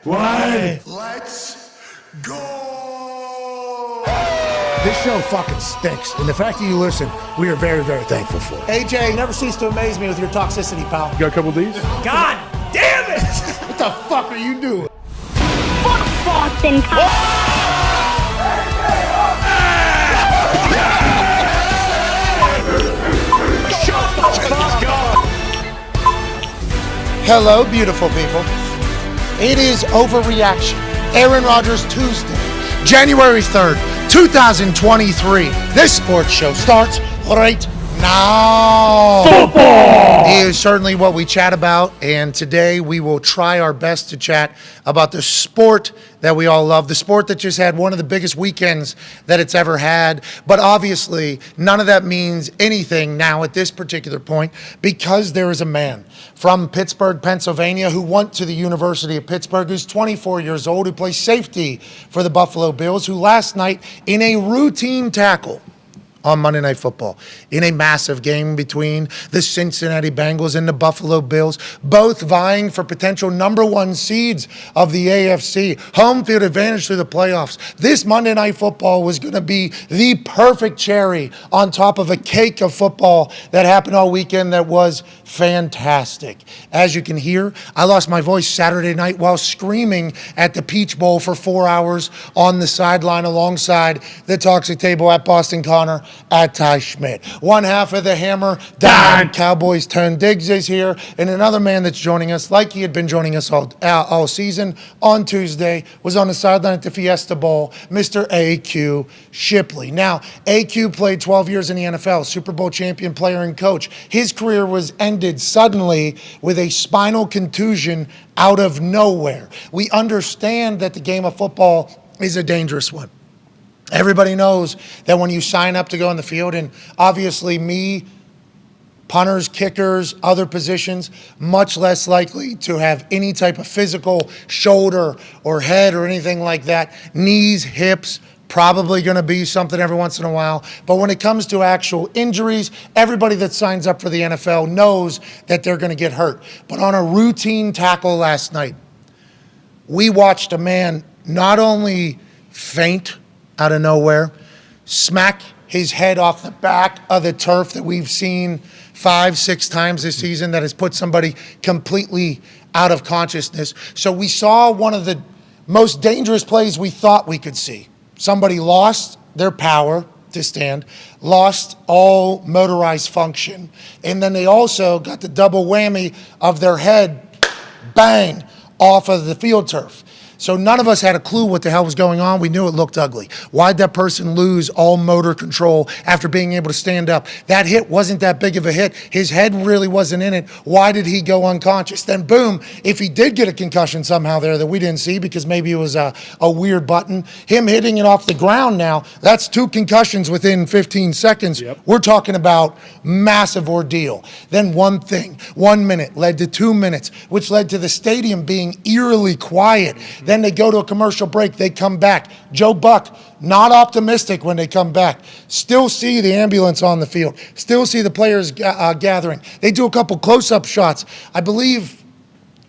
One. Let's go! This show fucking stinks, and the fact that you listen, we are very, very thankful for it. AJ, you never cease to amaze me with your toxicity, pal. You got a couple of these? God damn it! What the fuck are you doing? Fuck Boston Hello, beautiful people. It is Overreaction. Aaron Rodgers Tuesday, January 3rd, 2023. This sports show starts right now. Football is certainly what we chat about, and today we will try our best to chat about the sport that we all love, the sport that just had one of the biggest weekends that it's ever had. But obviously, none of that means anything now at this particular point, because there is a man from Pittsburgh, Pennsylvania, who went to the University of Pittsburgh, who's 24 years old, who plays safety for the Buffalo Bills, who last night, in a routine tackle on Monday Night Football, in a massive game between the Cincinnati Bengals and the Buffalo Bills, both vying for potential number one seeds of the AFC, home field advantage through the playoffs. This Monday Night Football was going to be the perfect cherry on top of a cake of football that happened all weekend that was fantastic. As you can hear, I lost my voice Saturday night while screaming at the Peach Bowl for 4 hours on the sideline alongside the toxic table at Boston Connor at Ty Schmidt. One half of the Hammer, Dahn. Cowboys turn Diggs is here, and another man that's joining us, like he had been joining us all season, on Tuesday, was on the sideline at the Fiesta Bowl, Mr. A.Q. Shipley. Now, A.Q. played 12 years in the NFL, Super Bowl champion player and coach. His career was ended suddenly with a spinal contusion out of nowhere. We understand that the game of football is a dangerous one. Everybody knows that when you sign up to go on the field, and obviously me, punters, kickers, other positions, much less likely to have any type of physical shoulder or head or anything like that. Knees, hips, probably going to be something every once in a while. But when it comes to actual injuries, everybody that signs up for the NFL knows that they're going to get hurt. But on a routine tackle last night, we watched a man not only faint out of nowhere, smack his head off the back of the turf that we've seen 5-6 times this season that has put somebody completely out of consciousness. So we saw one of the most dangerous plays we thought we could see. Somebody lost their power to stand, lost all motorized function, and then they also got the double whammy of their head, bang, off of the field turf. So none of us had a clue what the hell was going on. We knew it looked ugly. Why'd that person lose all motor control after being able to stand up? That hit wasn't that big of a hit. His head really wasn't in it. Why did he go unconscious? Then boom, if he did get a concussion somehow there that we didn't see because maybe it was a weird button, him hitting it off the ground now, that's 2 concussions within 15 seconds. Yep. We're talking about massive ordeal. Then 1 minute led to 2 minutes, which led to the stadium being eerily quiet. Then they go to a commercial break. They come back. Joe Buck, not optimistic when they come back. Still see the ambulance on the field. Still see the players gathering. They do a couple close-up shots. I believe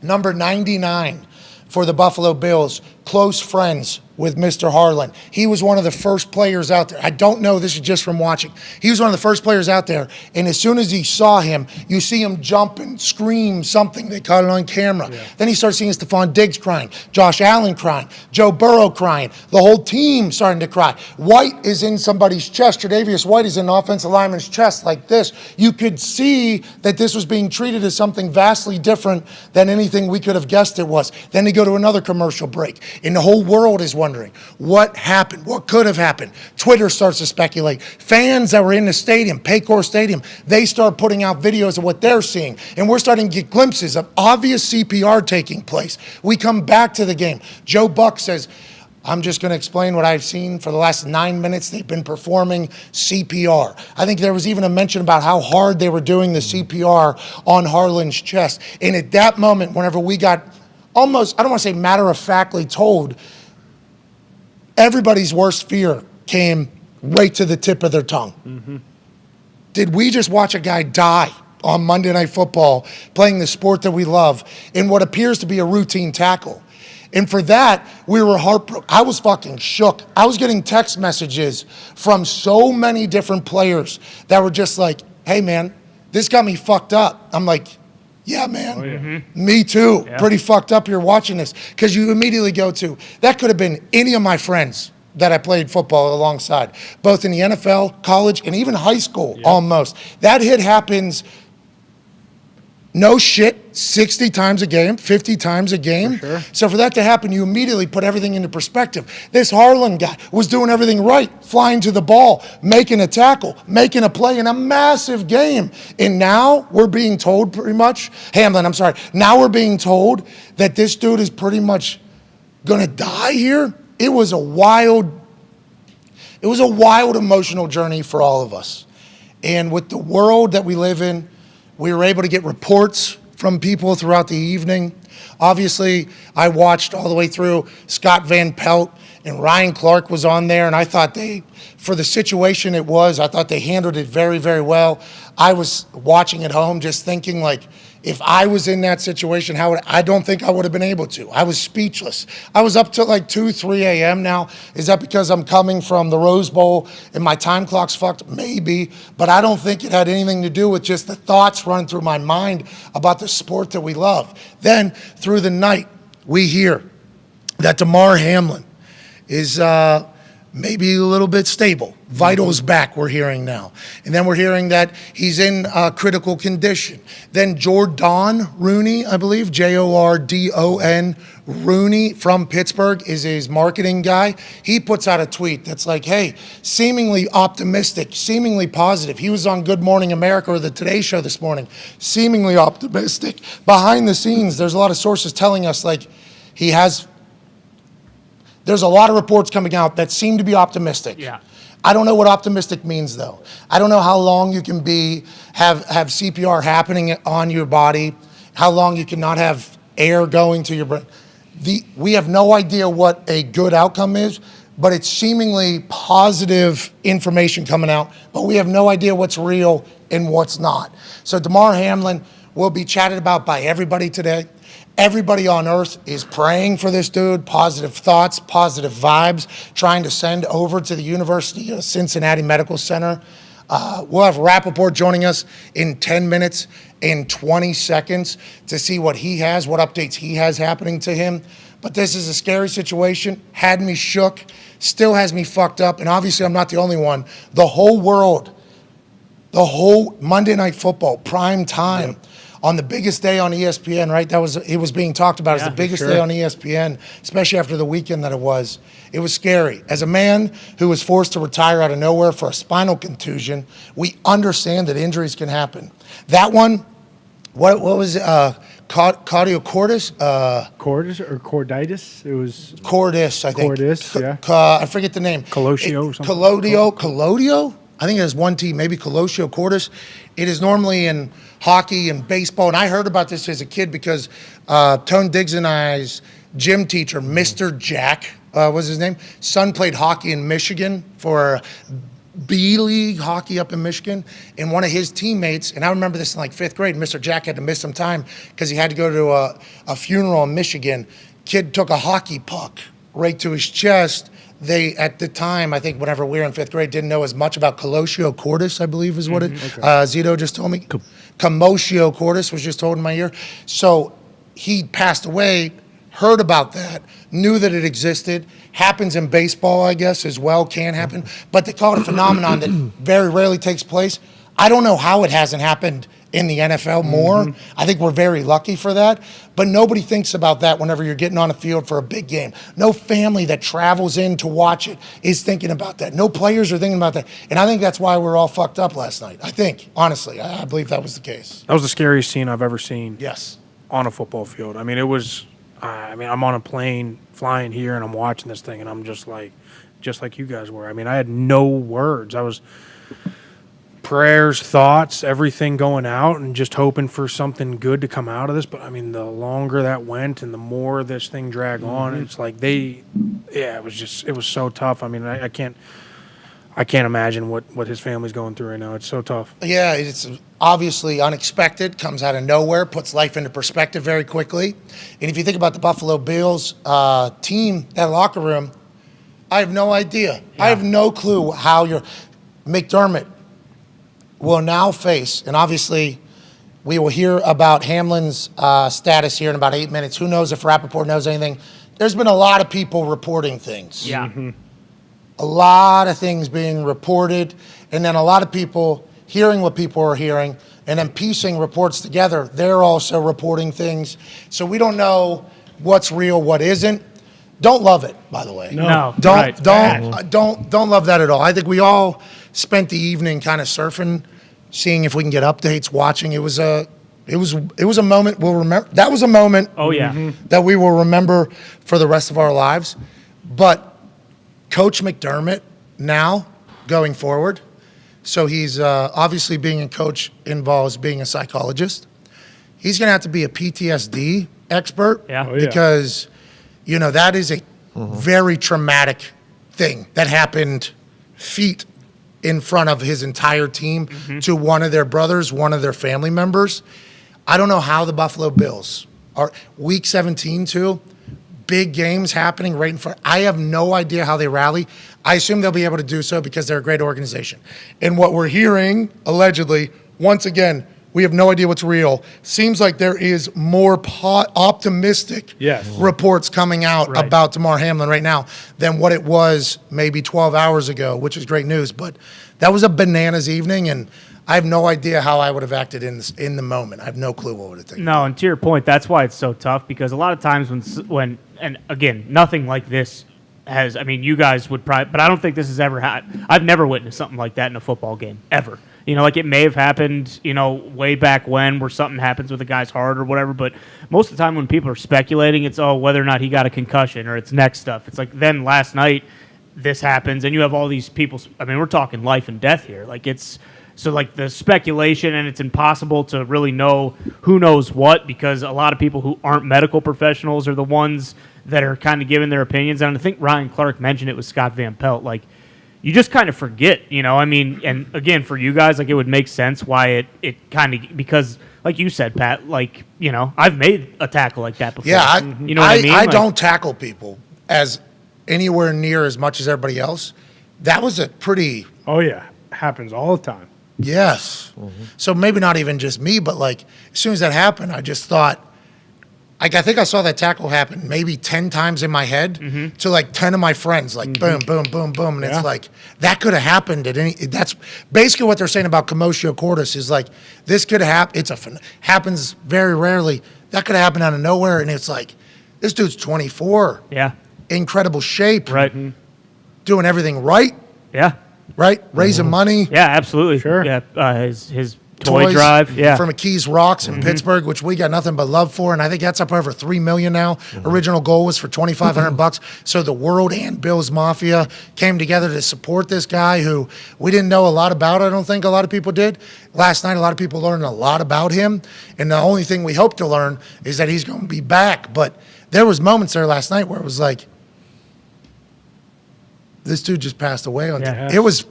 number 99 for the Buffalo Bills, close friends with Mr. Harlan. He was one of the first players out there. I don't know, this is just from watching. He was one of the first players out there, and as soon as he saw him, you see him jump and scream something. They caught it on camera. Yeah. Then he starts seeing Stephon Diggs crying, Josh Allen crying, Joe Burrow crying, the whole team starting to cry. White is in somebody's chest. Tre'Davious White is in an offensive lineman's chest like this. You could see that this was being treated as something vastly different than anything we could have guessed it was. Then they go to another commercial break, and the whole world is wondering what happened, what could have happened. Twitter starts to speculate. Fans that were in the stadium, Paycor Stadium, they start putting out videos of what they're seeing, and we're starting to get glimpses of obvious CPR taking place. We come back to the game. Joe Buck says, I'm just going to explain what I've seen for the last 9 minutes. They've been performing CPR. I think there was even a mention about how hard they were doing the CPR on Harlan's chest. And at that moment, whenever we got almost, I don't want to say matter-of-factly told, everybody's worst fear came right to the tip of their tongue. Mm-hmm. Did we just watch a guy die on Monday Night Football playing the sport that we love in what appears to be a routine tackle? And for that, we were heartbroken. I was fucking shook. I was getting text messages from so many different players that were just like, hey, man, this got me fucked up. I'm like, yeah, man, me too. Yeah. Pretty fucked up here watching this. Because you immediately go to, that could have been any of my friends that I played football alongside, both in the NFL, college, and even high school almost. That hit happens, no shit, 60 times a game, 50 times a game. For sure. So for that to happen, you immediately put everything into perspective. This Harlan guy was doing everything right, flying to the ball, making a tackle, making a play in a massive game. And now we're being told pretty much, Hamlin, I'm sorry, now we're being told that this dude is pretty much gonna die here. It was a wild emotional journey for all of us. And with the world that we live in, we were able to get reports from people throughout the evening. Obviously, I watched all the way through. Scott Van Pelt and Ryan Clark was on there, and I thought for the situation it was, I thought they handled it very, very well. I was watching at home just thinking, like, if I was in that situation, I don't think I would have been able to. I was speechless. I was up till like 2, 3 a.m. now. Is that because I'm coming from the Rose Bowl and my time clock's fucked? Maybe, but I don't think it had anything to do with just the thoughts running through my mind about the sport that we love. Then through the night, we hear that Damar Hamlin is maybe a little bit stable. Vitals back, we're hearing now. And then we're hearing that he's in critical condition. Then Dahn Rooney, I believe, Jordon Rooney from Pittsburgh is his marketing guy. He puts out a tweet that's like, hey, seemingly optimistic, seemingly positive. He was on Good Morning America or the Today Show this morning, seemingly optimistic. Behind the scenes, there's a lot of sources telling us like there's a lot of reports coming out that seem to be optimistic. Yeah. I don't know what optimistic means, though. I don't know how long you can have CPR happening on your body, how long you cannot have air going to your brain. We have no idea what a good outcome is, but it's seemingly positive information coming out, but we have no idea what's real and what's not. So Damar Hamlin will be chatted about by everybody today. Everybody on earth is praying for this dude, positive thoughts, positive vibes, trying to send over to the University of Cincinnati Medical Center. We'll have Rapoport joining us in 10 minutes and 20 seconds to see what he has, what updates he has happening to him. But this is a scary situation, had me shook, still has me fucked up, and obviously I'm not the only one. The whole world, the whole Monday Night Football, prime time, yep. On the biggest day on ESPN, right? It was being talked about as the biggest day on ESPN, especially after the weekend that it was. It was scary. As a man who was forced to retire out of nowhere for a spinal contusion, we understand that injuries can happen. That one, what was it? Cordis? Cordis or corditis? It was Cordis, I think. Cordis, yeah. I forget the name. Colosio or something. Collodio? I think it has one T, maybe Colosio Cordis. It is normally in hockey and baseball, and I heard about this as a kid because Tone Diggs and I's gym teacher, Mr. Jack, was his name. Son played hockey in Michigan for B-League hockey up in Michigan, and one of his teammates, and I remember this in like 5th grade, Mr. Jack had to miss some time because he had to go to a funeral in Michigan. Kid took a hockey puck right to his chest. They, at the time, I think whenever we were in 5th grade, didn't know as much about Colosio Cordis, I believe is what Zito just told me. Commotio Cordis was just told in my ear. So he passed away, heard about that, knew that it existed, happens in baseball, I guess, as well, can happen. But they call it a phenomenon that very rarely takes place. I don't know how it hasn't happened in the NFL more. I think we're very lucky for that. But nobody thinks about that whenever you're getting on a field for a big game. No family that travels in to watch it is thinking about that. No players are thinking about that. And I think that's why we're all fucked up last night. I think, honestly, I believe that was the case. That was the scariest scene I've ever seen. Yes. On a football field. I mean, it was, I'm on a plane flying here and I'm watching this thing and I'm just like you guys were. I mean, I had no words. I was prayers, thoughts, everything going out and just hoping for something good to come out of this. But I mean, the longer that went and the more this thing dragged on, it's like it was so tough. I mean, I I can't imagine what his family's going through right now. It's so tough. Yeah, it's obviously unexpected, comes out of nowhere, puts life into perspective very quickly. And if you think about the Buffalo Bills team, that locker room, I have no idea. I have no clue how McDermott will now face, and obviously we will hear about Hamlin's status here in about 8 minutes. Who knows if Rapoport knows anything? There's been a lot of people reporting things. Yeah. A lot of things being reported, and then a lot of people hearing what people are hearing, and then piecing reports together. They're also reporting things. So we don't know what's real, what isn't. Don't love it, by the way. No. Don't love that at all. I think we all spent the evening kind of surfing, seeing if we can get updates, watching. It was a moment we'll remember. That was a moment. Oh yeah. That we will remember for the rest of our lives. But Coach McDermott now going forward, so he's obviously being a coach involves being a psychologist. He's going to have to be a PTSD expert because that is a very traumatic thing that happened feet in front of his entire team to one of their brothers, one of their family members. I don't know how the Buffalo Bills are week 17 too. Big games happening right in front. I have no idea how they rally. I assume they'll be able to do so because they're a great organization. And what we're hearing, allegedly, once again, we have no idea what's real. Seems like there is more optimistic reports coming out about Damar Hamlin right now than what it was maybe 12 hours ago, which is great news. But that was a bananas evening, and I have no idea how I would have acted in the moment. I have no clue what would have taken. No, and to your point, that's why it's so tough, because a lot of times when and again, nothing like this has, I mean, you guys would probably, but I don't think this has ever had, I've never witnessed something like that in a football game, ever. Like it may have happened, way back when, where something happens with a guy's heart or whatever, but most of the time when people are speculating, it's, whether or not he got a concussion or it's neck stuff. It's like, then last night, this happens, and you have all these people, I mean, we're talking life and death here. Like, it's, so like the speculation, and it's impossible to really know who knows what, because a lot of people who aren't medical professionals are the ones that are kind of giving their opinions. And I think Ryan Clark mentioned it with Scott Van Pelt. Like, you just kind of forget, I mean, and again, for you guys, like, it would make sense why it kind of, because like you said, Pat, like, I've made a tackle like that before. Yeah, you know what I mean? I don't tackle people as anywhere near as much as everybody else. That was a pretty... Oh, yeah. Happens all the time. Yes. So maybe not even just me, but like as soon as that happened, I just thought, I think I saw that tackle happen maybe 10 times in my head to like 10 of my friends, like boom, boom, boom, boom. And it's like, that could have happened at any, that's basically what they're saying about commotio cordis is like, this could have happened. Happens very rarely. That could have happened out of nowhere. And it's like, this dude's 24. Yeah. Incredible shape. Right. Doing everything right. Yeah. Right? Raising money. Yeah, absolutely. Sure. Yeah, his toy Toys drive. Yeah. From McKee's Rocks in Pittsburgh, which we got nothing but love for, and I think that's up over $3 million now. Original goal was for $2,500. So the world and Bills Mafia came together to support this guy who we didn't know a lot about. I don't think a lot of people did. Last night, a lot of people learned a lot about him, and the only thing we hope to learn is that he's going to be back. But there was moments there last night where it was like, this dude just passed away. It was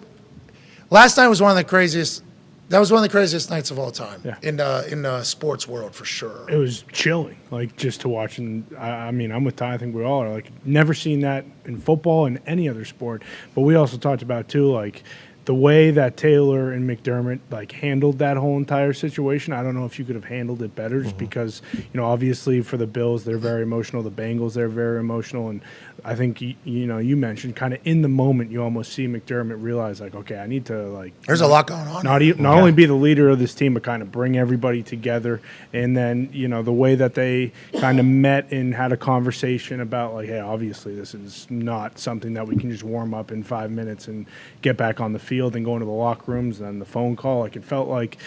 last night was one of the craziest. That was one of the craziest nights of all time in the sports world for sure. It was chilling, like just to watch. And I mean, I'm with Ty. I think we all are like never seen that in football and any other sport. But we also talked about too, like the way that Taylor and McDermott like handled that whole entire situation. I don't know if you could have handled it better, just because obviously for the Bills they're very emotional, the Bengals they're very emotional, and I think you mentioned kind of in the moment you almost see McDermott realize like, okay, I need to like there's a lot going on. Not only be the leader of this team, but kind of bring everybody together. And then the way that they kind of met and had a conversation about like, hey, obviously this is not something that we can just warm up in 5 minutes and get back on the field and go into the locker rooms and then the phone call. Like it felt like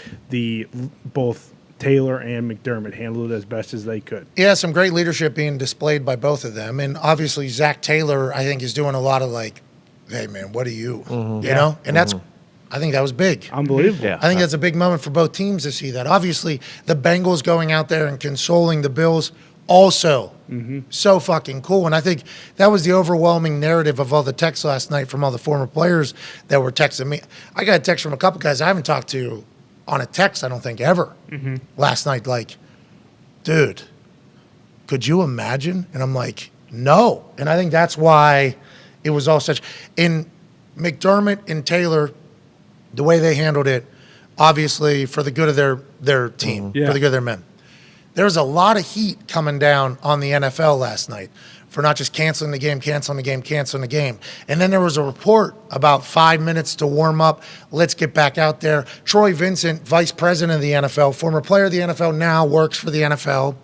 both Taylor and McDermott handled it as best as they could. Yeah, some great leadership being displayed by both of them. And obviously Zach Taylor, I think, is doing a lot of like, hey, man, what are you? You know? And that's, I think that was big. Unbelievable. Yeah. I think that's a big moment for both teams to see that. Obviously, the Bengals going out there and consoling the Bills also so fucking cool. And I think that was the overwhelming narrative of all the texts last night from all the former players that were texting me. I got a text from a couple guys I haven't talked to on a text, I don't think, ever last night. Like, dude, could you imagine? And I'm like, no. And I think that's why it was all such. In McDermott and Taylor, the way they handled it, obviously for the good of their team, for the good of their men. There was a lot of heat coming down on the NFL last night for not just canceling the game. And then there was a report about 5 minutes to warm up. Let's get back out there. Troy Vincent, vice president of the NFL, former player of the NFL, now works for the NFL.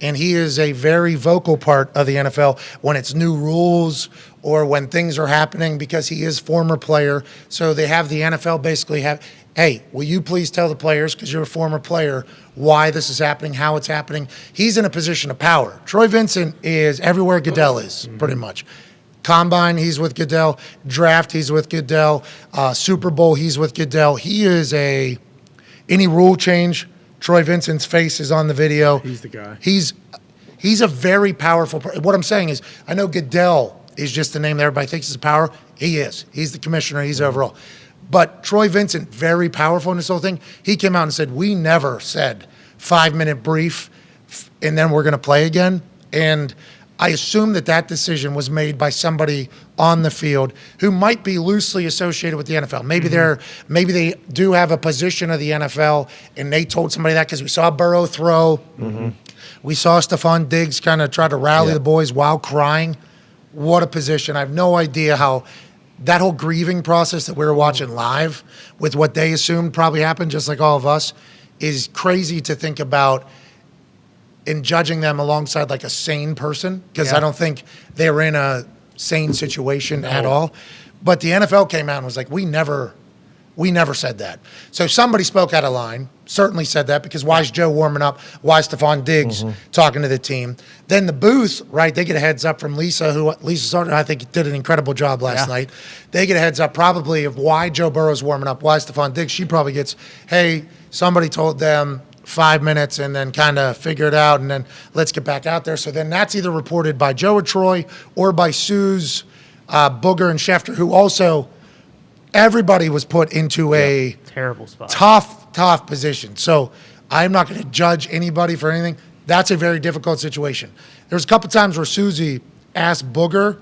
And he is a very vocal part of the NFL when it's new rules or when things are happening because he is former player. So they have the NFL basically have, hey, will you please tell the players, because you're a former player, why this is happening, how it's happening. He's in a position of power. Troy Vincent is everywhere Goodell is, pretty much. Combine, he's with Goodell. Draft, he's with Goodell. Super Bowl, he's with Goodell. He is any rule change, Troy Vincent's face is on the video. He's the guy. He's a very powerful What I'm saying is, I know Goodell is just the name that everybody thinks is power. He is. He's the commissioner. He's overall. But Troy Vincent, very powerful in this whole thing. He came out and said, we never said 5-minute brief and then we're going to play again. And I assume that decision was made by somebody on the field who might be loosely associated with the NFL. Maybe they do have a position of the NFL, and they told somebody that because we saw Burrow throw. We saw Stephon Diggs kind of try to rally the boys while crying. What a position. I have no idea how that whole grieving process that we were watching live with what they assumed probably happened, just like all of us, is crazy to think about in judging them alongside like a sane person, because I don't think they were in a sane situation at all. But the NFL came out and was like, we never said that. So somebody spoke out of line, certainly said that, because why is Joe warming up? Why is Stephon Diggs talking to the team? Then the booth, right, they get a heads up from Lisa Sargent, I think did an incredible job last night. They get a heads up probably of why Joe Burrow's warming up, why Stephon Diggs. She probably gets, hey, somebody told them 5 minutes and then kind of figure it out and then let's get back out there. So then that's either reported by Joe or Troy or by Suze, Booger, and Schefter, who also everybody was put into a terrible spot, tough position. So I'm not going to judge anybody for anything. That's a very difficult situation. There's a couple times where Susie asked Booger,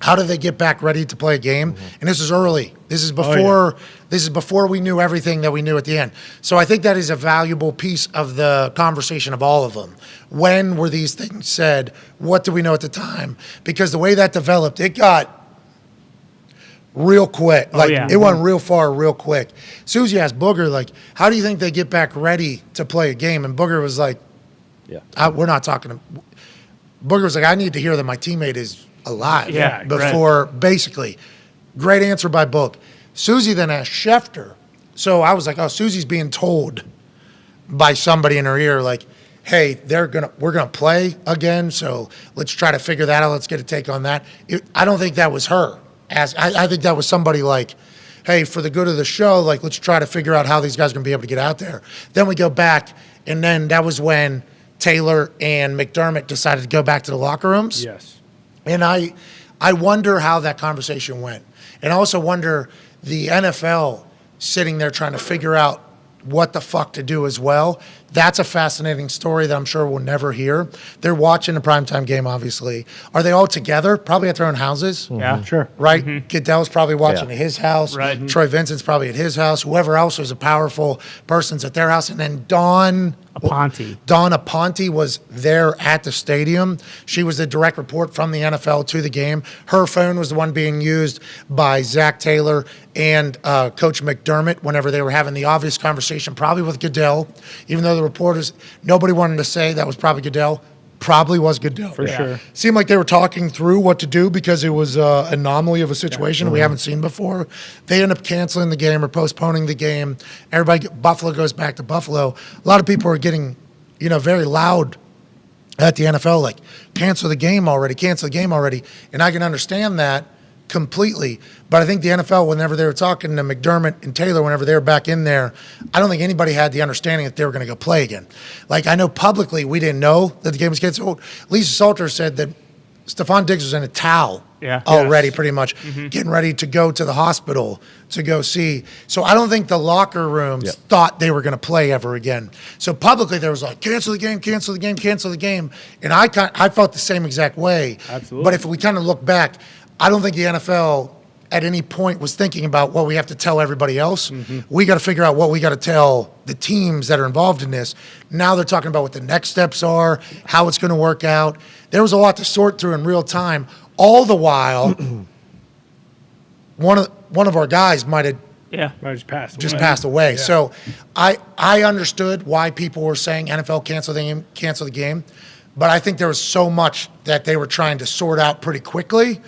how do they get back ready to play a game? And this is early. This is before this is before we knew everything that we knew at the end. So I think that is a valuable piece of the conversation of all of them. When were these things said? What do we know at the time? Because the way that developed, it got real quick. It went real far real quick. Susie asked Booger, like, how do you think they get back ready to play a game? And Booger was like, we're not talking to Booger was like, I need to hear that my teammate is alive before basically. Great answer by Book. Susie then asked Schefter. So I was like, oh, Susie's being told by somebody in her ear, like, hey, we're gonna play again, so let's try to figure that out. Let's get a take on that. I don't think that was her. I think that was somebody like, hey, for the good of the show, like, let's try to figure out how these guys are going to be able to get out there. Then we go back, and then that was when Taylor and McDermott decided to go back to the locker rooms. Yes. And I wonder how that conversation went. And I also wonder the NFL sitting there trying to figure out what the fuck to do as well. That's a fascinating story that I'm sure we'll never hear. They're watching a primetime game, obviously. Are they all together? Probably at their own houses. Yeah, sure. Right? Goodell's probably watching at his house. Right. Troy Vincent's probably at his house. Whoever else was a powerful person's at their house. And then Dahn Aponte was there at the stadium. She was the direct report from the NFL to the game. Her phone was the one being used by Zach Taylor and Coach McDermott whenever they were having the obvious conversation, probably with Goodell, even though the reporters, nobody wanted to say that was probably Goodell. Probably was Goodell. For sure. Seemed like they were talking through what to do because it was an anomaly of a situation we haven't seen before. They end up canceling the game or postponing the game. Buffalo goes back to Buffalo. A lot of people are getting, very loud at the NFL, like, cancel the game already. And I can understand that completely. But I think the NFL, whenever they were talking to McDermott and Taylor, whenever they were back in there, I don't think anybody had the understanding that they were going to go play again. Like, I know publicly we didn't know that the game was canceled. Lisa Salter said that Stephon Diggs was in a towel already, pretty much, getting ready to go to the hospital to go see. So I don't think the locker rooms thought they were going to play ever again. So publicly there was like, cancel the game, cancel the game, cancel the game. And I felt the same exact way. Absolutely. But if we kind of look back, I don't think the NFL at any point was thinking about what we have to tell everybody else. We got to figure out what we got to tell the teams that are involved in this. Now they're talking about what the next steps are, how it's going to work out. There was a lot to sort through in real time. All the while, one of our guys might have just passed away. Yeah. So I understood why people were saying NFL cancel the game, but I think there was so much that they were trying to sort out pretty quickly.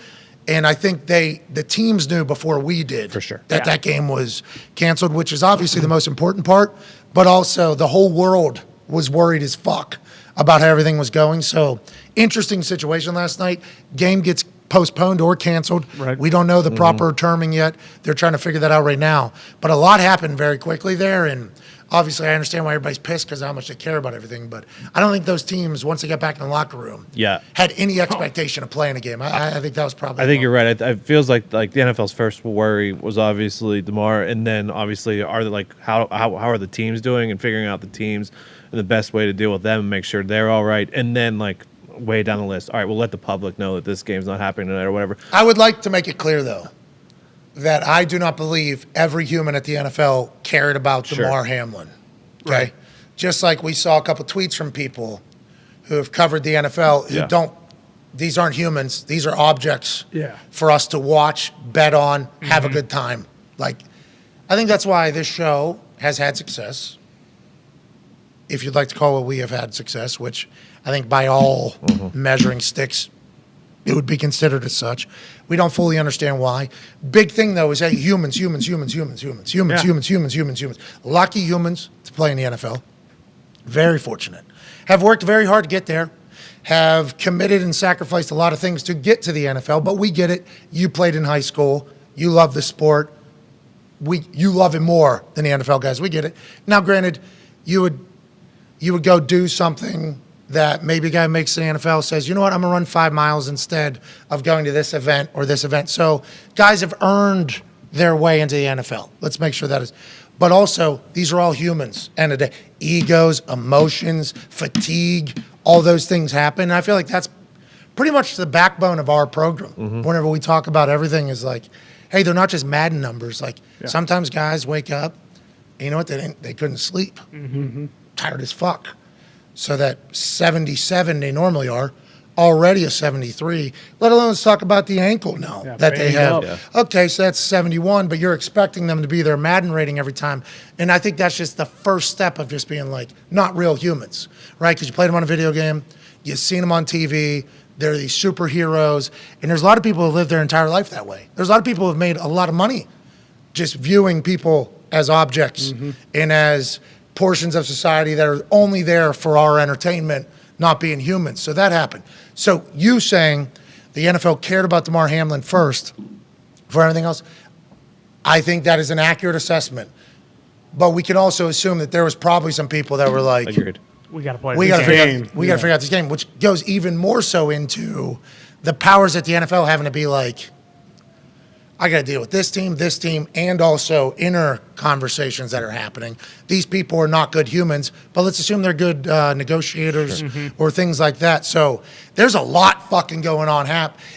And I think the teams knew before we did that game was canceled, which is obviously the most important part, but also the whole world was worried as fuck about how everything was going. So interesting situation last night. Game gets postponed or canceled. Right. We don't know the proper terming yet. They're trying to figure that out right now. But a lot happened very quickly there, and obviously I understand why everybody's pissed because of how much they care about everything. But I don't think those teams, once they got back in the locker room, had any expectation of playing a game. I think that was probably. I think you're right. It feels like the NFL's first worry was obviously DeMar, and then obviously how are the teams doing and figuring out the teams and the best way to deal with them and make sure they're all right, and then like way down the list. All right, we'll let the public know that this game's not happening tonight or whatever. I would like to make it clear though that I do not believe every human at the NFL cared about DeMar Hamlin. Okay? Right. Just like we saw a couple tweets from people who have covered the NFL who don't, these aren't humans, these are objects for us to watch, bet on, have a good time. Like, I think that's why this show has had success. If you'd like to call it, we have had success, which I think by all measuring sticks, it would be considered as such. We don't fully understand why. Big thing though is that humans. Lucky humans to play in the NFL. Very fortunate. Have worked very hard to get there. Have committed and sacrificed a lot of things to get to the NFL, but we get it. You played in high school. You love the sport. You love it more than the NFL guys. We get it. Now, granted, you would go do something that maybe a guy makes the NFL says, you know what, I'm going to run 5 miles instead of going to this event or this event. So guys have earned their way into the NFL. Let's make sure that is. But also, these are all humans. End of the day, egos, emotions, fatigue, all those things happen. And I feel like that's pretty much the backbone of our program. Whenever we talk about everything is like, hey, they're not just Madden numbers. Like sometimes guys wake up, and you know what, they couldn't sleep. Tired as fuck. So that 77 they normally are, already a 73, let alone let's talk about the ankle now that they have. Okay, so that's 71, but you're expecting them to be their Madden rating every time. And I think that's just the first step of just being like, not real humans, right? Because you played them on a video game, you've seen them on TV, they're these superheroes, and there's a lot of people who live their entire life that way. There's a lot of people who have made a lot of money just viewing people as objects and as portions of society that are only there for our entertainment, not being humans. So that happened. So you saying the NFL cared about DeMar Hamlin first for everything else, I think that is an accurate assessment. But we can also assume that there was probably some people that were like, Agreed. We got to play. we got to figure out this game, which goes even more so into the powers at the NFL having to be like, I got to deal with this team, and also inner conversations that are happening. These people are not good humans, but let's assume they're good negotiators or things like that. So there's a lot fucking going on.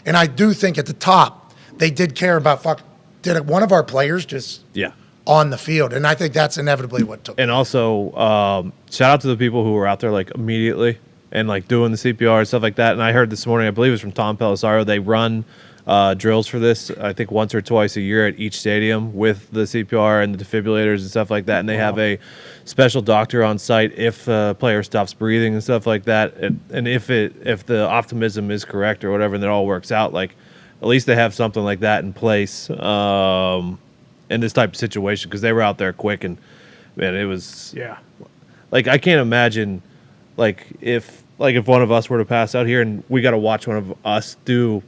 And I do think at the top, they did care about did one of our players just on the field? And I think that's inevitably what took. And also, shout out to the people who were out there like immediately and like doing the CPR and stuff like that. And I heard this morning, I believe it was from Tom Pelissaro, they run drills for this, I think once or twice a year at each stadium with the CPR and the defibrillators and stuff like that. And they have a special doctor on site if a player stops breathing and stuff like that. And if the optimism is correct or whatever, and it all works out, like at least they have something like that in place in this type of situation, because they were out there quick. And man, it was like, I can't imagine if one of us were to pass out here and we got to watch one of us do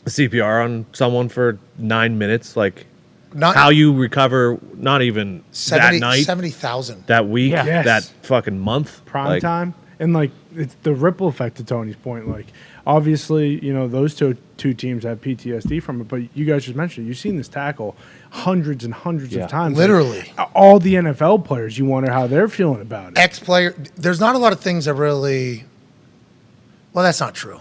CPR on someone for 9 minutes, like Not how you recover, not even 70, that night, 70,000. that week, Yeah. Yes. that fucking month. Prime like, time. And, like, it's the ripple effect to Tony's point. Like, obviously, those two teams have PTSD from it, but you guys just mentioned it. You've seen this tackle hundreds and hundreds Yeah. of times. Literally. Like, all the NFL players, you wonder how they're feeling about it. Ex-player, there's not a lot of things that really, well, that's not true.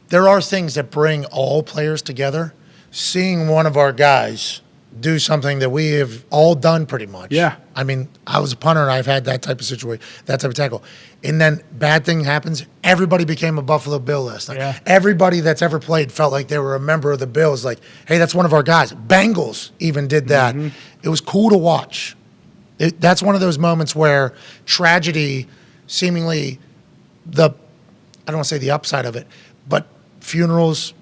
There are things that bring all players together. Seeing one of our guys do something that we have all done pretty much. Yeah. I mean, I was a punter and I've had that type of situation, that type of tackle. And then bad thing happens. Everybody became a Buffalo Bill last night. Yeah. Everybody that's ever played felt like they were a member of the Bills. Like, hey, that's one of our guys. Bengals even did that. It was cool to watch. That's one of those moments where tragedy, seemingly I don't want to say the upside of it, but funerals,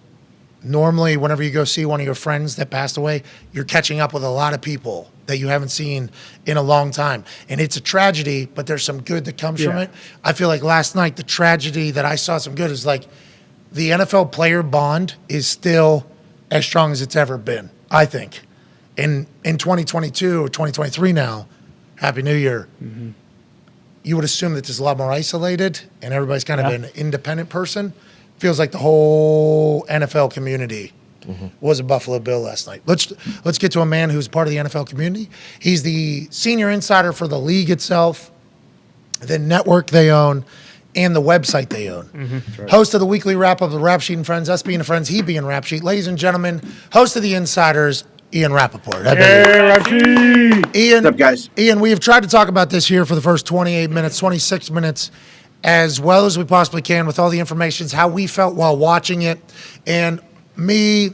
normally whenever you go see one of your friends that passed away, you're catching up with a lot of people that you haven't seen in a long time. And it's a tragedy, but there's some good that comes from Yeah. it. I feel like last night, the tragedy that I saw some good is like the NFL player bond is still as strong as it's ever been, I think. In 2022 or 2023 now, Happy New Year, you would assume that there's a lot more isolated and everybody's kind of an independent person. Feels like the whole NFL community was a Buffalo Bill last night. Let's get to a man who's part of the NFL community. He's the senior insider for the league itself, the network they own, and the website they own. Host of the weekly wrap up of the Rap Sheet and Friends, us being the friends, he being Rap Sheet. Ladies and gentlemen, host of the Insiders, Ian Rapoport. Ian, What's up, guys? Ian, we have tried to talk about this here for the first 28 minutes, 26 minutes, as well as we possibly can with all the information, how we felt while watching it. And me,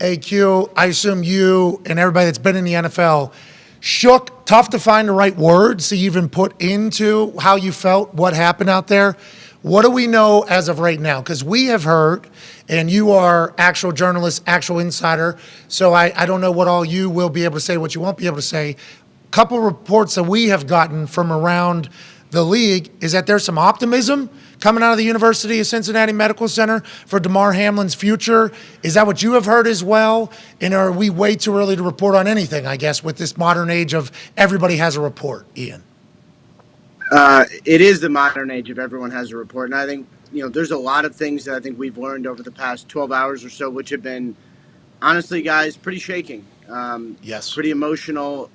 AQ, I assume you and everybody that's been in the NFL, shook, tough to find the right words to even put into how you felt, what happened out there. What do we know as of right now? Because we have heard, and you are actual journalist, actual insider, so I don't know what all you will be able to say, what you won't be able to say. A couple reports that we have gotten from around the league is that there's some optimism coming out of the University of Cincinnati Medical Center for Damar Hamlin's future. Is that what you have heard as well? And are we way too early to report on anything, I guess, with this modern age of everybody has a report, Ian? It is the modern age of everyone has a report. And I think, there's a lot of things that I think we've learned over the past 12 hours or so, which have been, honestly, guys, pretty shaking. Yes. Pretty emotional.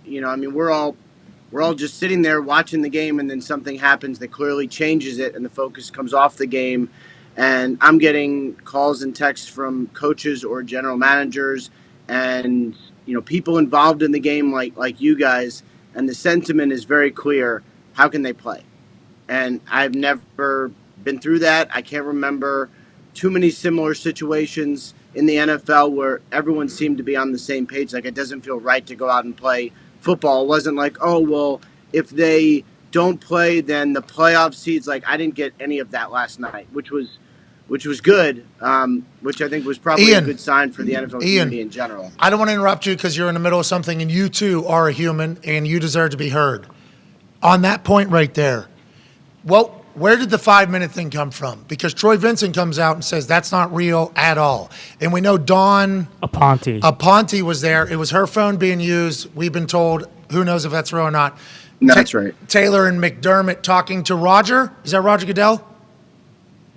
We're all just sitting there watching the game, and then something happens that clearly changes it, and the focus comes off the game. And I'm getting calls and texts from coaches or general managers and, people involved in the game like you guys. And the sentiment is very clear. How can they play? And I've never been through that. I can't remember too many similar situations in the NFL where everyone seemed to be on the same page. Like, it doesn't feel right to go out and play football. It wasn't like, oh, well, if they don't play, then the playoff seeds. Like, I didn't get any of that last night, which was good, which I think was probably a good sign for the NFL community in general. I don't want to interrupt you because you're in the middle of something, and you too are a human, and you deserve to be heard. On that point right there, well, where did the 5-minute thing come from? Because Troy Vincent comes out and says that's not real at all. And we know Dahn Aponte was there. It was her phone being used. We've been told, who knows if that's real or not. No, that's right. Taylor and McDermott talking to Roger. Is that Roger Goodell?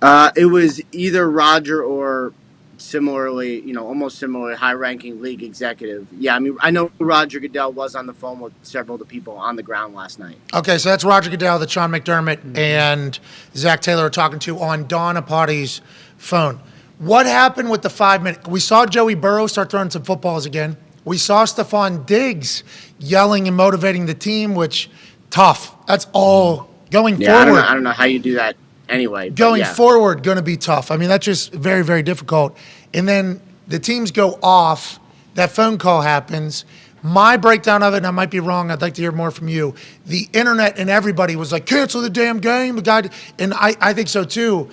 It was either Roger or similarly, almost similarly high-ranking league executive. Yeah, I know Roger Goodell was on the phone with several of the people on the ground last night. Okay, so that's Roger Goodell that Sean McDermott and Zach Taylor are talking to on Dahn Aponte's phone. What happened with the 5-minute? We saw Joey Burrow start throwing some footballs again. We saw Stephon Diggs yelling and motivating the team, which, tough. That's all going forward. I don't know how you do that anyway. Going forward, going to be tough. I mean, that's just very, very difficult. And then the teams go off. That phone call happens. My breakdown of it, and I might be wrong, I'd like to hear more from you. The internet and everybody was like, cancel the damn game. And I think so too.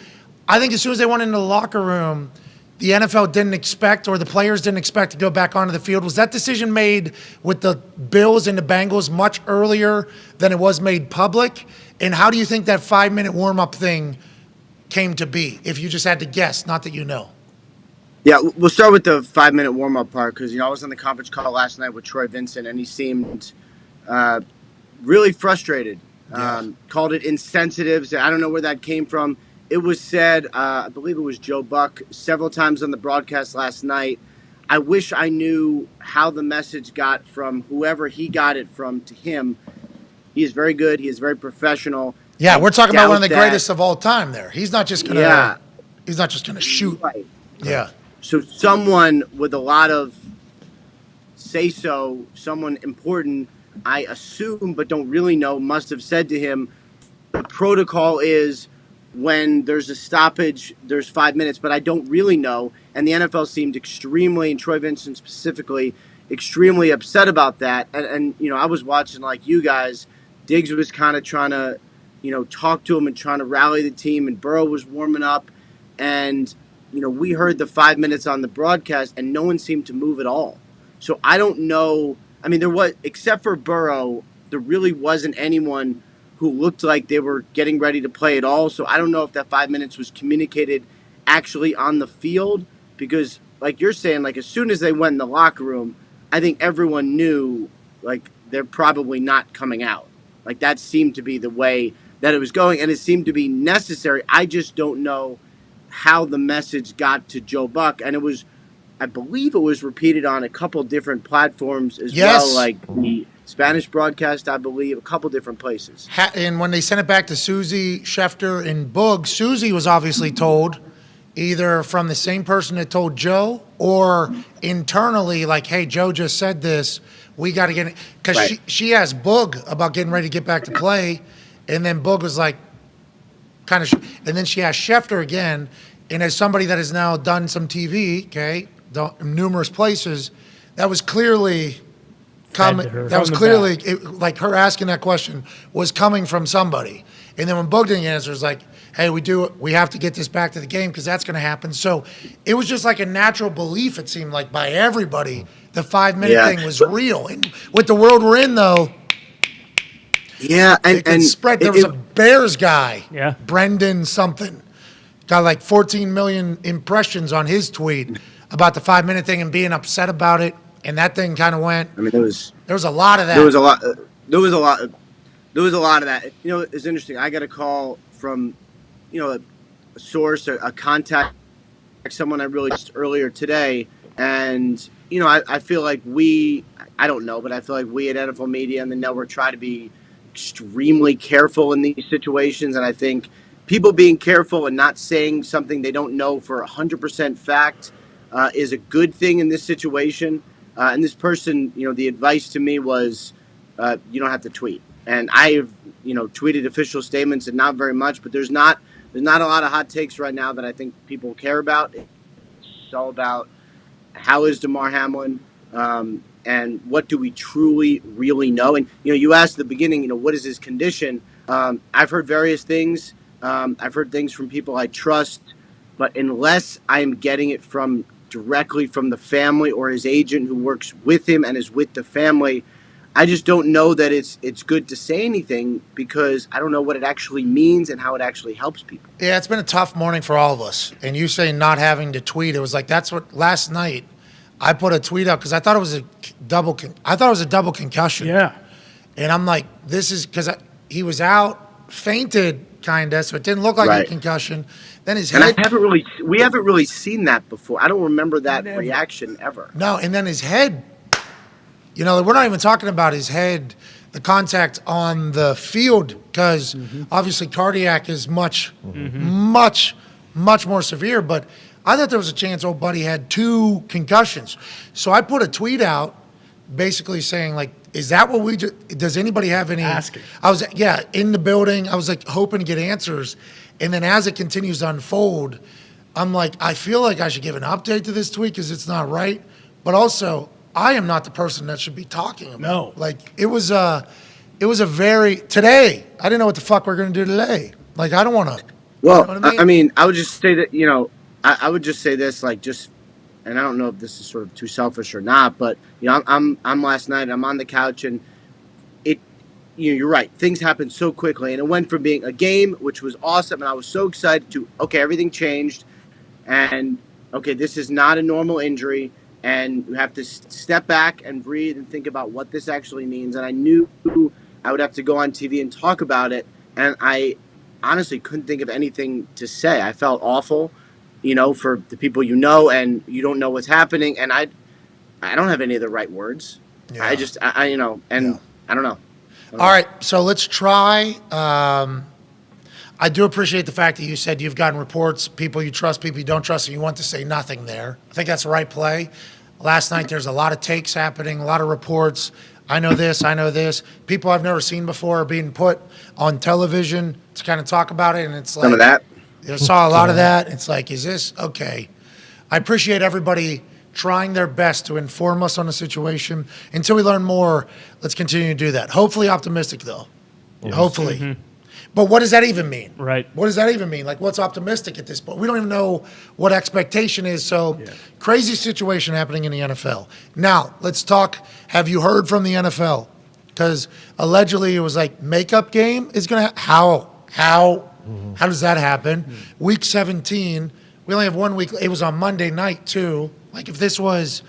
I think as soon as they went into the locker room, the NFL didn't expect, or the players didn't expect to go back onto the field. Was that decision made with the Bills and the Bengals much earlier than it was made public? And how do you think that 5-minute warm-up thing came to be, if you just had to guess, not that you know? Yeah, we'll start with the 5-minute warm-up part because I was on the conference call last night with Troy Vincent, and he seemed really frustrated. Called it insensitive. I don't know where that came from. It was said, I believe it was Joe Buck, several times on the broadcast last night. I wish I knew how the message got from whoever he got it from to him. He is very good. He is very professional. Yeah, we're talking about one of the that- greatest of all time there. He's not just gonna he's not just gonna shoot. Right. Yeah. So someone with a lot of say-so, someone important, I assume but don't really know, must have said to him, the protocol is when there's a stoppage, there's 5 minutes, but I don't really know. And the NFL seemed extremely, and Troy Vincent specifically, extremely upset about that. And I was watching like you guys. Diggs was kind of trying to, talk to him and trying to rally the team, and Burrow was warming up. And, we heard the 5 minutes on the broadcast, and no one seemed to move at all. So I don't know. I mean, there was, except for Burrow, there really wasn't anyone who looked like they were getting ready to play at all. So I don't know if that 5 minutes was communicated actually on the field, because like you're saying, like as soon as they went in the locker room, I think everyone knew like they're probably not coming out. Like that seemed to be the way that it was going, and it seemed to be necessary. I just don't know how the message got to Joe Buck, and I believe it was repeated on a couple different platforms as well, like the Spanish broadcast, I believe, a couple different places. And when they sent it back to Susie, Schefter, and Boog, Susie was obviously told either from the same person that told Joe or internally, like, hey, Joe just said this. We got to get it. Because she asked Boog about getting ready to get back to play, and then Boog was like, kind of, and then she asked Schefter again. And as somebody that has now done some TV, numerous places, that was clearly coming. That was clearly like her asking that question was coming from somebody. And then when Boog didn't answer, it's like, hey, we have to get this back to the game because that's going to happen. So it was just like a natural belief, it seemed like, by everybody. The 5 minute thing was real. And with the world we're in, though, and spread. There was a Bears guy, Brendan something, got like 14 million impressions on his tweet about the 5 minute thing and being upset about it. And that thing kind of went. I mean, there was a lot of that. There was a lot of that. It's interesting. I got a call from, a source, a contact, someone I really just earlier today, and I feel like I don't know, but I feel like we at NFL Media and the network try to be extremely careful in these situations, and I think people being careful and not saying something they don't know for 100% fact is a good thing in this situation. And this person, the advice to me was, you don't have to tweet. And I've, tweeted official statements and not very much, but there's not a lot of hot takes right now that I think people care about. It's all about how is Damar Hamlin, and what do we truly, really know? And, you asked at the beginning, what is his condition? I've heard various things. I've heard things from people I trust, but unless I'm getting it directly from the family or his agent who works with him and is with the family, I just don't know that it's good to say anything because I don't know what it actually means and how it actually helps people. Yeah, it's been a tough morning for all of us. And you saying not having to tweet, it was like that's what last night I put a tweet out because I thought it was a double concussion. Yeah. And I'm like, this is because he was out, fainted kind of, so it didn't look like a concussion. Then his head. And we haven't really seen that before. I don't remember that reaction ever. No, and then his head. We're not even talking about his head, the contact on the field, because obviously cardiac is much more severe. But I thought there was a chance old buddy had 2 concussions. So I put a tweet out basically saying, like, is that what does anybody have any? Asking. I was, in the building. I was like hoping to get answers. And then as it continues to unfold, I'm like, I feel like I should give an update to this tweet because it's not right. But also, I am not the person that should be talking about. No. Like, it was a today, I didn't know what the fuck we're going to do today. Like, I don't want to. Well, I mean, I would just say that, I would just say this, like, and I don't know if this is sort of too selfish or not, but, I'm last night, I'm on the couch, and you're right. Things happened so quickly, and it went from being a game, which was awesome, and I was so excited to, okay, everything changed, and okay, this is not a normal injury, and you have to step back and breathe and think about what this actually means. And I knew I would have to go on TV and talk about it, and I honestly couldn't think of anything to say. I felt awful, for the people and you don't know what's happening, and I don't have any of the right words. Yeah. I just, I I don't know. All right, so let's try. I do appreciate the fact that you said you've gotten reports, people you trust, people you don't trust, and you want to say nothing there. I think that's the right play. Last night, there's a lot of takes happening, a lot of reports. I know this, I know this. People I've never seen before are being put on television to kind of talk about it, and it's like... Some of that. I saw a lot of that. It's like, is this... Okay. I appreciate everybody trying their best to inform us on the situation. Until we learn more, let's continue to do that. Hopefully optimistic, though. Yes. Hopefully. Mm-hmm. But what does that even mean? Right. What does that even mean? Like, what's optimistic at this point? We don't even know what expectation is. So, crazy situation happening in the NFL. Now, let's talk. Have you heard from the NFL? Because allegedly it was like makeup game is going to how does that happen? Week 17, we only have 1 week. It was on Monday night too. Like, if this was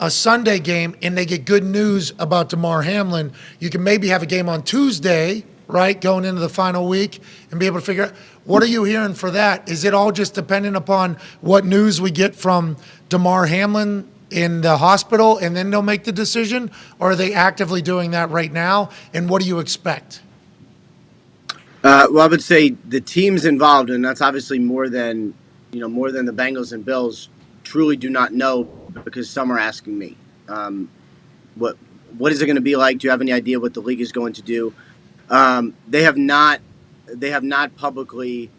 a Sunday game and they get good news about Damar Hamlin, you can maybe have a game on Tuesday, right, going into the final week and be able to figure out, what are you hearing for that? Is it all just dependent upon what news we get from Damar Hamlin in the hospital and then they'll make the decision? Or are they actively doing that right now? And what do you expect? Well, I would say the teams involved, and that's obviously more than the Bengals and Bills, truly do not know, because some are asking me, what is it going to be like? Do you have any idea what the league is going to do? They have not publicly,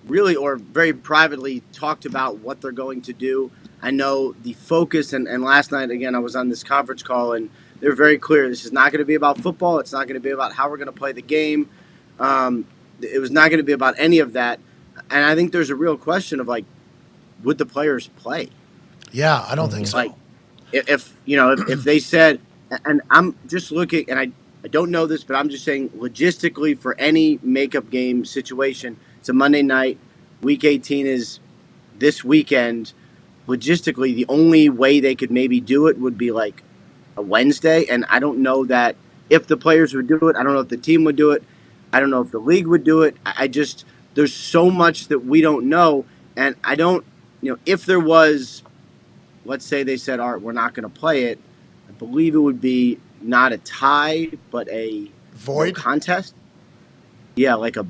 really, or very privately, talked about what they're going to do. I know the focus, and last night, again, I was on this conference call, and they were very clear. This is not going to be about football. It's not going to be about how we're going to play the game. It was not going to be about any of that. And I think there's a real question of, like, would the players play? Yeah, I don't think so. Like, if they said, and I'm just looking, and I don't know this, but I'm just saying logistically for any makeup game situation, it's a Monday night. Week 18 is this weekend. Logistically, the only way they could maybe do it would be like a Wednesday. And I don't know that if the players would do it. I don't know if the team would do it. I don't know if the league would do it. There's so much that we don't know. And I don't, if there was, let's say they said, all right, we're not going to play it, I believe it would be not a tie, but a void contest. Yeah, like a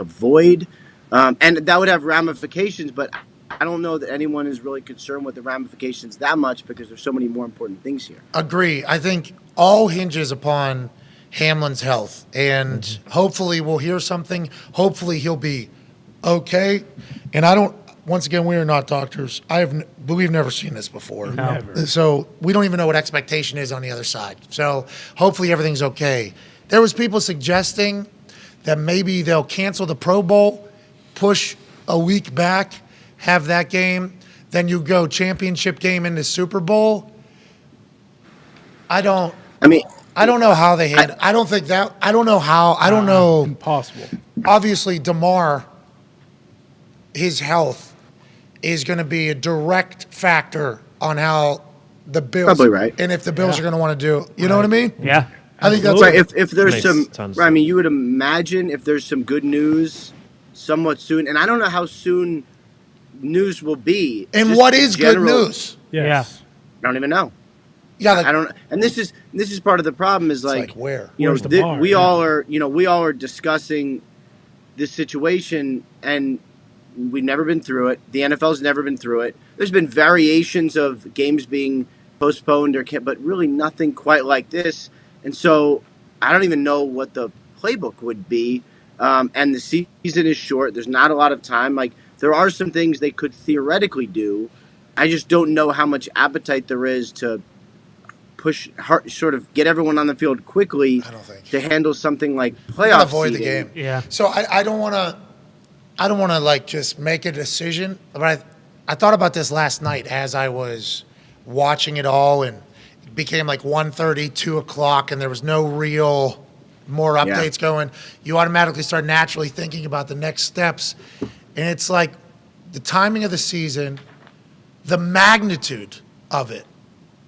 void, and that would have ramifications. But I don't know that anyone is really concerned with the ramifications that much, because there's so many more important things here. Agree. I think all hinges upon Hamlin's health, and hopefully we'll hear something. Hopefully he'll be okay. And I don't. Once again, we are not doctors. We've never seen this before. Never. So we don't even know what expectation is on the other side. So hopefully everything's okay. There was people suggesting that maybe they'll cancel the Pro Bowl, push a week back, have that game, then you go championship game into Super Bowl. I don't know how they had. I don't think that. I don't know how. I don't know. Impossible. Obviously, Damar, his health is going to be a direct factor on how the Bills. Probably right. And if the Bills are going to want to do, you know what I mean? Yeah. I think that's right. If there's Makes some, I mean, you would imagine if there's some good news somewhat soon, and I don't know how soon news will be. And what is good news? Yes. I don't even know. Yeah, like, I don't. And this is part of the problem. Is like where? Where's the bar? We all are discussing this situation, and we've never been through it. The NFL's never been through it. There's been variations of games being postponed but really nothing quite like this. And so I don't even know what the playbook would be. And the season is short. There's not a lot of time. Like, there are some things they could theoretically do. I just don't know how much appetite there is to push hard, sort of get everyone on the field quickly to handle something like playoff avoid seeding. the game. Yeah. So I don't want to like just make a decision. But I thought about this last night as I was watching it all, and it became like 1:30, 2 o'clock, and there was no real more updates going. You automatically start naturally thinking about the next steps. And it's like the timing of the season, the magnitude of it,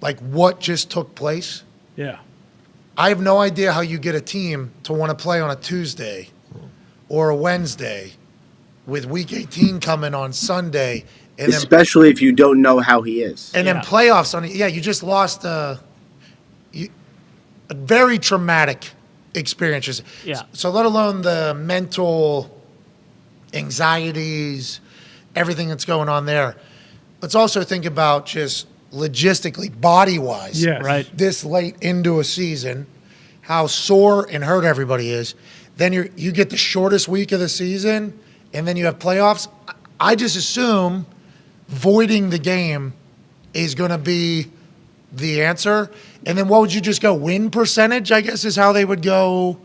like what just took place. Yeah. I have no idea how you get a team to want to play on a Tuesday or a Wednesday with Week 18 coming on Sunday. And especially if you don't know how he is. And then playoffs on it. Yeah, you just lost a very traumatic experiences. Yeah. So let alone the mental anxieties, everything that's going on there. Let's also think about just logistically, body-wise, Yes. Right. this late into a season, how sore and hurt everybody is. Then you get the shortest week of the season, and then you have playoffs. I just assume voiding the game is going to be the answer. And then what would you just go? Win percentage, I guess, is how they would go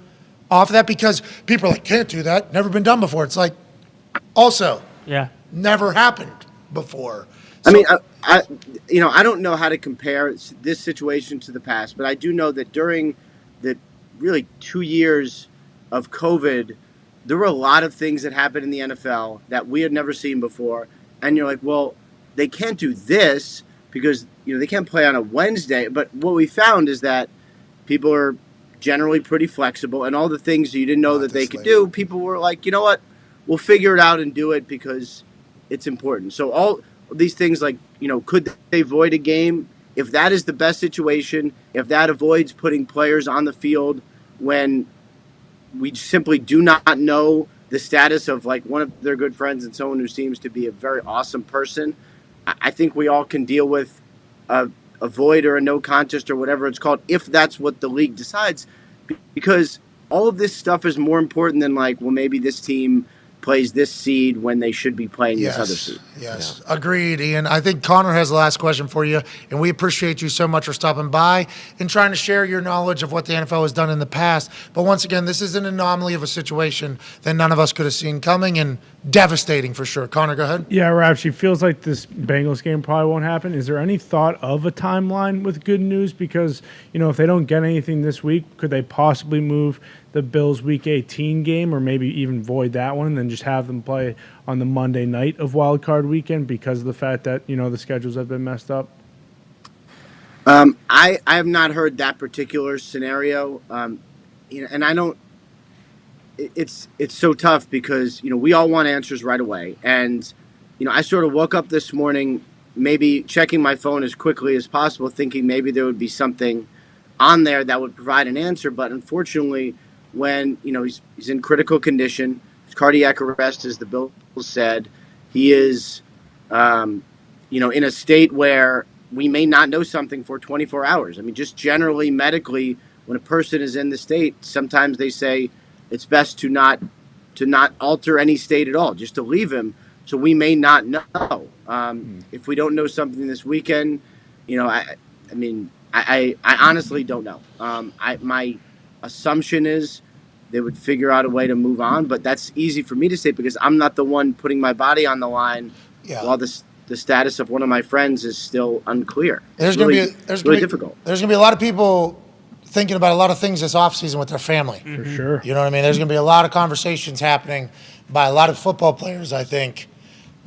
off of that, because people are like, can't do that. Never been done before. It's like, also, Yeah. never happened before. I mean, I don't know how to compare this situation to the past, but I do know that during the really 2 years of COVID, there were a lot of things that happened in the NFL that we had never seen before. And you're like, well, they can't do this because, they can't play on a Wednesday. But what we found is that people are generally pretty flexible, and all the things you didn't know that they could do, people were like, you know what, we'll figure it out and do it because it's important. So all these things like, could they void a game? If that is the best situation, if that avoids putting players on the field when we simply do not know the status of like one of their good friends and someone who seems to be a very awesome person, I think we all can deal with a void or a no contest or whatever it's called, if that's what the league decides, because all of this stuff is more important than like, well, maybe this team plays this seed when they should be playing this other seed. Yes, agreed, Ian. I think Connor has the last question for you, and we appreciate you so much for stopping by and trying to share your knowledge of what the NFL has done in the past. But once again, this is an anomaly of a situation that none of us could have seen coming, and devastating for sure. Connor, go ahead. Yeah, Rap, she feels like this Bengals game probably won't happen. Is there any thought of a timeline with good news? Because, if they don't get anything this week, could they possibly move the Bills Week 18 game, or maybe even void that one and then just have them play on the Monday night of Wild Card Weekend because of the fact that, the schedules have been messed up? I have not heard that particular scenario, and I don't. It's so tough because we all want answers right away, and I sort of woke up this morning, maybe checking my phone as quickly as possible, thinking maybe there would be something on there that would provide an answer, but unfortunately, when he's in critical condition, his cardiac arrest, as the Bills said, he is in a state where we may not know something for 24 hours. I mean, just generally medically, when a person is in the state, sometimes they say it's best to not alter any state at all, just to leave him. So we may not know. If we don't know something this weekend, I honestly don't know. My assumption is they would figure out a way to move on, but that's easy for me to say because I'm not the one putting my body on the line while the status of one of my friends is still unclear. There's really difficult. There's going to be a lot of people thinking about a lot of things this offseason with their family. For sure. You know what I mean? There's going to be a lot of conversations happening by a lot of football players, I think,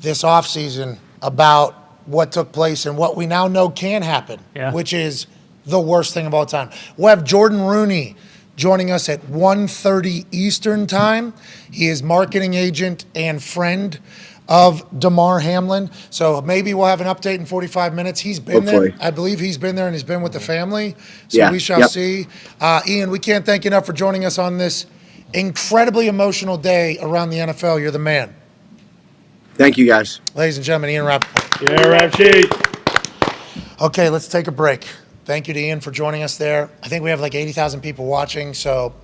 this offseason about what took place and what we now know can happen, which is the worst thing of all time. We'll have Jordan Rooney joining us at 1:30 Eastern time. He is marketing agent and friend of Damar Hamlin. So maybe we'll have an update in 45 minutes. He's been there. I believe he's been there and he's been with the family. So we shall see. Ian, we can't thank you enough for joining us on this incredibly emotional day around the NFL. You're the man. Thank you, guys. Ladies and gentlemen, Ian Rapoport. Yeah, Rap Sheet. Okay, let's take a break. Thank you to Ian for joining us there. I think we have like 80,000 people watching, so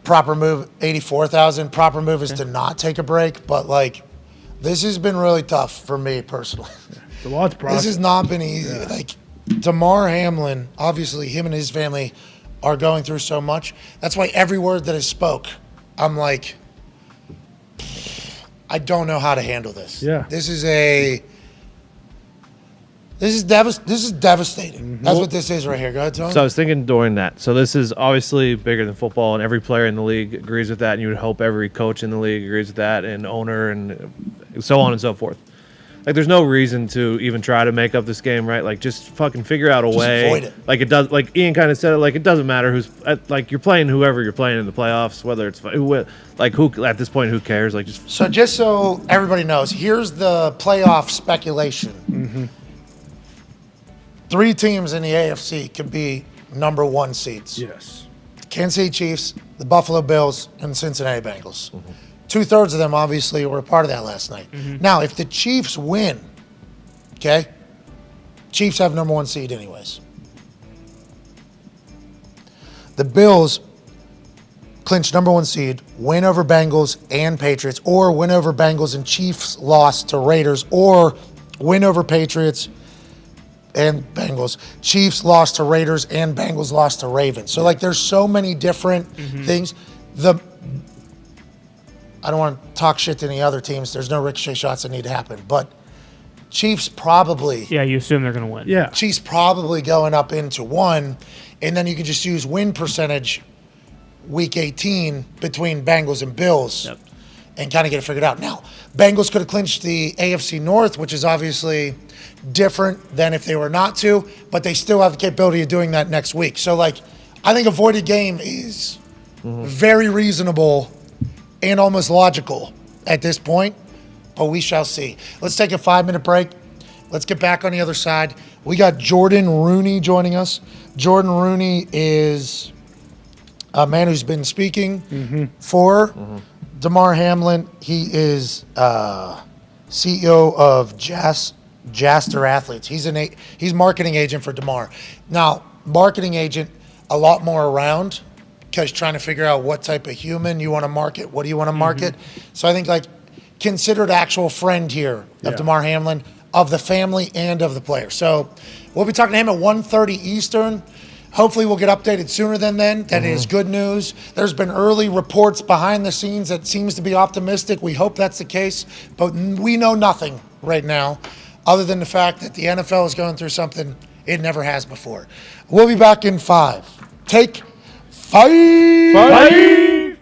proper move, 84,000. Proper move is to not take a break, but like this has been really tough for me personally. It's a lot to process. This has not been easy. Yeah. Like Damar Hamlin, obviously him and his family are going through so much. That's why every word that is spoke, I'm like, I don't know how to handle this. Yeah. This is devastating. Mm-hmm. That's what this is right here. Go ahead, Tony. So I was thinking during that. So this is obviously bigger than football, and every player in the league agrees with that, and you would hope every coach in the league agrees with that, and owner, and so on and so forth. Like, there's no reason to even try to make up this game, right? Like, just fucking figure out a way. Avoid it. Like, it does. Like Ian kind of said it. Like, it doesn't matter who's like you're playing whoever you're playing in the playoffs, whether it's who at this point, who cares? Like, just so everybody knows, here's the playoff speculation. Mm-hmm. 3 teams in the AFC could be number 1 seeds. Yes. Kansas City Chiefs, the Buffalo Bills, and the Cincinnati Bengals. Mm-hmm. 2/3 of them obviously were a part of that last night. Now, if the Chiefs win, okay, Chiefs have number 1 seed anyways. The Bills clinch number 1 seed, win over Bengals and Patriots, or win over Bengals and Chiefs lost to Raiders, or win over Patriots and Bengals. Chiefs lost to Raiders and Bengals lost to Ravens. So, like, there's so many different things. I don't want to talk shit to any other teams. There's no ricochet shots that need to happen. But Chiefs probably... Yeah, you assume they're going to win. Yeah. Chiefs probably going up into 1, and then you can just use win percentage week 18 between Bengals and Bills and kind of get it figured out. Now, Bengals could have clinched the AFC North, which is obviously different than if they were not to, but they still have the capability of doing that next week. So, like, I think a voided game is very reasonable and almost logical at this point, but we shall see. Let's take a 5-minute break. Let's get back on the other side. We got Jordan Rooney joining us. Jordan Rooney is a man who's been speaking for Damar Hamlin. He is CEO of Jaster Athletes. He's marketing agent for Damar. Now, marketing agent, a lot more around, because trying to figure out what type of human you want to market, what do you want to market. So I think, like, considered actual friend here of Damar Hamlin, of the family and of the player. So we'll be talking to him at 1:30 Eastern. Hopefully we'll get updated sooner than then. That is good news. There's been early reports behind the scenes that seems to be optimistic. We hope that's the case, but we know nothing right now other than the fact that the NFL is going through something it never has before. We'll be back in 5. Take 5. 5.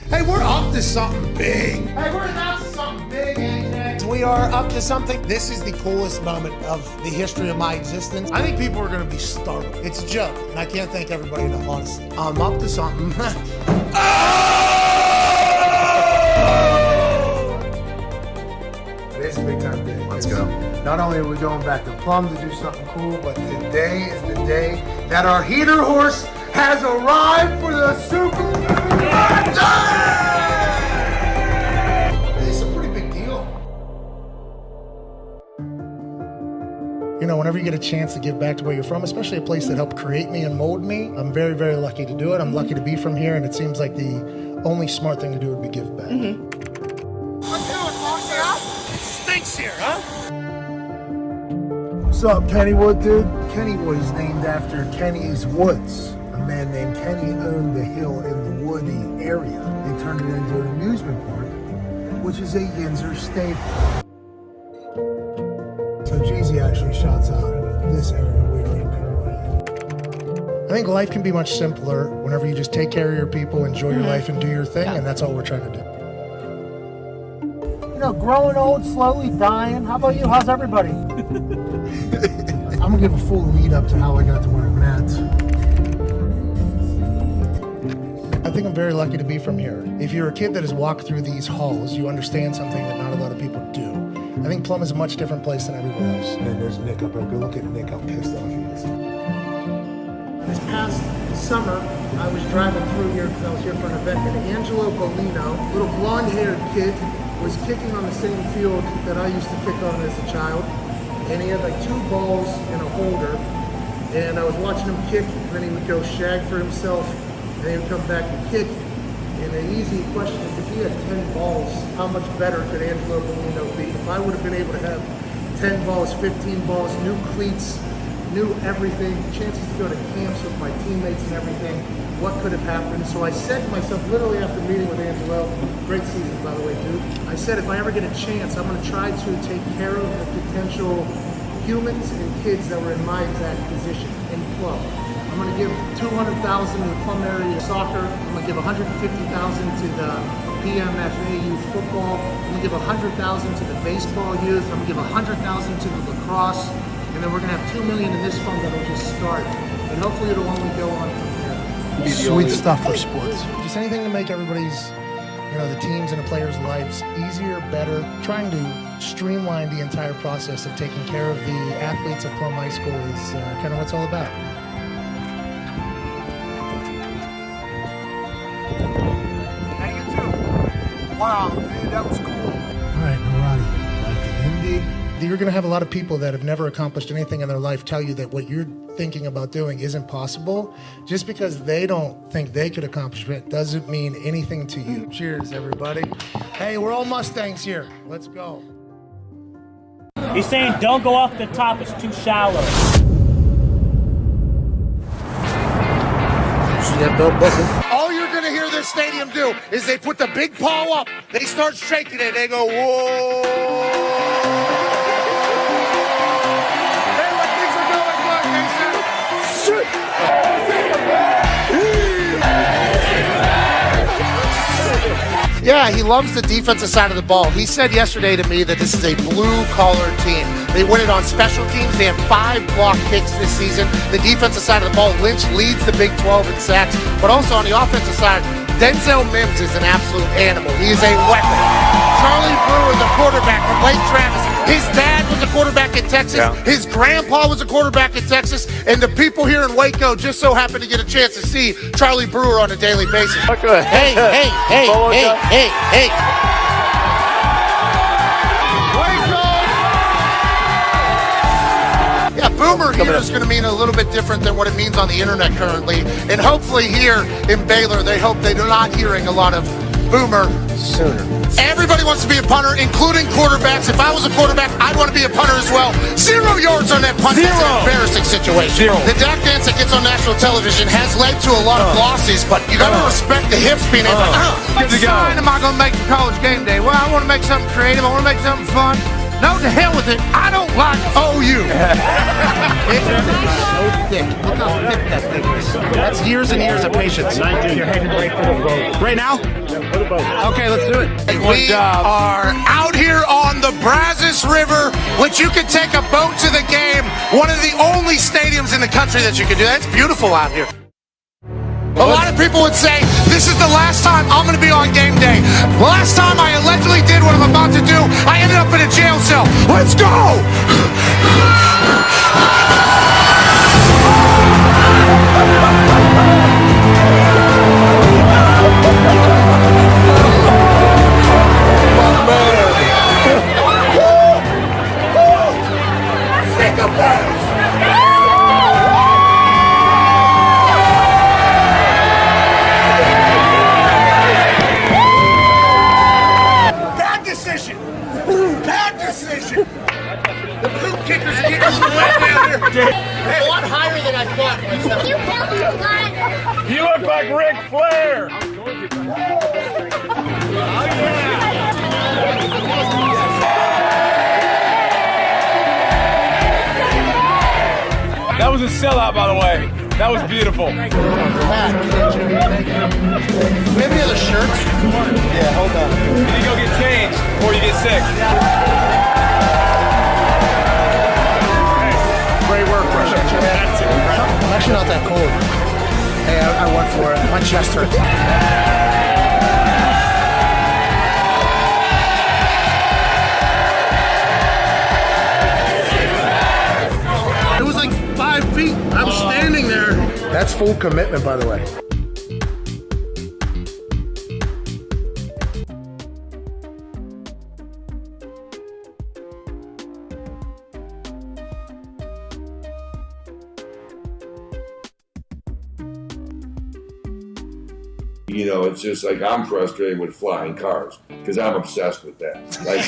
Hey, we're up to something big. Hey, we're up to something big, AJ. We are up to something. This is the coolest moment of the history of my existence. I think people are going to be startled. It's a joke, and I can't thank everybody enough, honestly. I'm up to something. It's a big time day. Let's go. Not only are we going back to Plum to do something cool, but today is the day that our heater horse has arrived for the Super Bowl. It's a pretty big deal. You know, whenever you get a chance to give back to where you're from, especially a place that helped create me and mold me, I'm very, very lucky to do it. I'm lucky to be from here, and it seems like the only smart thing to do would be give back. Stinks here, huh? What's up, Kennywood, dude? Kennywood is named after Kenny's Woods. A man named Kenny owned the hill in the woody area. They turned it into an amusement park, which is a Yinzer staple. So Jeezy actually shouts out this area where we're currently in. I think life can be much simpler whenever you just take care of your people, enjoy your life, and do your thing, and that's all we're trying to do. You know, growing old, slowly dying. How about you? How's everybody? I'm gonna give a full lead up to how I got to where I'm at. I think I'm very lucky to be from here. If you're a kid that has walked through these halls, you understand something that not a lot of people do. I think Plum is a much different place than everywhere else. And there's Nick up there. Go look at Nick, how pissed off he is. This past summer, I was driving through here because I was here for an event, and Angelo Bolino, little blonde-haired kid, was kicking on the same field that I used to kick on as a child. And he had like 2 balls and a holder. And I was watching him kick, and then he would go shag for himself, and he would come back and kick. And the easy question is, if he had 10 balls, how much better could Angelo Bolino be? If I would have been able to have 10 balls, 15 balls, new cleats, new everything, chances to go to camps with my teammates and everything, what could have happened? So I said to myself, literally after meeting with Angelo, great season by the way, dude, I said if I ever get a chance, I'm going to try to take care of the potential humans and kids that were in my exact position in Plum. I'm going to give $200,000 to the Plum area soccer. I'm going to give $150,000 to the PMFA youth football. I'm going to give $100,000 to the baseball youth. I'm going to give $100,000 to the lacrosse. And then we're going to have $2 million in this fund that'll just start. And hopefully it'll only go on from there. Sweet stuff for sports. Just anything to make everybody's, the teams and the players' lives easier, better. Trying to streamline the entire process of taking care of the athletes at Plum High School is kind of what it's all about. Hey, you too. Wow, dude, that was cool. All right, Narati, like the Indy. You're going to have a lot of people that have never accomplished anything in their life tell you that what you're thinking about doing isn't possible. Just because they don't think they could accomplish it doesn't mean anything to you. Cheers, everybody. Hey, we're all Mustangs here. Let's go. He's saying don't go off the top, it's too shallow. See that belt buckle? All you're going to hear this stadium do is they put the big paw up. They start shaking it. They go, whoa. Yeah, he loves the defensive side of the ball. He said yesterday to me that this is a blue-collar team. They win it on special teams. They have 5 block kicks this season. The defensive side of the ball, Lynch leads the Big 12 in sacks. But also on the offensive side, Denzel Mims is an absolute animal. He is a weapon. Charlie Brewer, the quarterback from Lake Travis. His dad was a quarterback in Texas. Yeah. His grandpa was a quarterback in Texas. And the people here in Waco just so happen to get a chance to see Charlie Brewer on a daily basis. Hey. Waco! Yeah, Boomer here is going to mean a little bit different than what it means on the internet currently. And hopefully here in Baylor, they hope they're not hearing a lot of Boomer sooner. Everybody wants to be a punter, including quarterbacks. If I was a quarterback, I'd want to be a punter as well. 0 yards on that punt. That's an embarrassing situation. The Dak dance that gets on national television has led to a lot of losses, but you got to respect the hips being able what sign am I going to make for college game day? Well, I want to make something creative. I want to make something fun. No, to hell with it. I don't like OU. It's so thick. Look how thick that thing is. That's years and years of patience. You're heading right for the boat. Right now? Okay, let's do it. We are out here on the Brazos River, which you can take a boat to the game. One of the only stadiums in the country that you can do that. It's beautiful out here. A lot of people would say, this is the last time I'm going to be on game day. The last time I allegedly did what I'm about to do, I ended up in a jail cell. Let's go! Think of that! The boot kickers are getting some way down here. It's a lot higher than I thought. You felt it, You look like Ric Flair. That was a sellout, by the way. That was beautiful. Do we have any other shirts? Yeah, hold on. You need to go get changed before you get sick. Great work, Russia. I'm actually not that cold. Hey, I went for it. My chest hurts. It was like 5 feet. I was standing there. That's full commitment, by the way. You know, it's just like I'm frustrated with flying cars because I'm obsessed with that. Like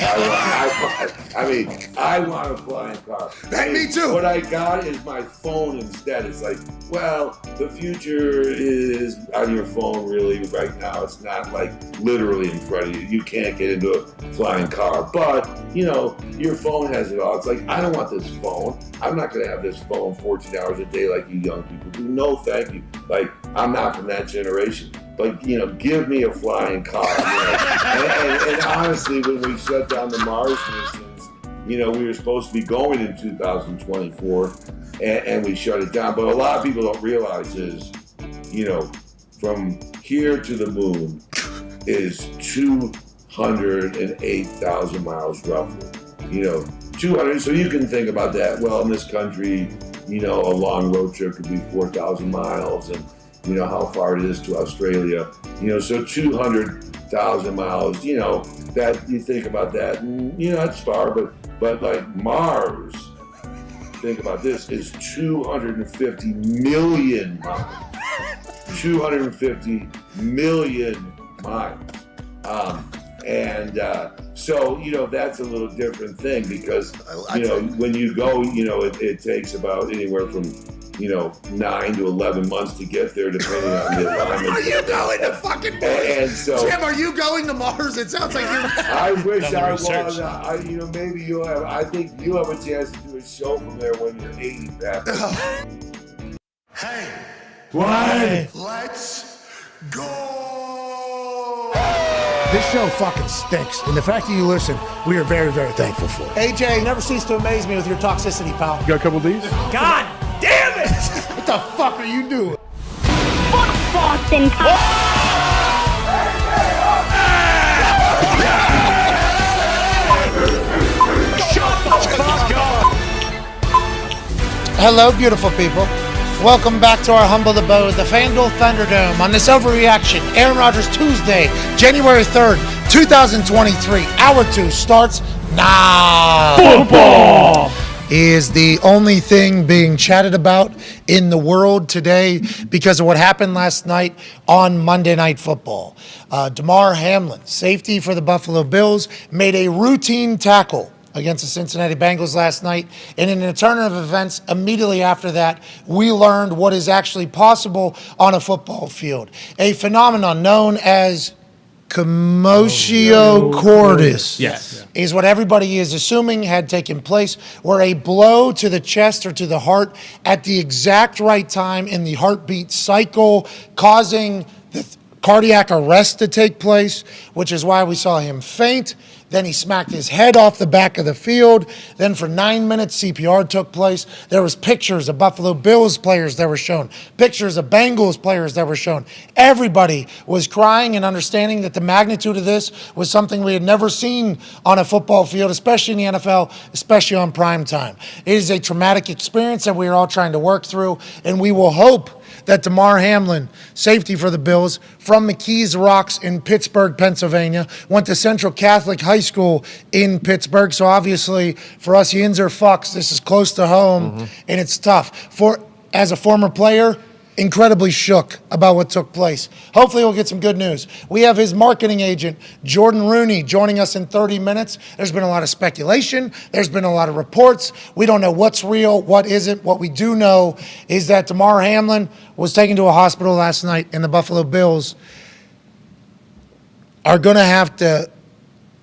I want a flying car. Me too. What I got is my phone instead. It's like, well, the future is on your phone really right now. It's not like literally in front of you. You can't get into a flying car, but you know, your phone has it all. It's like, I don't want this phone. I'm not gonna have this phone 14 hours a day like you young people do. No, thank you. Like, I'm not from that generation. But, you know, give me a flying car. You know? and honestly, when we shut down the Mars missions, you know, we were supposed to be going in 2024, and we shut it down. But a lot of people don't realize is, you know, from here to the moon is 208,000 miles roughly. You know, 200. So you can think about that. Well, in this country, you know, a long road trip could be 4,000 miles, and you know how far it is to Australia. You know, so 200,000 miles. You know, that you think about that, and you know that's far, but like Mars, think about this, is 250 million miles. 250 million miles. So, you know, that's a little different thing because, you know, when you go, you know, it takes about anywhere from, you know, 9 to 11 months to get there, depending on the alignment. Are you going to fucking Mars? And so, Jim, are you going to Mars? It sounds like you're... I wish I was. You know, maybe you'll have, I think you'll have a chance to do a show from there when you're 80, Pat. Hey. What? Let's go. This show fucking stinks, and the fact that you listen, we are very, very thankful for. AJ, never cease to amaze me with your toxicity, pal. You got a couple of these? God damn it! What the fuck are you doing? Fuck Boston. Hello, beautiful people. Welcome back to our humble abode, the FanDuel Thunderdome, on this overreaction. Aaron Rodgers Tuesday, January 3rd, 2023. Hour 2 starts now. Football is the only thing being chatted about in the world today because of what happened last night on Monday Night Football. Damar Hamlin, safety for the Buffalo Bills, made a routine tackle against the Cincinnati Bengals last night. And in a turn of events, immediately after that, we learned what is actually possible on a football field. A phenomenon known as commotio cordis is what everybody is assuming had taken place, where a blow to the chest or to the heart at the exact right time in the heartbeat cycle, causing the cardiac arrest to take place, which is why we saw him faint. Then he smacked his head off the back of the field. Then for 9 minutes, CPR took place. There was pictures of Buffalo Bills players that were shown, pictures of Bengals players that were shown. Everybody was crying and understanding that the magnitude of this was something we had never seen on a football field, especially in the NFL, especially on prime time. It is a traumatic experience that we are all trying to work through, and we will hope that Damar Hamlin, safety for the Bills, from McKees Rocks in Pittsburgh, Pennsylvania, went to Central Catholic High School in Pittsburgh. So obviously, for us Yinzer fucks, this is close to home, and it's tough. As a former player, incredibly shook about what took place. Hopefully we'll get some good news. We have his marketing agent, Jordan Rooney, joining us in 30 minutes. There's been a lot of speculation. There's been a lot of reports. We don't know what's real, what isn't. What we do know is that Damar Hamlin was taken to a hospital last night, and the Buffalo Bills are going to have to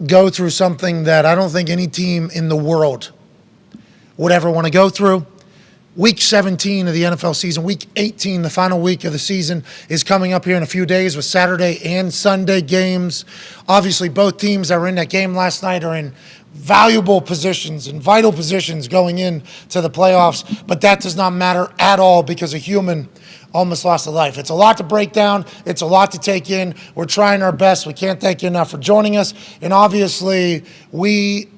go through something that I don't think any team in the world would ever want to go through. Week 17 of the NFL season, week 18, the final week of the season, is coming up here in a few days with Saturday and Sunday games. Obviously, both teams that were in that game last night are in valuable positions and vital positions going into the playoffs, but that does not matter at all because a human almost lost a life. It's a lot to break down. It's a lot to take in. We're trying our best. We can't thank you enough for joining us. And obviously, we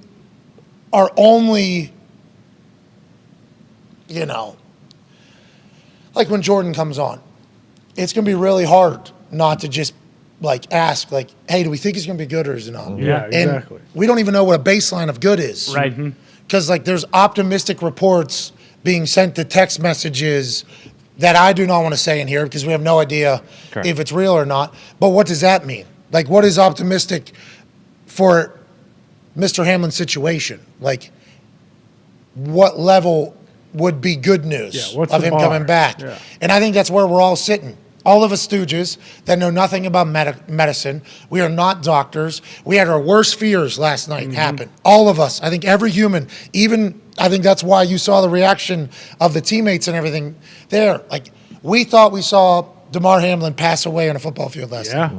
are only... You know, like when Jordan comes on, it's going to be really hard not to just like ask, like, hey, do we think he's going to be good or is he not? Yeah, exactly. And we don't even know what a baseline of good is. Right. Because like there's optimistic reports being sent to text messages that I do not want to say in here because we have no idea Correct. if it's real or not. But what does that mean? Like, what is optimistic for Mr. Hamlin's situation? Like, what level would be good news what's of the him bar? coming back? Yeah. And I think that's where we're all sitting. All of us stooges that know nothing about medicine. We are not doctors. We had our worst fears last night happen. All of us. I think every human, even I think that's why you saw the reaction of the teammates and everything there. Like, we thought we saw DeMar Hamlin pass away on a football field last night.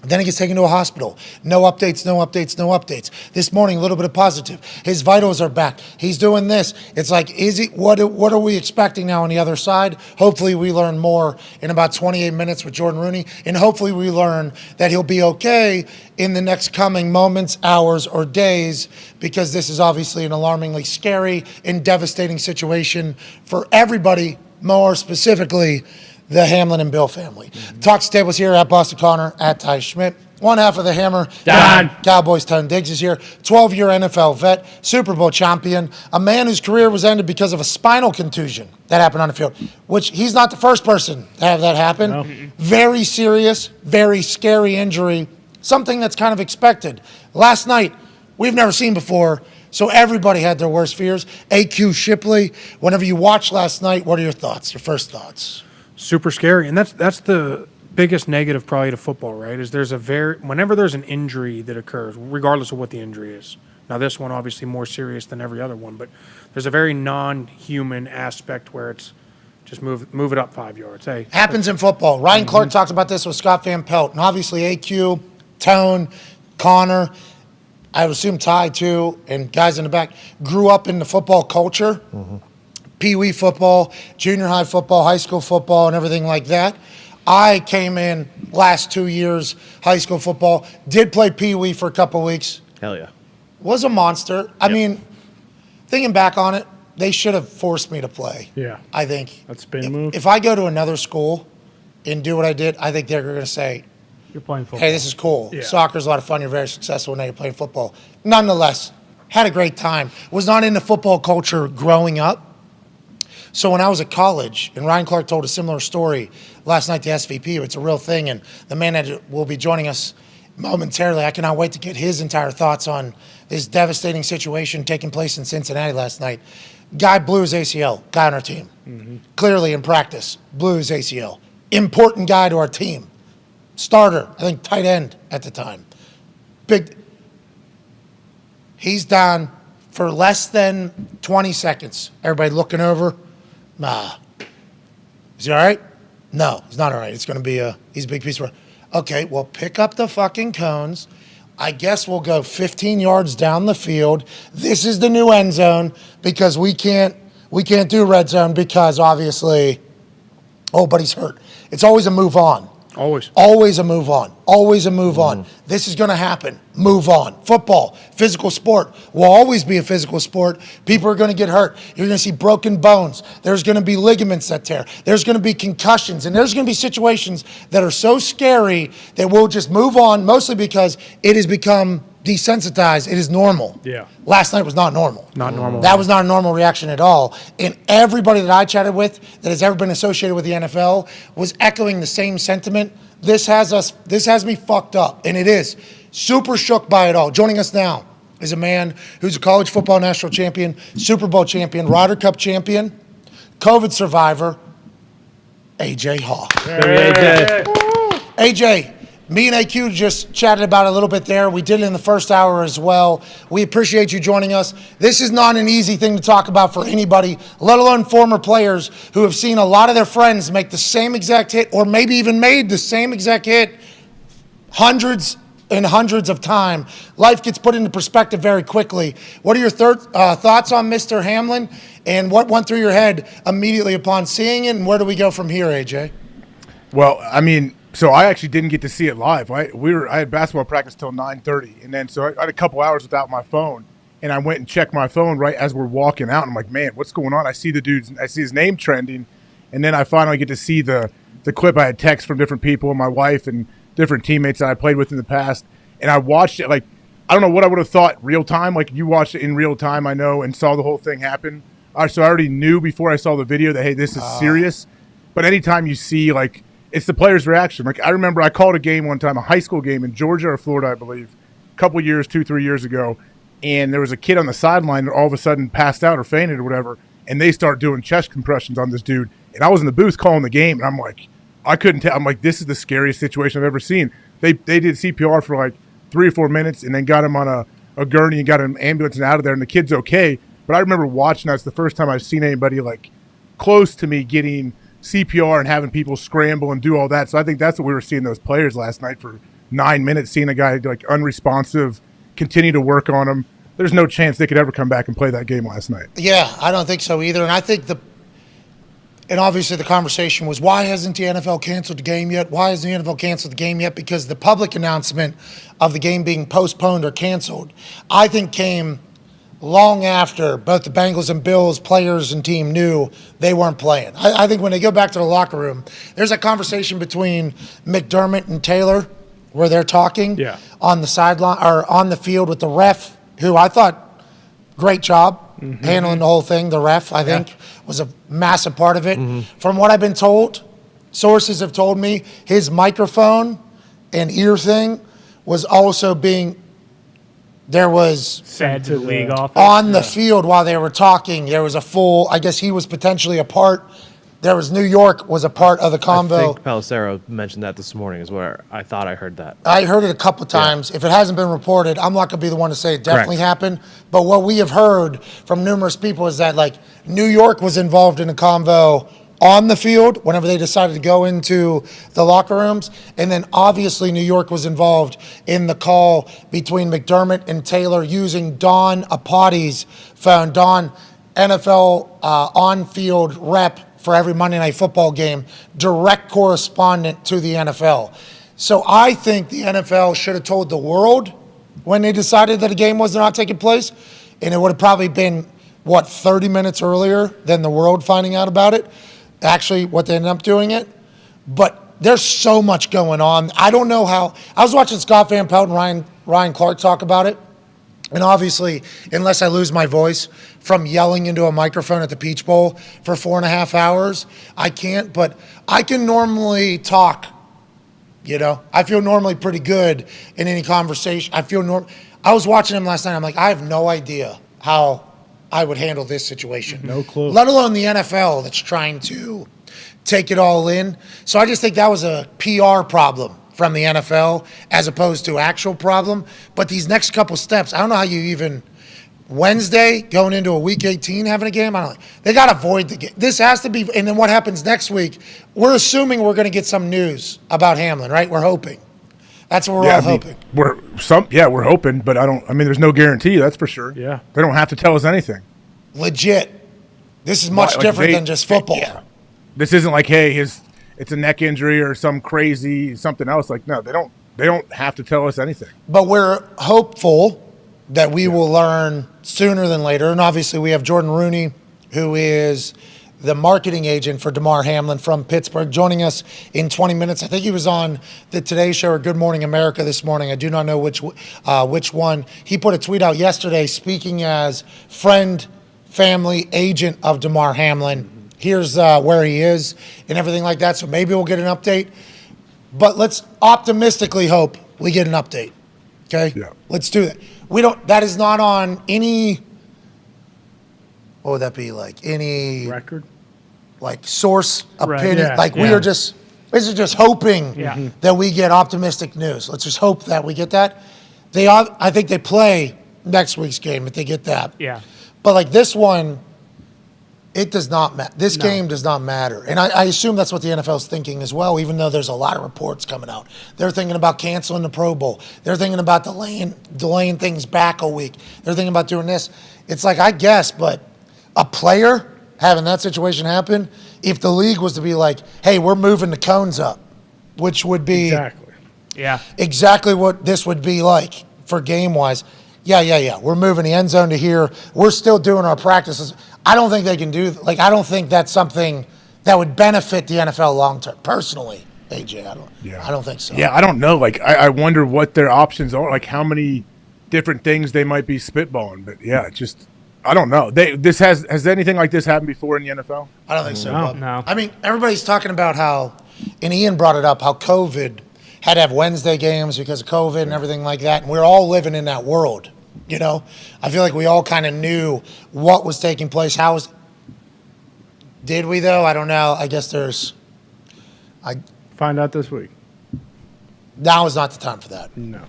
Then he gets taken to a hospital. No updates, no updates, no updates. This morning, a little bit of positive. His vitals are back. He's doing this. It's like, what are we expecting now on the other side? Hopefully we learn more in about 28 minutes with Jordan Rooney, and hopefully we learn that he'll be okay in the next coming moments, hours, or days, because this is obviously an alarmingly scary and devastating situation for everybody, more specifically the Hamlin and Bill family. Talks tables here at Boston Connor, at Ty Schmidt. One half of the Hammer, Dahn. Cowboys, Tone Diggs is here. 12-year NFL vet, Super Bowl champion, a man whose career was ended because of a spinal contusion that happened on the field, which he's not the first person to have that happen. No. Very serious, very scary injury, something that's kind of expected. Last night, we've never seen before, so everybody had their worst fears. AQ Shipley, whenever you watched last night, what are your thoughts, your first thoughts? Super scary, and that's the biggest negative probably to football, right? Is whenever there's an injury that occurs, regardless of what the injury is. Now this one obviously more serious than every other one, but there's a very non-human aspect where it's just move it up 5 yards. Hey, Happens in football. Ryan Clark talked about this with Scott Van Pelt, and obviously AQ, Tone, Connor, I would assume Ty too, and guys in the back grew up in the football culture. Pee-wee football, junior high football, high school football, and everything like that. I came in last 2 years, high school football, did play Pee-wee for a couple weeks, Hell yeah. was a monster. I mean, thinking back on it, they should have forced me to play. Yeah. I think. That spin move. If I go to another school and do what I did, I think they're going to say, You're playing football. hey, this is cool. Yeah. Soccer's a lot of fun. You're very successful. Now you're playing football. Nonetheless, had a great time. Was not in the football culture growing up. So when I was at college, and Ryan Clark told a similar story last night to SVP, it's a real thing, and the man that will be joining us momentarily, I cannot wait to get his entire thoughts on this devastating situation taking place in Cincinnati last night. Guy blew his ACL, guy on our team. Clearly in practice, blew his ACL. Important guy to our team. Starter, I think tight end at the time. He's down for less than 20 seconds. Everybody looking over. Nah. Is he all right? No, he's not all right. It's going to be he's a big piece of. Okay, well, pick up the fucking cones. I guess we'll go 15 yards down the field. This is the new end zone because we can't do red zone because obviously, oh, but he's hurt. It's always a move on. Always a move on. Always a move on. This is going to happen. Move on. Football, physical sport, will always be a physical sport. People are going to get hurt. You're going to see broken bones. There's going to be ligaments that tear. There's going to be concussions. And there's going to be situations that are so scary that we'll just move on, mostly because it has become desensitized. It is normal. Yeah. Last night was not normal. Not normal. That was not a normal reaction at all. And everybody that I chatted with that has ever been associated with the NFL was echoing the same sentiment. This has me fucked up. And it is. Super shook by it all. Joining us now is a man who's a college football national champion, Super Bowl champion, Ryder Cup champion, COVID survivor, AJ Hawk. AJ, me and AQ just chatted about it a little bit there. We did it in the first hour as well. We appreciate you joining us. This is not an easy thing to talk about for anybody, let alone former players who have seen a lot of their friends make the same exact hit or maybe even made the same exact hit hundreds and hundreds of times. Life gets put into perspective very quickly. What are your thoughts on Mr. Hamlin and what went through your head immediately upon seeing it, and where do we go from here, AJ? Well, I mean, so I actually didn't get to see it live. I had basketball practice till 9:30, and then so I had a couple hours without my phone, and I went and checked my phone right as we're walking out. And I'm like, man, what's going on? I see his name trending, and then I finally get to see the clip. I had texts from different people, my wife and different teammates that I played with in the past, and I watched it like I don't know what I would have thought real time. Like you watched it in real time, I know, and saw the whole thing happen. So I already knew before I saw the video that hey, this is serious. But anytime you see, like, it's the player's reaction. Like, I remember I called a game one time, a high school game in Georgia or Florida, I believe, a couple years, 2-3 years ago, and there was a kid on the sideline that all of a sudden passed out or fainted or whatever, and they start doing chest compressions on this dude. And I was in the booth calling the game, and I'm like, I couldn't tell. I'm like, this is the scariest situation I've ever seen. They did CPR for like 3 or 4 minutes and then got him on a gurney and got an ambulance and out of there, and the kid's okay. But I remember watching that. It's the first time I've seen anybody like close to me getting CPR and having people scramble and do all that. So I think that's what we were seeing those players last night for 9 minutes, seeing a guy like unresponsive, continue to work on him. There's no chance they could ever come back and play that game last night. Yeah, I don't think so either. And I think and obviously the conversation was, why hasn't the NFL canceled the game yet? Why hasn't the NFL canceled the game yet? Because the public announcement of the game being postponed or canceled, I think came long after both the Bengals and Bills players and team knew they weren't playing. I think when they go back to the locker room, there's a conversation between McDermott and Taylor where they're talking on the sideline or on the field with the ref, who I thought great job handling the whole thing. The ref, I think, was a massive part of it. From what I've been told, sources have told me his microphone and ear thing was also being sent to the league office on the field while they were talking. There was a full, I guess he was potentially a part. There was New York was a part of the convo. I think Pelissero mentioned that this morning is where I thought I heard that. I heard it a couple times. If it hasn't been reported, I'm not going to be the one to say it definitely happened. But what we have heard from numerous people is that like New York was involved in a convo on the field whenever they decided to go into the locker rooms. And then obviously New York was involved in the call between McDermott and Taylor using Dahn Apati's phone. Dahn, NFL on-field rep for every Monday Night Football game, direct correspondent to the NFL. So I think the NFL should have told the world when they decided that a game was not taking place, and it would have probably been, 30 minutes earlier than the world finding out about it, actually what they ended up doing it. But there's so much going on. I don't know how. I was watching Scott Van Pelt and Ryan Clark talk about it. And obviously, unless I lose my voice from yelling into a microphone at the Peach Bowl for 4.5 hours, I can't. But I can normally talk, I feel normally pretty good in any conversation. I was watching him last night. I'm like, I have no idea how I would handle this situation. No clue. Let alone the NFL that's trying to take it all in. So I just think that was a PR problem from the NFL as opposed to actual problem. But these next couple steps, I don't know how you even Wednesday going into a week 18 having a game. They got to avoid the game. This has to be. And then what happens next week? We're assuming we're going to get some news about Hamlin, right? We're hoping. That's what we're all hoping. We're hoping, but there's no guarantee. That's for sure. Yeah, they don't have to tell us anything. Legit. This is much different than just football. Yeah. This isn't like, hey, it's a neck injury or something else. Like, no, they don't have to tell us anything. But we're hopeful that we will learn sooner than later. And obviously we have Jordan Rooney, who is the marketing agent for Damar Hamlin from Pittsburgh, joining us in 20 minutes. I think he was on the Today Show or Good Morning America this morning. I do not know which one. He put a tweet out yesterday speaking as friend, family, agent of Damar Hamlin. Here's where he is and everything like that. So maybe we'll get an update. But let's optimistically hope we get an update. Okay? Yeah. Let's do that. That is not on any, what would that be like? Any record? Like source, opinion. Yeah. We are just, this is just hoping that we get optimistic news. Let's just hope that we get that. I think they play next week's game if they get that. Yeah. But like this one, it does not matter. This game does not matter. And I assume that's what the NFL is thinking as well, even though there's a lot of reports coming out. They're thinking about canceling the Pro Bowl. They're thinking about delaying things back a week. They're thinking about doing this. It's like, I guess, but a player having that situation happen, if the league was to be like, hey, we're moving the cones up, which would be exactly what this would be like for game-wise. Yeah. We're moving the end zone to here. We're still doing our practices. I don't think they can do – I don't think that's something that would benefit the NFL long-term. Personally, AJ, I don't think so. Yeah, I don't know. I wonder what their options are, how many different things they might be spitballing. But, yeah, it's just I don't know. Has anything like this happened before in the NFL? I don't think so. No. Bob. No. I mean, everybody's talking about how, and Ian brought it up, how COVID had to have Wednesday games because of COVID and everything like that. And we're all living in that world. You know, I feel like we all kind of knew what was taking place. Did we though? I don't know. I guess Find out this week. now is not the time for that. No.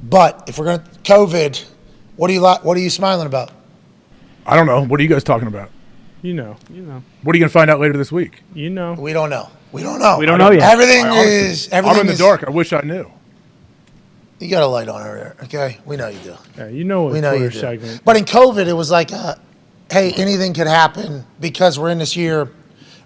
But if we're going to COVID, what are you smiling about? I don't know. What are you guys talking about? You know. What are you going to find out later this week? You know. We don't know. We don't know. We don't know yet. Everything I'm in the is dark. I wish I knew. You got a light on over there, okay? We know you do. Yeah, you know what We know you Twitter do. segment. But in COVID, it was like, hey, anything could happen because we're in this year.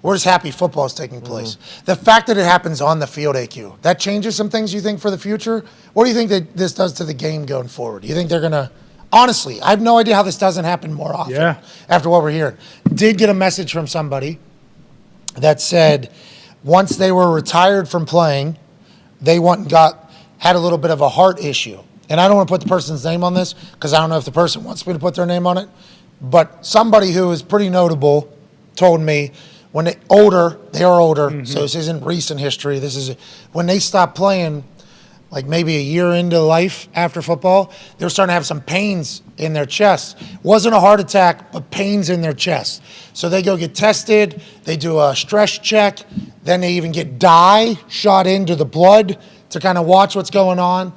We're just happy football is taking place. The fact that it happens on the field, AQ, that changes some things you think for the future? What do you think that this does to the game going forward? Do you think they're going to – honestly, I have no idea how this doesn't happen more often after what we're hearing. Did get a message from somebody that said once they were retired from playing, they had a little bit of a heart issue. And I don't want to put the person's name on this because I don't know if the person wants me to put their name on it. But somebody who is pretty notable told me when they are older, so this isn't recent history. This is when they stopped playing, like maybe a year into life after football, they were starting to have some pains in their chest. Wasn't a heart attack, but pains in their chest. So they go get tested, they do a stress check, then they even get dye shot into the blood to kind of watch what's going on.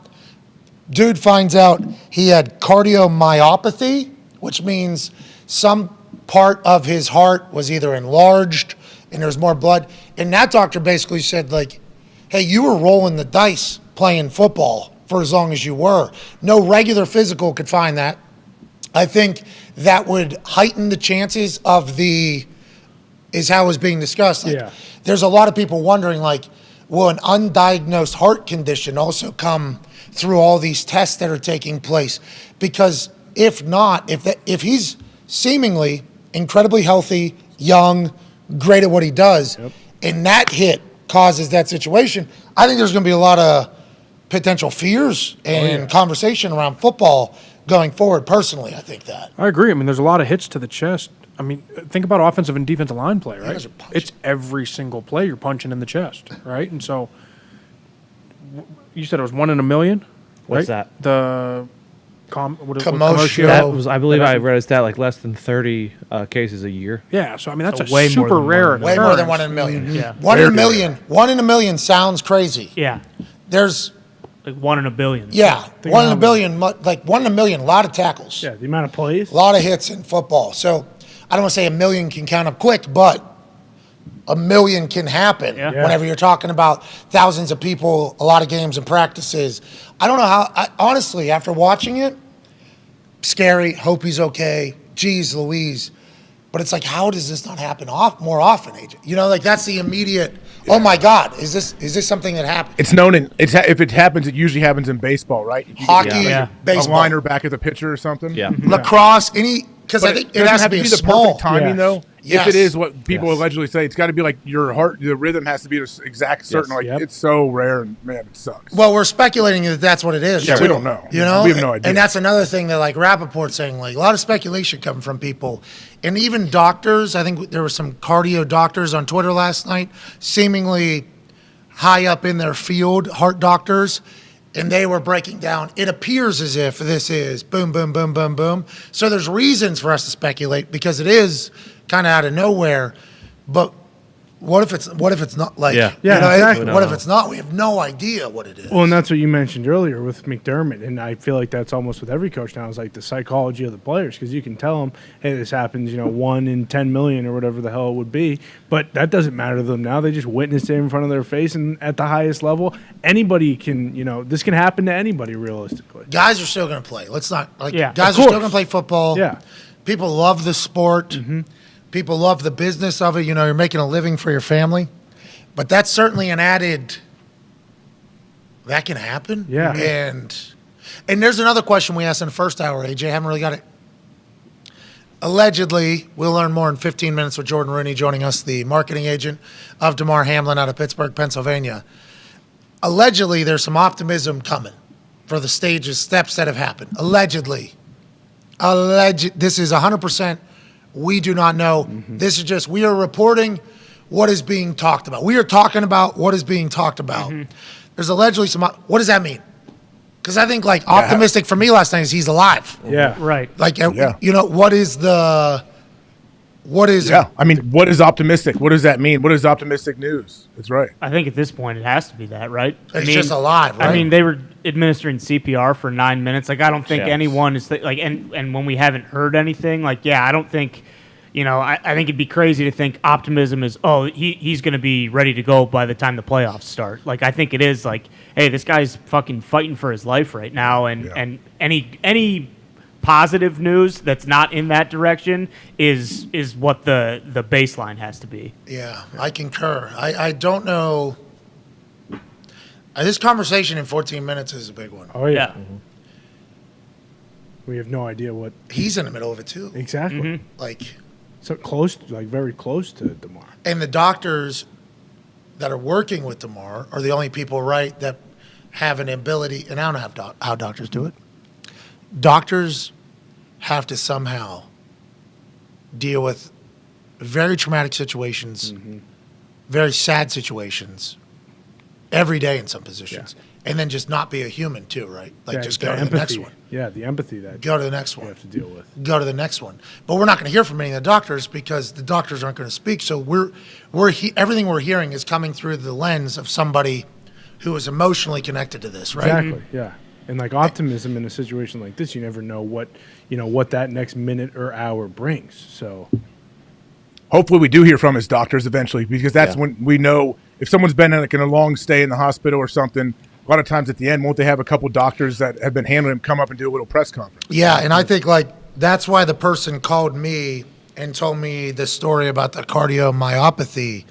Dude finds out he had cardiomyopathy, which means some part of his heart was either enlarged and there's more blood. And that doctor basically said, like, hey, you were rolling the dice playing football for as long as you were. No regular physical could find that. I think that would heighten the chances of is how it was being discussed. Like, there's a lot of people wondering, like, will an undiagnosed heart condition also come through all these tests that are taking place? Because if not, if he's seemingly incredibly healthy, young, great at what he does, and that hit causes that situation, I think there's going to be a lot of potential fears and conversation around football going forward. Personally, I think that. I agree. I mean, there's a lot of hits to the chest. I mean, think about offensive and defensive line play, right? It's every single play you're punching in the chest, right? And so you said it was 1 in a million, right? What's that? The commotion. That was, I believe, I read a stat like less than 30 cases a year. Yeah, so I mean that's So way a more super than rare. one. Way more than 1 in a million. Yeah. 1 in a million. 1 in a million sounds crazy. Yeah. There's Like 1 in a billion. 1 in a billion, like 1 in a million, a lot of tackles. Yeah, the amount of plays. A lot of hits in football. So I don't want to say a million can count up quick, but a million can happen whenever you're talking about thousands of people, a lot of games and practices. I don't know how, honestly, after watching it, scary, hope he's okay, geez Louise. But it's like, how does this not happen more often, AJ? You know, like that's the immediate, oh my God, is this something that happens? It's known if it happens, it usually happens in baseball, right? If you Hockey, get baseball. a liner back at the pitcher or something. Yeah. Lacrosse, because I But think it has to be the small. perfect timing, though. Yes. If it is what people allegedly say, it's got to be like your heart, the rhythm has to be exact, certain. Like it's so rare, and man, it sucks. Well, we're speculating that that's what it is. Yeah, too, we don't know. You know, We have no idea. And that's another thing that like Rapoport saying, like a lot of speculation coming from people, and even doctors. I think there were some cardio doctors on Twitter last night, seemingly high up in their field, heart doctors. And they were breaking down, it appears as if this is boom, boom, boom, boom, boom. So there's reasons for us to speculate because it is kind of out of nowhere. But what if it's not like, exactly. What if it's not? We have no idea what it is. Well, and that's what you mentioned earlier with McDermott, and I feel like that's almost with every coach now is like the psychology of the players because you can tell them, hey, this happens, 1 in 10 million or whatever the hell it would be, but that doesn't matter to them now. They just witnessed it in front of their face, and at the highest level, anybody can, this can happen to anybody realistically. Guys are still going to play. Let's not guys of are still course. going to play football. Yeah. People love the sport. People love the business of it. You're making a living for your family. But that's certainly an added, that can happen. Yeah. And there's another question we asked in the first hour, AJ. Haven't really got it. Allegedly, we'll learn more in 15 minutes with Jordan Rooney joining us, the marketing agent of Damar Hamlin out of Pittsburgh, Pennsylvania. Allegedly, there's some optimism coming for the steps that have happened. Allegedly. alleged. This is 100%. We do not know. This is just, we are reporting what is being talked about. We are talking about what is being talked about. There's allegedly some, what does that mean? Because I think like optimistic for me last night is he's alive. Yeah. Right. Like, you know, what is I mean, what is optimistic? What does that mean? What is optimistic news? That's right. I think at this point it has to be that, right? It's just alive, right? I mean, they were administering CPR for 9 minutes. Like, I don't think anyone is like, and when we haven't heard anything, like, I don't think, you know, I think it'd be crazy to think optimism is, he's going to be ready to go by the time the playoffs start. Like, I think it is like, hey, this guy's fucking fighting for his life right now, and any positive news that's not in that direction is what the baseline has to be. Yeah, I concur. I don't know. This conversation in 14 minutes is a big one. Oh, yeah. We have no idea what. He's in the middle of it, too. Exactly. Like, so close, like very close to DeMar. And the doctors that are working with DeMar are the only people, right, that have an ability, and I don't know how doctors do it. Doctors have to somehow deal with very traumatic situations, very sad situations, every day in some positions, and then just not be a human too, right? Like just go to the next one. Yeah, the empathy that go to the next one. You have to deal with. Go to the next one. But we're not going to hear from any of the doctors because the doctors aren't going to speak. So everything we're hearing is coming through the lens of somebody who is emotionally connected to this, right? Exactly. Yeah. And like optimism in a situation like this, you never know what that next minute or hour brings. So hopefully we do hear from his doctors eventually, because that's when we know if someone's been in a long stay in the hospital or something. A lot of times at the end, won't they have a couple doctors that have been handling him come up and do a little press conference? Yeah, and I think like that's why the person called me and told me the story about the cardiomyopathy.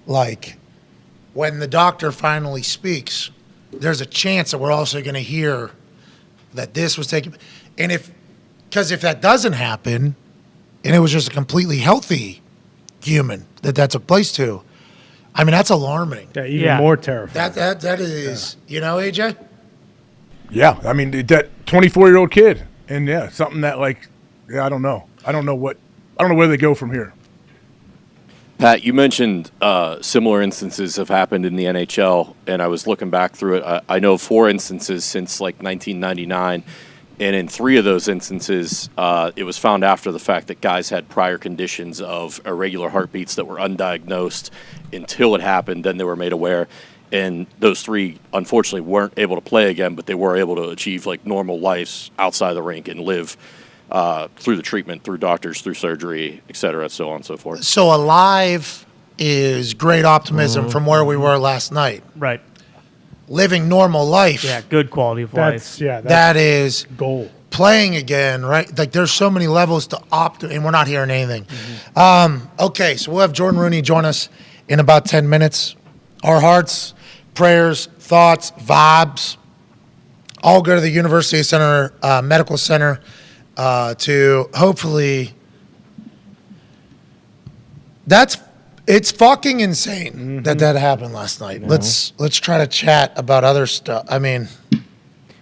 Like when the doctor finally speaks, there's a chance that we're also going to hear that this was taken. And because if that doesn't happen, and it was just a completely healthy human that took place to, I mean, that's alarming. Yeah, even more terrifying. That is, you know, AJ? Yeah, I mean, that 24-year-old kid. And, something that, like, I don't know. I don't know where they go from here. Pat, you mentioned similar instances have happened in the NHL, and I was looking back through it. I know 4 instances since, like, 1999. And in 3 of those instances, it was found after the fact that guys had prior conditions of irregular heartbeats that were undiagnosed until it happened. Then they were made aware. And those 3, unfortunately, weren't able to play again, but they were able to achieve like normal lives outside the rink and live through the treatment, through doctors, through surgery, et cetera, so on and so forth. So alive is great optimism from where we were last night. Right. Living normal life. Yeah, good quality of life. That is goal. Playing again, right? Like there's so many levels to and we're not hearing anything. Okay, so we'll have Jordan Rooney join us in about 10 minutes. Our hearts, prayers, thoughts, vibes, all go to the University Center Medical Center to hopefully. It's fucking insane that happened last night. Let's try to chat about other stuff. I mean,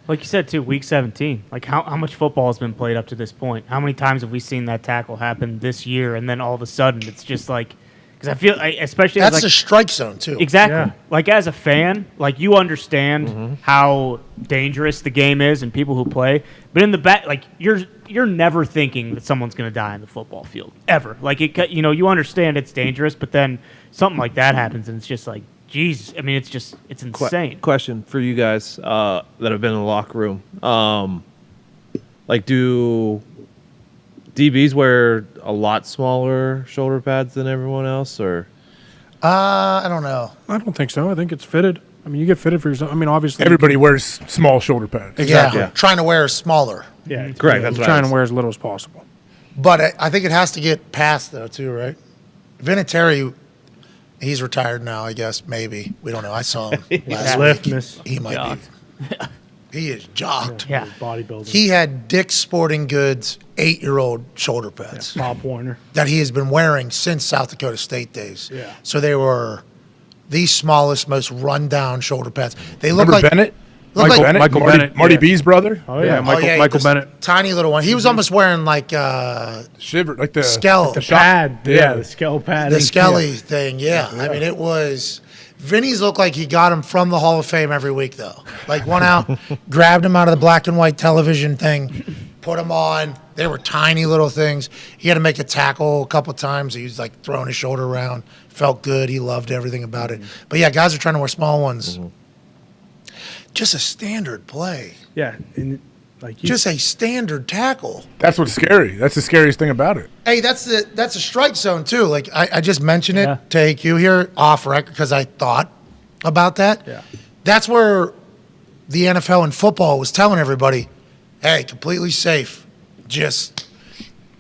like you said too, week 17. Like how much football has been played up to this point? How many times have we seen that tackle happen this year? And then all of a sudden, it's just like, because I feel, especially that's as like, a strike zone too. Exactly. Yeah. Like as a fan, like you understand how dangerous the game is and people who play, but in the back, like you're never thinking that someone's going to die in the football field ever. Like you understand it's dangerous, but then something like that happens and it's just like, Jesus. I mean, it's insane. Question for you guys that have been in the locker room. Like, do DBs wear a lot smaller shoulder pads than everyone else, or? I don't know. I don't think so. I think it's fitted. I mean, you get fitted for yourself. I mean, obviously everybody wears small shoulder pads. Exactly. Yeah. Trying to wear smaller. Yeah, correct. That's trying to wear as little as possible. But I think it has to get past though too, right? Vinatieri, he's retired now, I guess. Maybe we don't know. I saw him last week. He might be. He is jocked. Yeah. Bodybuilder. He had Dick's Sporting Goods 8-year-old shoulder pads. Yeah, Bob Warner. That he has been wearing since South Dakota State days. Yeah. So they were the smallest, most run-down shoulder pads. They look Remember like Bennett? Looked Michael like Bennett, Michael Marty, Bennett, Marty yeah. B's brother. Oh yeah, Michael this Bennett. tiny little one. He was almost wearing like Shiver like the Skell. the shot- pad. Yeah, the scale pad. the Skelly thing. Yeah. I mean, it was. Vinny's looked like he got him from the Hall of Fame every week, though. Like, went out, grabbed him out of the black and white television thing, put him on. They were tiny little things. He had to make a tackle a couple times. He was like throwing his shoulder around. Felt good. He loved everything about it. But yeah, guys are trying to wear small ones. Just a standard play. Yeah, and like Just a standard tackle. That's what's scary. That's the scariest thing about it. Hey, that's a strike zone too. Like I just mentioned it Yeah. to AQ here off record because I thought about that. Yeah. That's where the NFL and football was telling everybody, hey, completely safe. Just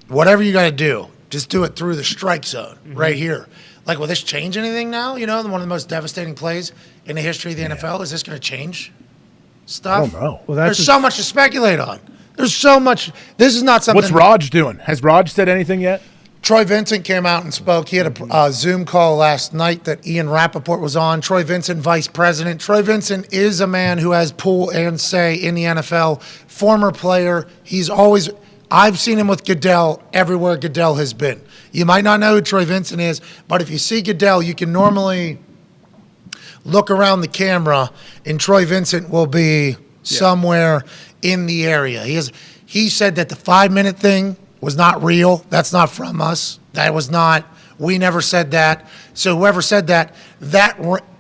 whatever you got to do, just do it through the strike zone right here. Like, will this change anything now? You know, one of the most devastating plays in the history of the NFL. Is this going to change stuff? I don't know. Well, There's so much to speculate on. There's so much. This is not something. What's Raj doing? Has Raj said anything yet? Troy Vincent came out and spoke. He had a Zoom call last night that Ian Rapoport was on. Troy Vincent, vice president. Troy Vincent is a man who has pull and say in the NFL. Former player. I've seen him with Goodell everywhere Goodell has been. You might not know who Troy Vincent is, but if you see Goodell, you can normally look around the camera, and Troy Vincent will be somewhere in the area. He said that the 5-minute thing was not real. That's not from us. That was not. We never said that. So whoever said that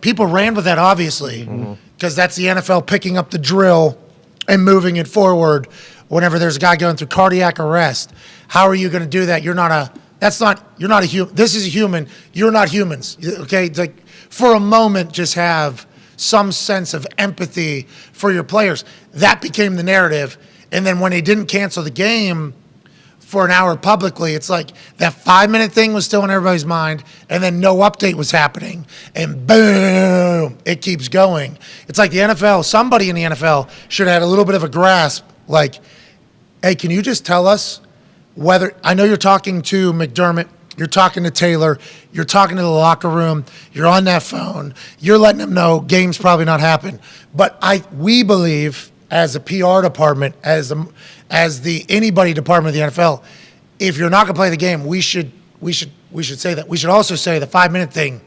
people ran with that, obviously, because that's the NFL picking up the drill and moving it forward. Whenever there's a guy going through cardiac arrest, how are you going to do that? You're not a human. This is a human. You're not humans. Okay. It's like, for a moment, just have some sense of empathy for your players. That became the narrative. And then when they didn't cancel the game for an hour publicly, it's like that 5-minute thing was still in everybody's mind, and then no update was happening, and boom, it keeps going. It's like the NFL, somebody in the NFL should have had a little bit of a grasp, like, hey, can you just tell us whether, I know you're talking to McDermott, you're talking to Taylor, you're talking to the locker room, you're on that phone, you're letting them know game's probably not happening. But we believe, as a PR department, as the anybody department of the NFL, if you're not going to play the game, we should say that. We should also say the 5-minute thing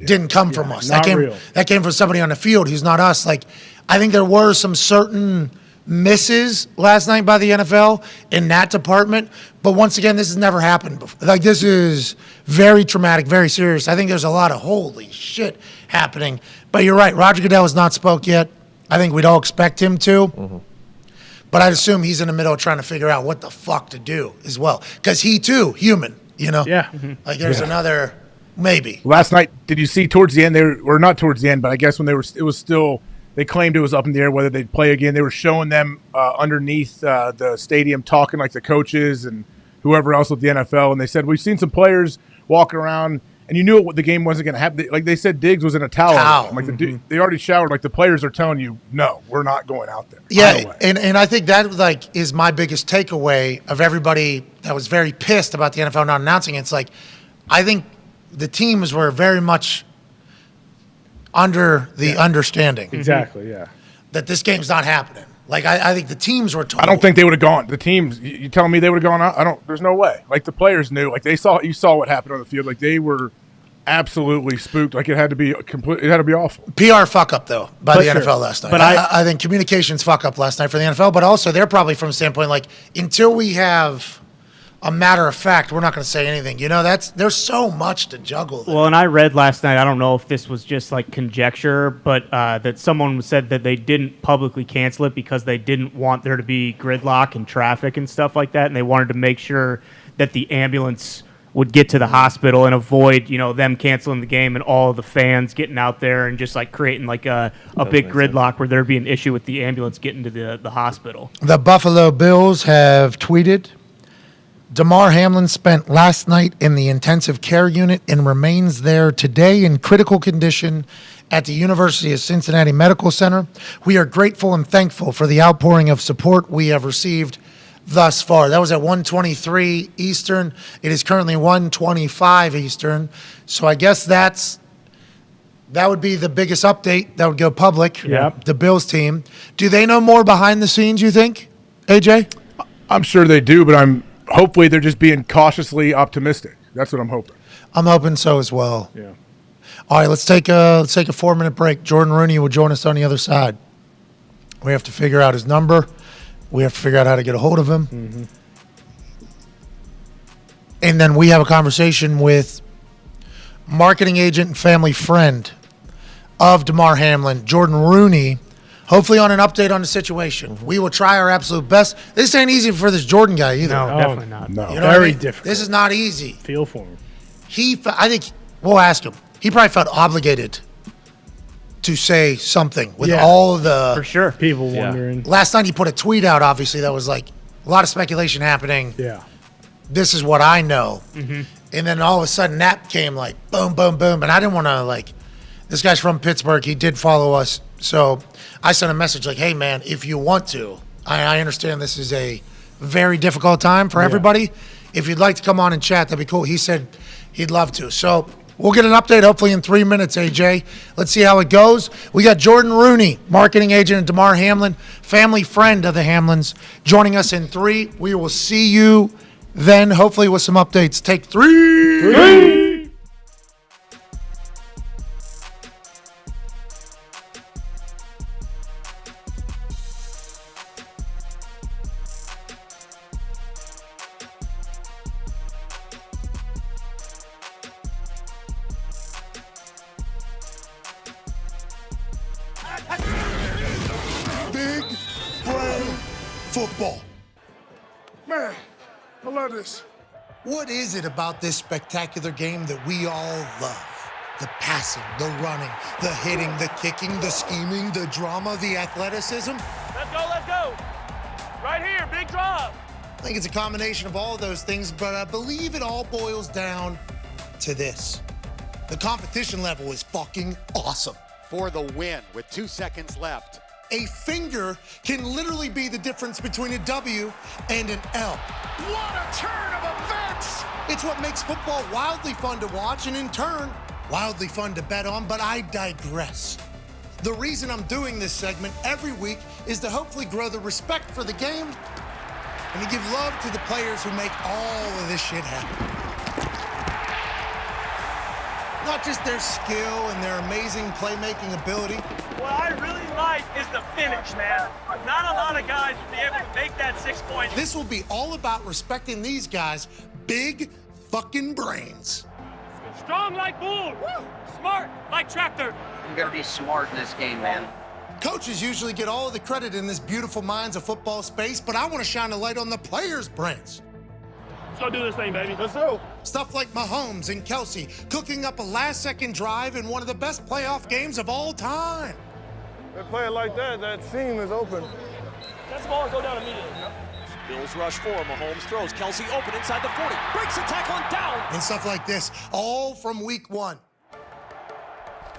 didn't come from us. Not real. That came from somebody on the field who's not us. Like, I think there were some certain misses last night by the NFL in that department, but once again, this has never happened before. Like, this is very traumatic, very serious. I think there's a lot of holy shit happening. But you're right, Roger Goodell has not spoke yet. I think we'd all expect him to. But I'd assume he's in the middle of trying to figure out what the fuck to do as well. Because he, too, human, you know? Yeah. Like, there's another, maybe. Last night, did you see towards the end, or not towards the end, but I guess when it was still, they claimed it was up in the air whether they'd play again. They were showing them underneath the stadium talking like the coaches and whoever else with the NFL. And they said, we've seen some players walking around, and you knew the game wasn't going to happen. Like they said, Diggs was in a towel. Like they already showered. Like the players are telling you, no, we're not going out there. Yeah, and I think that like is my biggest takeaway of everybody that was very pissed about the NFL not announcing it. It's like, I think the teams were very much under the understanding. Exactly, yeah. That this game's not happening. Like, I think the teams were told. I don't think they would have gone. The teams, you telling me they would have gone out? There's no way. Like the players knew. Like you saw what happened on the field. Like they were absolutely spooked. Like it had to be it had to be awful. PR fuck up though by the NFL last night. But I think communications fuck up last night for the NFL. But also they're probably from the standpoint like until we have a matter of fact, we're not going to say anything. You know, there's so much to juggle there. Well, and I read last night, I don't know if this was just like conjecture, but that someone said that they didn't publicly cancel it because they didn't want there to be gridlock and traffic and stuff like that, and they wanted to make sure that the ambulance would get to the hospital and avoid, them canceling the game and all of the fans getting out there and just like creating like a big gridlock where there'd be an issue with the ambulance getting to the hospital. The Buffalo Bills have tweeted, Damar Hamlin spent last night in the intensive care unit and remains there today in critical condition at the University of Cincinnati Medical Center. We are grateful and thankful for the outpouring of support we have received thus far. That was at 1:23 Eastern. It is currently 1:25 Eastern. So I guess that's That would be the biggest update that would go public. Yep. The Bills team. Do they know more behind the scenes, you think, AJ? I'm sure they do, but hopefully they're just being cautiously optimistic. That's what I'm hoping. I'm hoping so as well. Yeah. All right, let's take a 4-minute break. Jordan Rooney will join us on the other side. We have to figure out his number. We have to figure out how to get a hold of him. Mm-hmm. And then we have a conversation with marketing agent and family friend of Damar Hamlin, Jordan Rooney, hopefully on an update on the situation. We will try our absolute best. This ain't easy for this Jordan guy either. No, definitely not. No. You know what I Very mean? difficult. This is not easy. Feel for him. I think we'll ask him. He probably felt obligated to say something with all the. For sure. People wondering. Last night he put a tweet out, obviously, that was like a lot of speculation happening. Yeah. This is what I know. And then all of a sudden that came like boom, boom, boom. And I didn't want to this guy's from Pittsburgh. He did follow us. So I sent a message like, hey, man, if you want to, I understand this is a very difficult time for everybody. If you'd like to come on and chat, that'd be cool. He said he'd love to. So we'll get an update hopefully in 3 minutes, AJ. Let's see how it goes. We got Jordan Rooney, marketing agent at Damar Hamlin, family friend of the Hamlins, joining us in 3. We will see you then, hopefully with some updates. Take 3. Big brain football. Man, I love this. What is it about this spectacular game that we all love? The passing, the running, the hitting, the kicking, the scheming, the drama, the athleticism? Let's go. Right here, big drop. I think it's a combination of all of those things, but I believe it all boils down to this. The competition level is fucking awesome. For the win with 2 seconds left. A finger can literally be the difference between a W and an L. What a turn of events! It's what makes football wildly fun to watch and in turn, wildly fun to bet on, but I digress. The reason I'm doing this segment every week is to hopefully grow the respect for the game and to give love to the players who make all of this shit happen. Not just their skill and their amazing playmaking ability. What I really like is the finish, man. Not a lot of guys would be able to make that 6 points. This will be all about respecting these guys' big fucking brains. Strong like bull. Woo! Smart like tractor. I'm gonna be smart in this game, man. Coaches usually get all of the credit in this beautiful minds of football space, but I want to shine a light on the players' brains. Let's go do this thing, baby. Let's go. Stuff like Mahomes and Kelsey cooking up a last-second drive in one of the best playoff games of all time. They play it like that, that seam is open. That ball go down immediately. Bills rush 4. Mahomes throws. Kelsey open inside the 40. Breaks the tackle and down. And stuff like this, all from week 1.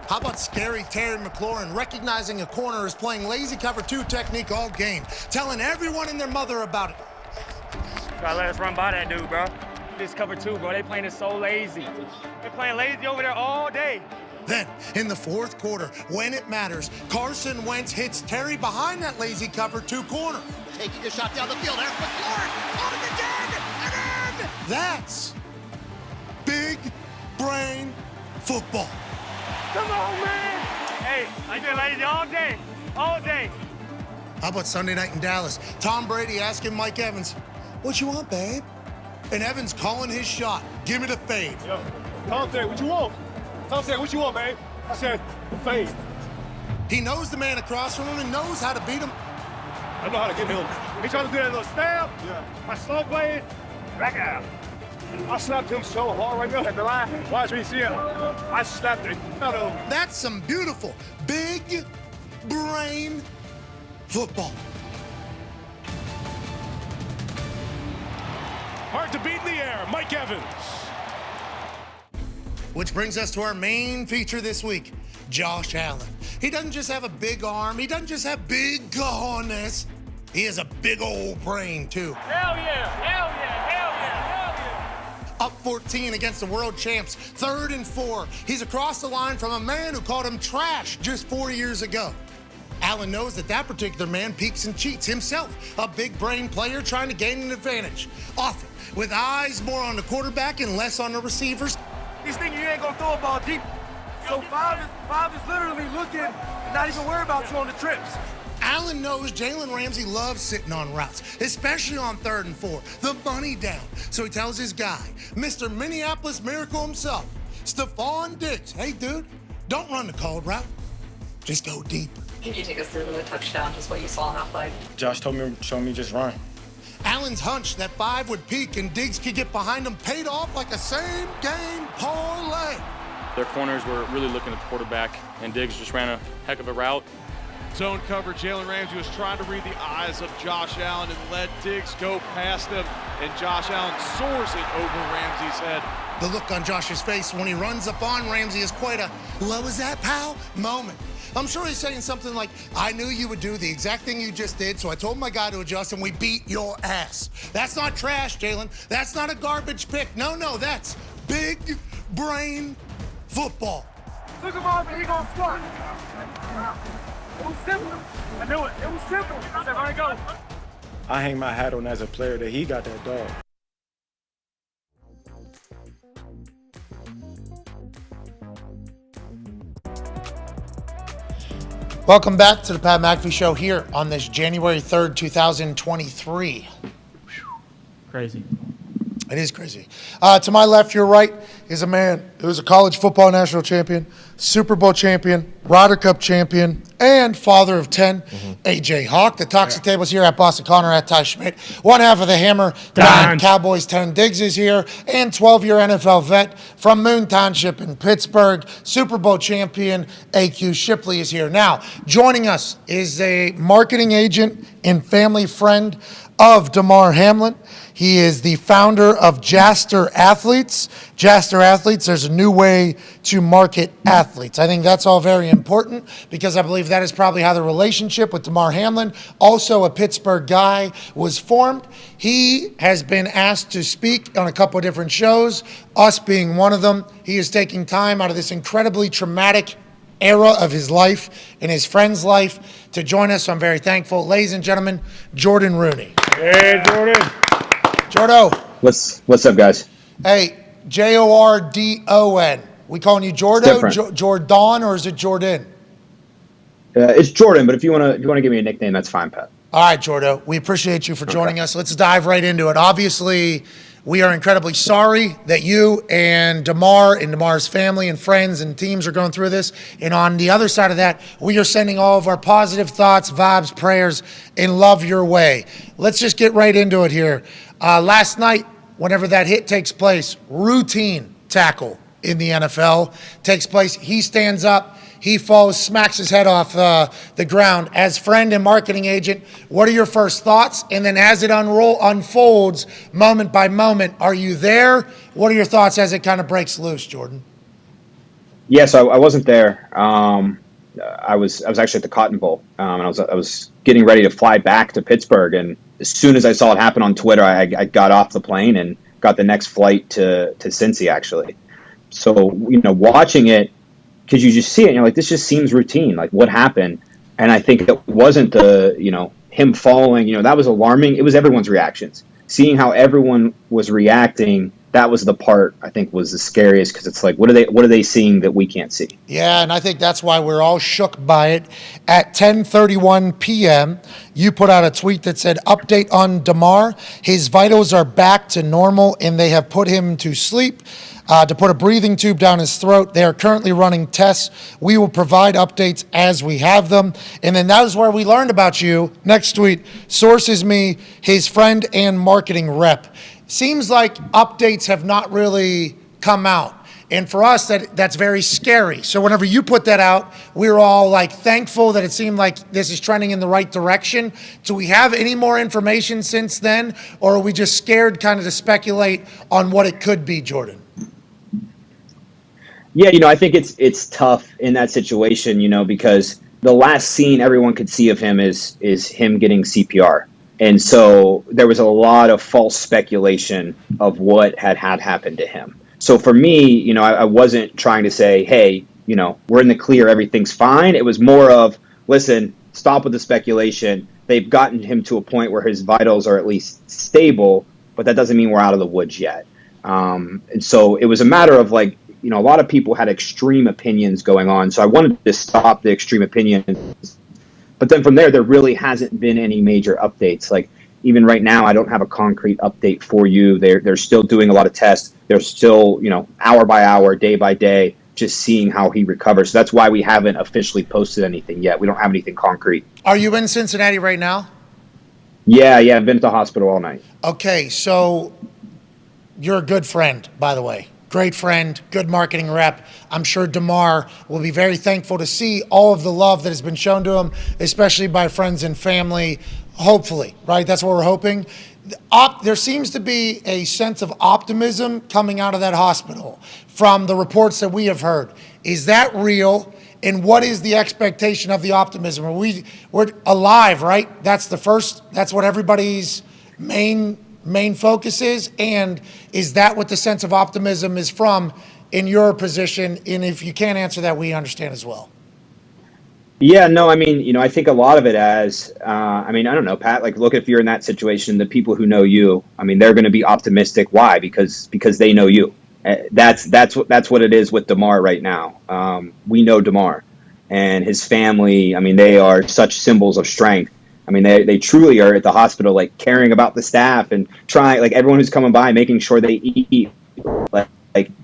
How about scary Terry McLaurin recognizing a corner is playing lazy cover 2 technique all game, telling everyone and their mother about it. Gotta let us run by that dude, bro. This cover 2, bro. They playing it so lazy. They're playing lazy over there all day. Then, in the 4th quarter, when it matters, Carson Wentz hits Terry behind that lazy cover 2 corner. Taking a shot down the field. There's McLaurin. On it again. And in. That's big brain football. Come on, man. Hey, I've been lazy all day. All day. How about Sunday night in Dallas? Tom Brady asking Mike Evans, "What you want, babe?" And Evans calling his shot. "Give me the fade." Yo, Tom said, what you want? Tom said, what you want, babe? I said, fade. He knows the man across from him and knows how to beat him. I know how to get him. He trying to do that little stab. Yeah. I slow blade, back out. I slapped him so hard right there at the line. Watch me see it. I slapped it. That's some beautiful big brain football. Hard to beat in the air, Mike Evans. Which brings us to our main feature this week, Josh Allen. He doesn't just have a big arm. He doesn't just have big cojones. He has a big old brain, too. Hell yeah, hell yeah, hell yeah, hell yeah. up 14 against the world champs. 3rd and 4. He's across the line from a man who called him trash just 4 years ago. Allen knows that particular man peeks and cheats himself, a big brain player trying to gain an advantage. Often, with eyes more on the quarterback and less on the receivers. He's thinking you ain't gonna throw a ball deep. So five is literally looking and not even worried about you on the trips. Allen knows Jalen Ramsey loves sitting on routes, especially on 3rd and 4, the money down. So he tells his guy, Mr. Minneapolis Miracle himself, Stephon Diggs, hey dude, don't run the called route, just go deeper. Can you take us through the touchdown, just what you saw on that play? Josh told me just run. Allen's hunch that 5 would peak and Diggs could get behind him paid off like a same-game parlay. Their corners were really looking at the quarterback, and Diggs just ran a heck of a route. Zone cover, Jalen Ramsey was trying to read the eyes of Josh Allen and let Diggs go past him, and Josh Allen soars it over Ramsey's head. The look on Josh's face when he runs up on Ramsey is quite a, what was that, pal? moment. I'm sure he's saying something like, I knew you would do the exact thing you just did, so I told my guy to adjust, and we beat your ass. That's not trash, Jalen. That's not a garbage pick. No, that's big brain football. Look him off and he gonna score. It was simple. I knew it. It was simple. I said, all right, go. I hang my hat on as a player that he got that dog. Welcome back to the Pat McAfee Show here on this January 3rd, 2023. Crazy. It is crazy. To my left, your right, is a man who was a college football national champion, Super Bowl champion, Ryder Cup champion, and father of 10, AJ Hawk. The Toxic Tables here at Boston Connor, at Ty Schmidt. One half of the Hammer, Dahn. Cowboys 10 Diggs is here, and 12-year NFL vet from Moon Township in Pittsburgh, Super Bowl champion, AQ Shipley is here. Now, joining us is a marketing agent and family friend of Damar Hamlin. He is the founder of Jaster Athletes. Jaster Athletes, there's a new way to market athletes. I think that's all very important because I believe that is probably how the relationship with Damar Hamlin, also a Pittsburgh guy, was formed. He has been asked to speak on a couple of different shows, us being one of them. He is taking time out of this incredibly traumatic era of his life and his friend's life to join us. So I'm very thankful. Ladies and gentlemen, Jordan Rooney. Hey, Jordan. Jordo. What's up, guys? Hey, Jordon. We calling you Jordo, Jordan, or is it Jordan? It's Jordan, but if you want to give me a nickname, that's fine, Pat. All right, Jordo. We appreciate you for joining us. Let's dive right into it. Obviously, we are incredibly sorry that you and Damar and Damar's family and friends and teams are going through this. And on the other side of that, we are sending all of our positive thoughts, vibes, prayers, and love your way. Let's just get right into it here. Last night, whenever that hit takes place, routine tackle in the NFL takes place. He stands up. He falls, smacks his head off the ground. As friend and marketing agent, what are your first thoughts? And then as it unfolds moment by moment, are you there? What are your thoughts as it kind of breaks loose, Jordan? Yeah, so I wasn't there. I was actually at the Cotton Bowl, and I was getting ready to fly back to Pittsburgh. And as soon as I saw it happen on Twitter, I got off the plane and got the next flight to Cincy, actually. So, watching it, because you just see it and you're like, this just seems routine. Like, what happened? And I think it wasn't him falling, that was alarming. It was everyone's reactions. Seeing how everyone was reacting, that was the part I think was the scariest, because it's like, what are they seeing that we can't see? Yeah, and I think that's why we're all shook by it. At 10:31 p.m., you put out a tweet that said, update on Damar. His vitals are back to normal, and they have put him to sleep. To put a breathing tube down his throat. They are currently running tests. We will provide updates as we have them. And then that is where we learned about you. Next tweet, sources me, his friend and marketing rep. Seems like updates have not really come out. And for us, that's very scary. So whenever you put that out, we were all thankful that it seemed like this is trending in the right direction. Do we have any more information since then? Or are we just scared kind of to speculate on what it could be, Jordan? Yeah, I think it's tough in that situation, because the last scene everyone could see of him is him getting CPR. And so there was a lot of false speculation of what had happened to him. So for me, I wasn't trying to say, hey, we're in the clear, everything's fine. It was more of, listen, stop with the speculation. They've gotten him to a point where his vitals are at least stable, but that doesn't mean we're out of the woods yet. And so it was a matter of a lot of people had extreme opinions going on. So I wanted to stop the extreme opinions. But then from there really hasn't been any major updates. Like even right now, I don't have a concrete update for you. They're still doing a lot of tests. They're still, hour by hour, day by day, just seeing how he recovers. So that's why we haven't officially posted anything yet. We don't have anything concrete. Are you in Cincinnati right now? Yeah, I've been at the hospital all night. Okay, so you're a good friend, by the way. Great friend, good marketing rep. I'm sure DeMar will be very thankful to see all of the love that has been shown to him, especially by friends and family, hopefully, right? That's what we're hoping. There seems to be a sense of optimism coming out of that hospital from the reports that we have heard. Is that real? And what is the expectation of the optimism? We're alive, right? That's what everybody's main focus is. And is that what the sense of optimism is from in your position? And if you can't answer that, we understand as well. Yeah, no, I think a lot of it as, I don't know, Pat, look, if you're in that situation, the people who know you, they're going to be optimistic. Why? Because they know you. That's what it is with DeMar right now. We know DeMar and his family. They are such symbols of strength. They truly are at the hospital, caring about the staff and trying, everyone who's coming by, making sure they eat.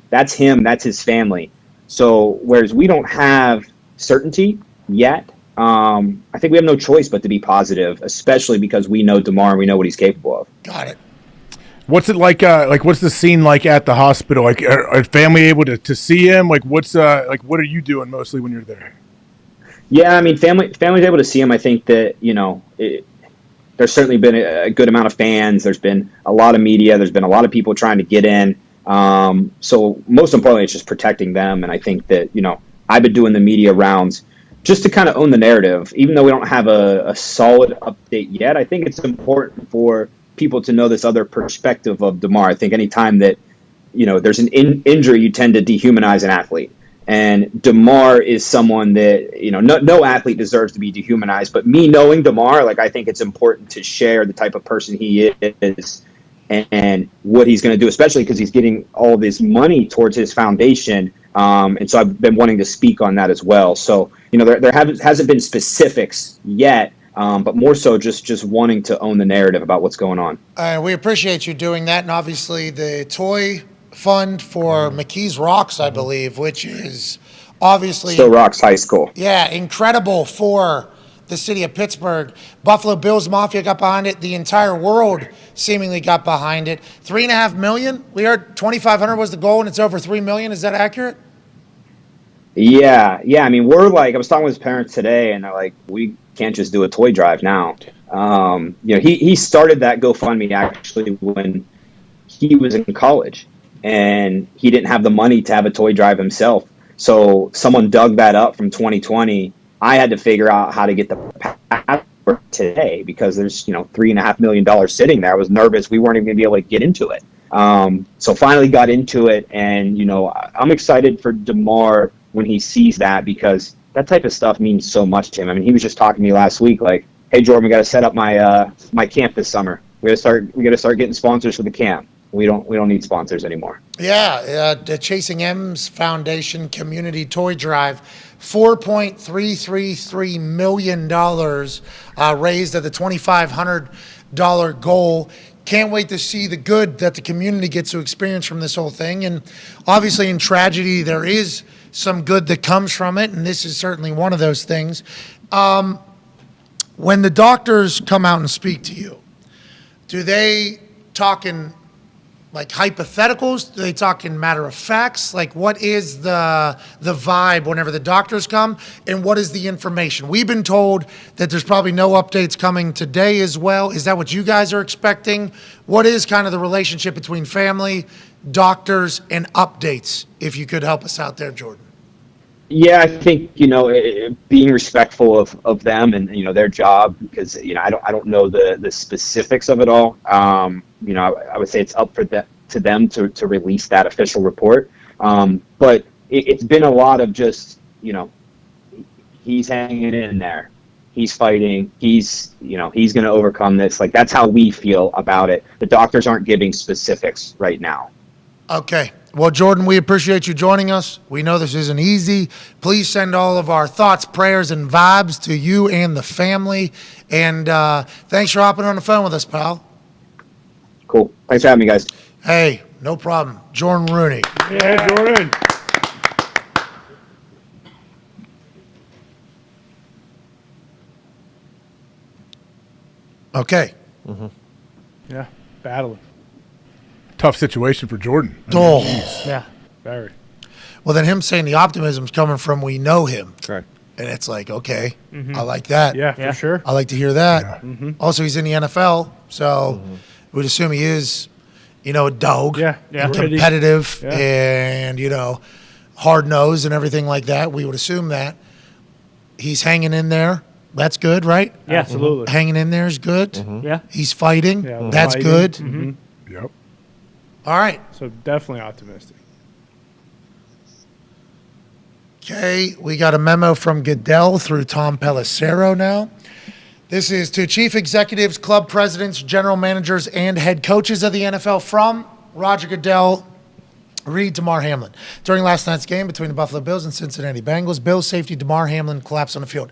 That's him. That's his family. So whereas we don't have certainty yet, I think we have no choice but to be positive, especially because we know DeMar and we know what he's capable of. Got it. What's it like? What's the scene like at the hospital? Are family able to see him? What are you doing mostly when you're there? Yeah, family's able to see him. I think that, there's certainly been a good amount of fans. There's been a lot of media. There's been a lot of people trying to get in. So most importantly, it's just protecting them. And I think that, I've been doing the media rounds just to kind of own the narrative. Even though we don't have a solid update yet, I think it's important for people to know this other perspective of DeMar. I think anytime that, there's an injury, you tend to dehumanize an athlete. And DeMar is someone that, no athlete deserves to be dehumanized. But me knowing DeMar, I think it's important to share the type of person he is and what he's going to do, especially because he's getting all this money towards his foundation. And so I've been wanting to speak on that as well. So, there hasn't been specifics yet, but more so just wanting to own the narrative about what's going on. We appreciate you doing that. And obviously the toy fund for McKee's Rocks, I believe, which is obviously Still Rocks High School. Yeah, incredible for the city of Pittsburgh. Buffalo Bills Mafia got behind it. The entire world seemingly got behind it. $3.5 million. We heard 2,500 was the goal, and it's over $3 million. Is that accurate? Yeah. We're I was talking with his parents today, and they're like, we can't just do a toy drive now. He started that GoFundMe actually when he was in college. And he didn't have the money to have a toy drive himself. So someone dug that up from 2020. I had to figure out how to get the password today because there's, $3.5 million sitting there. I was nervous. We weren't even going to be able to get into it. So finally got into it. And, I'm excited for DeMar when he sees that because that type of stuff means so much to him. He was just talking to me last week hey, Jordan, we got to set up my camp this summer. We got to start getting sponsors for the camp. We don't need sponsors anymore. Yeah, the Chasing M's Foundation Community Toy Drive, $4.333 million raised at the $2,500 goal. Can't wait to see the good that the community gets to experience from this whole thing. And obviously in tragedy, there is some good that comes from it, and this is certainly one of those things. When the doctors come out and speak to you, do they talk in hypotheticals? Do they talk in matter of facts? What is the vibe whenever the doctors come, and what is the information? We've been told that there's probably no updates coming today as well. Is that what you guys are expecting? What is kind of the relationship between family, doctors, and updates? If you could help us out there, Jordan. Yeah, I think being respectful of them and their job, because I don't know the specifics of it all. I would say it's up to them to release that official report. But it's been a lot of just he's hanging in there, he's fighting, he's going to overcome this. Like, that's how we feel about it. The doctors aren't giving specifics right now. Okay. Well, Jordan, we appreciate you joining us. We know this isn't easy. Please send all of our thoughts, prayers, and vibes to you and the family. And thanks for hopping on the phone with us, pal. Cool. Thanks for having me, guys. Hey, no problem. Jordan Rooney. Yeah, Jordan. Okay. Yeah, battling. Tough situation for Jordan. Oh. Yeah, very. Well, then him saying the optimism's coming from we know him. Correct. And it's like, okay, I like that. Yeah, for sure. I like to hear that. Mhm. Also, he's in the NFL, so we'd assume he is, a dog. Yeah. And Ready. competitive Yeah. and, hard-nosed and everything like that. We would assume that. He's hanging in there. That's good, right? Yeah. Absolutely. Hanging in there is good. Yeah. He's fighting. Yeah, That's fighting. good. Mhm. Yep. All right. So definitely optimistic. Okay, we got a memo from Goodell through Tom Pelissero now. This is to chief executives, club presidents, general managers, and head coaches of the NFL from Roger Goodell. Read Damar Hamlin. During last night's game between the Buffalo Bills and Cincinnati Bengals, Bills safety Damar Hamlin collapsed on the field.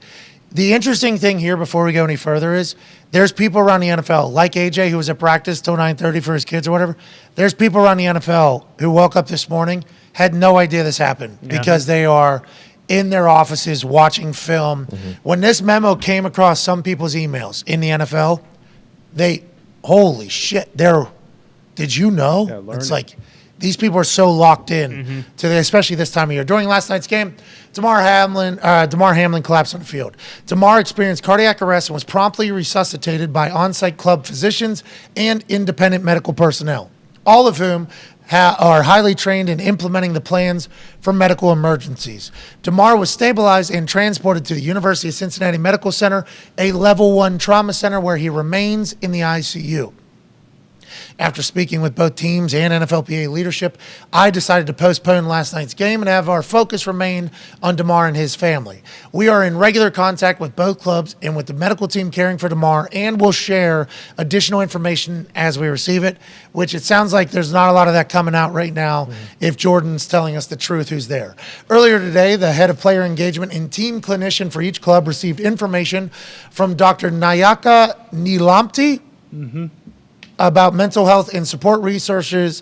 The interesting thing here before we go any further is there's people around the NFL, like AJ, who was at practice till 9:30 for his kids or whatever. There's people around the NFL who woke up this morning, had no idea this happened because they are in their offices watching film. When this memo came across some people's emails in the NFL, holy shit, did you know? Yeah, It's like these people are so locked in to especially this time of year. During last night's game, Damar Hamlin collapsed on the field. Damar experienced cardiac arrest and was promptly resuscitated by on-site club physicians and independent medical personnel, all of whom are highly trained in implementing the plans for medical emergencies. Damar was stabilized and transported to the University of Cincinnati Medical Center, a level 1 trauma center where he remains in the ICU. After speaking with both teams and NFLPA leadership, I decided to postpone last night's game and have our focus remain on Damar and his family. We are in regular contact with both clubs and with the medical team caring for Damar, and will share additional information as we receive it, which it sounds like there's not a lot of that coming out right now if Jordan's telling us the truth who's there. Earlier today, the head of player engagement and team clinician for each club received information from Dr. Nayaka Nilamti about mental health and support resources,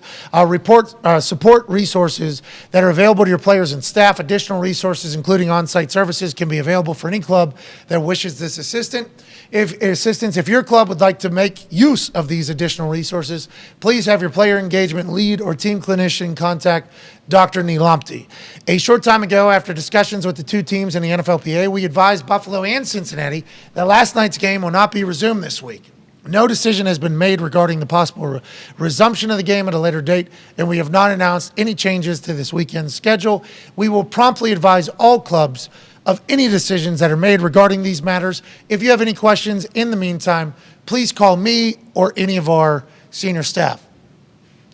support resources that are available to your players and staff. Additional resources, including on-site services, can be available for any club that wishes this assistance. If your club would like to make use of these additional resources, please have your player engagement lead or team clinician contact Dr. Nilamti. A short time ago, after discussions with the two teams in the NFLPA, we advised Buffalo and Cincinnati that last night's game will not be resumed this week. No decision has been made regarding the possible resumption of the game at a later date, and we have not announced any changes to this weekend's schedule. We will promptly advise all clubs of any decisions that are made regarding these matters. If you have any questions in the meantime, please call me or any of our senior staff.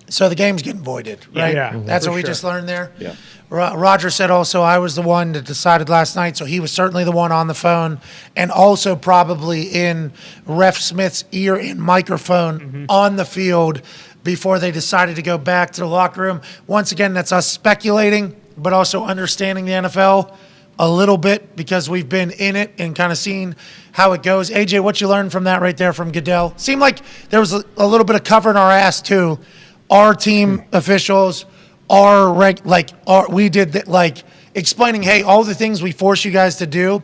So the game's getting voided, right? Yeah, That's for what we sure. just learned there? Yeah. Rodgers said also I was the one that decided last night, so he was certainly the one on the phone and also probably in Ref Smith's ear and microphone on the field before they decided to go back to the locker room. Once again, that's us speculating, but also understanding the NFL a little bit because we've been in it and kind of seen how it goes. AJ, what you learned from that right there from Goodell? Seemed like there was a little bit of covering our ass too. Our team officials, we did that, like explaining, hey, all the things we force you guys to do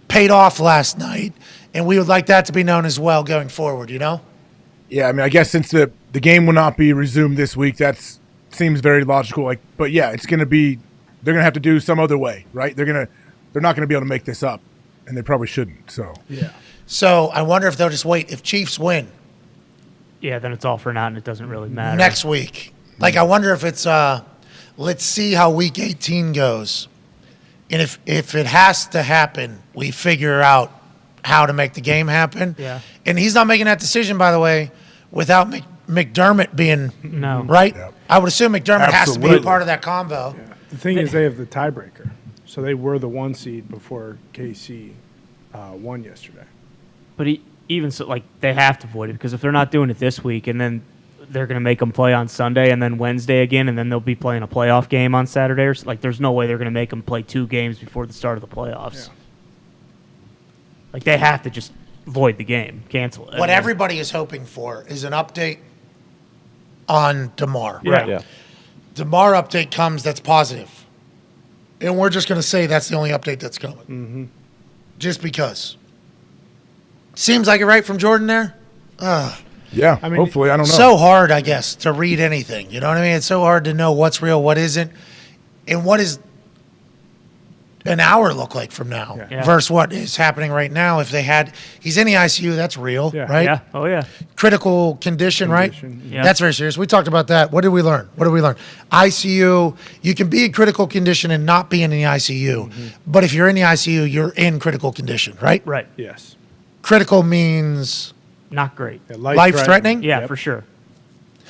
paid off last night, and we would like that to be known as well going forward, you know? Yeah, I mean, I guess since the game will not be resumed this week, that seems very logical. But yeah, it's going to be, they're going to have to do some other way, right? They're not going to be able to make this up, and they probably shouldn't. So yeah. So I wonder if they'll just wait. If Chiefs win, Yeah, then it's all for naught and it doesn't really matter. next week, like I wonder if it's let's see how week 18 goes. And if it has to happen, we figure out how to make the game happen. Yeah. And he's not making that decision, by the way, without McDermott being right. Yeah. I would assume McDermott has to be a part of that combo. Yeah. The thing is, they have the tiebreaker, so they were the 1 seed before KC won yesterday. But even so, like, they have to avoid it because if they're not doing it this week, and then they're going to make them play on Sunday and then Wednesday again, and then they'll be playing a playoff game on Saturday. Or, like, there's no way they're going to make them play 2 games before the start of the playoffs. Yeah. Like, they have to just void the game, cancel it. What everybody is hoping for is an update on DeMar. Yeah. Right. Yeah. DeMar update comes that's positive. And we're just going to say that's the only update that's coming. Mm-hmm. Just because. Seems like it right from Jordan there? Yeah, I mean, hopefully. I don't know. So hard, I guess, to read anything. You know what I mean? It's so hard to know what's real, what isn't. And what is an hour look like from now versus what is happening right now. If he's in the ICU, that's real, right? Yeah. Oh, yeah. Critical condition, right? Yeah. That's very serious. We talked about that. What did we learn? ICU, you can be in critical condition and not be in the ICU. Mm-hmm. But if you're in the ICU, you're in critical condition, right? Right. Yes. Critical means not great. Yeah, life-threatening? Yeah, for sure.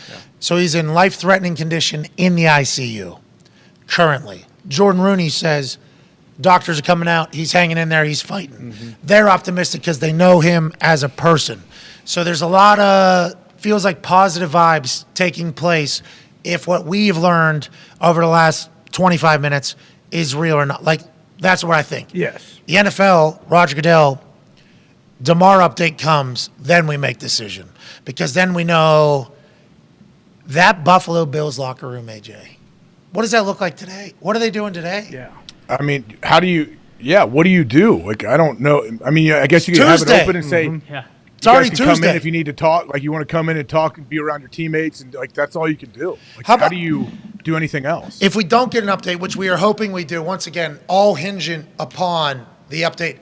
Yeah. So he's in life-threatening condition in the ICU currently. Jordan Rooney says doctors are coming out. He's hanging in there. He's fighting. Mm-hmm. They're optimistic because they know him as a person. So there's a lot of, feels like positive vibes taking place if what we've learned over the last 25 minutes is real or not. Like, that's what I think. Yes. The NFL, Roger Goodell, DeMar update comes, then we make decision. Because then we know that Buffalo Bills locker room, AJ. What does that look like today? What are they doing today? Yeah. I mean, what do you do? Like, I don't know. I mean, I guess you can have it open and say, it's already Tuesday. Come in Tuesday. if you need to talk. Like, you want to come in and talk and be around your teammates, and like that's all you can do. Like, how do you do anything else? If we don't get an update, which we are hoping we do, once again, all hinging upon the update.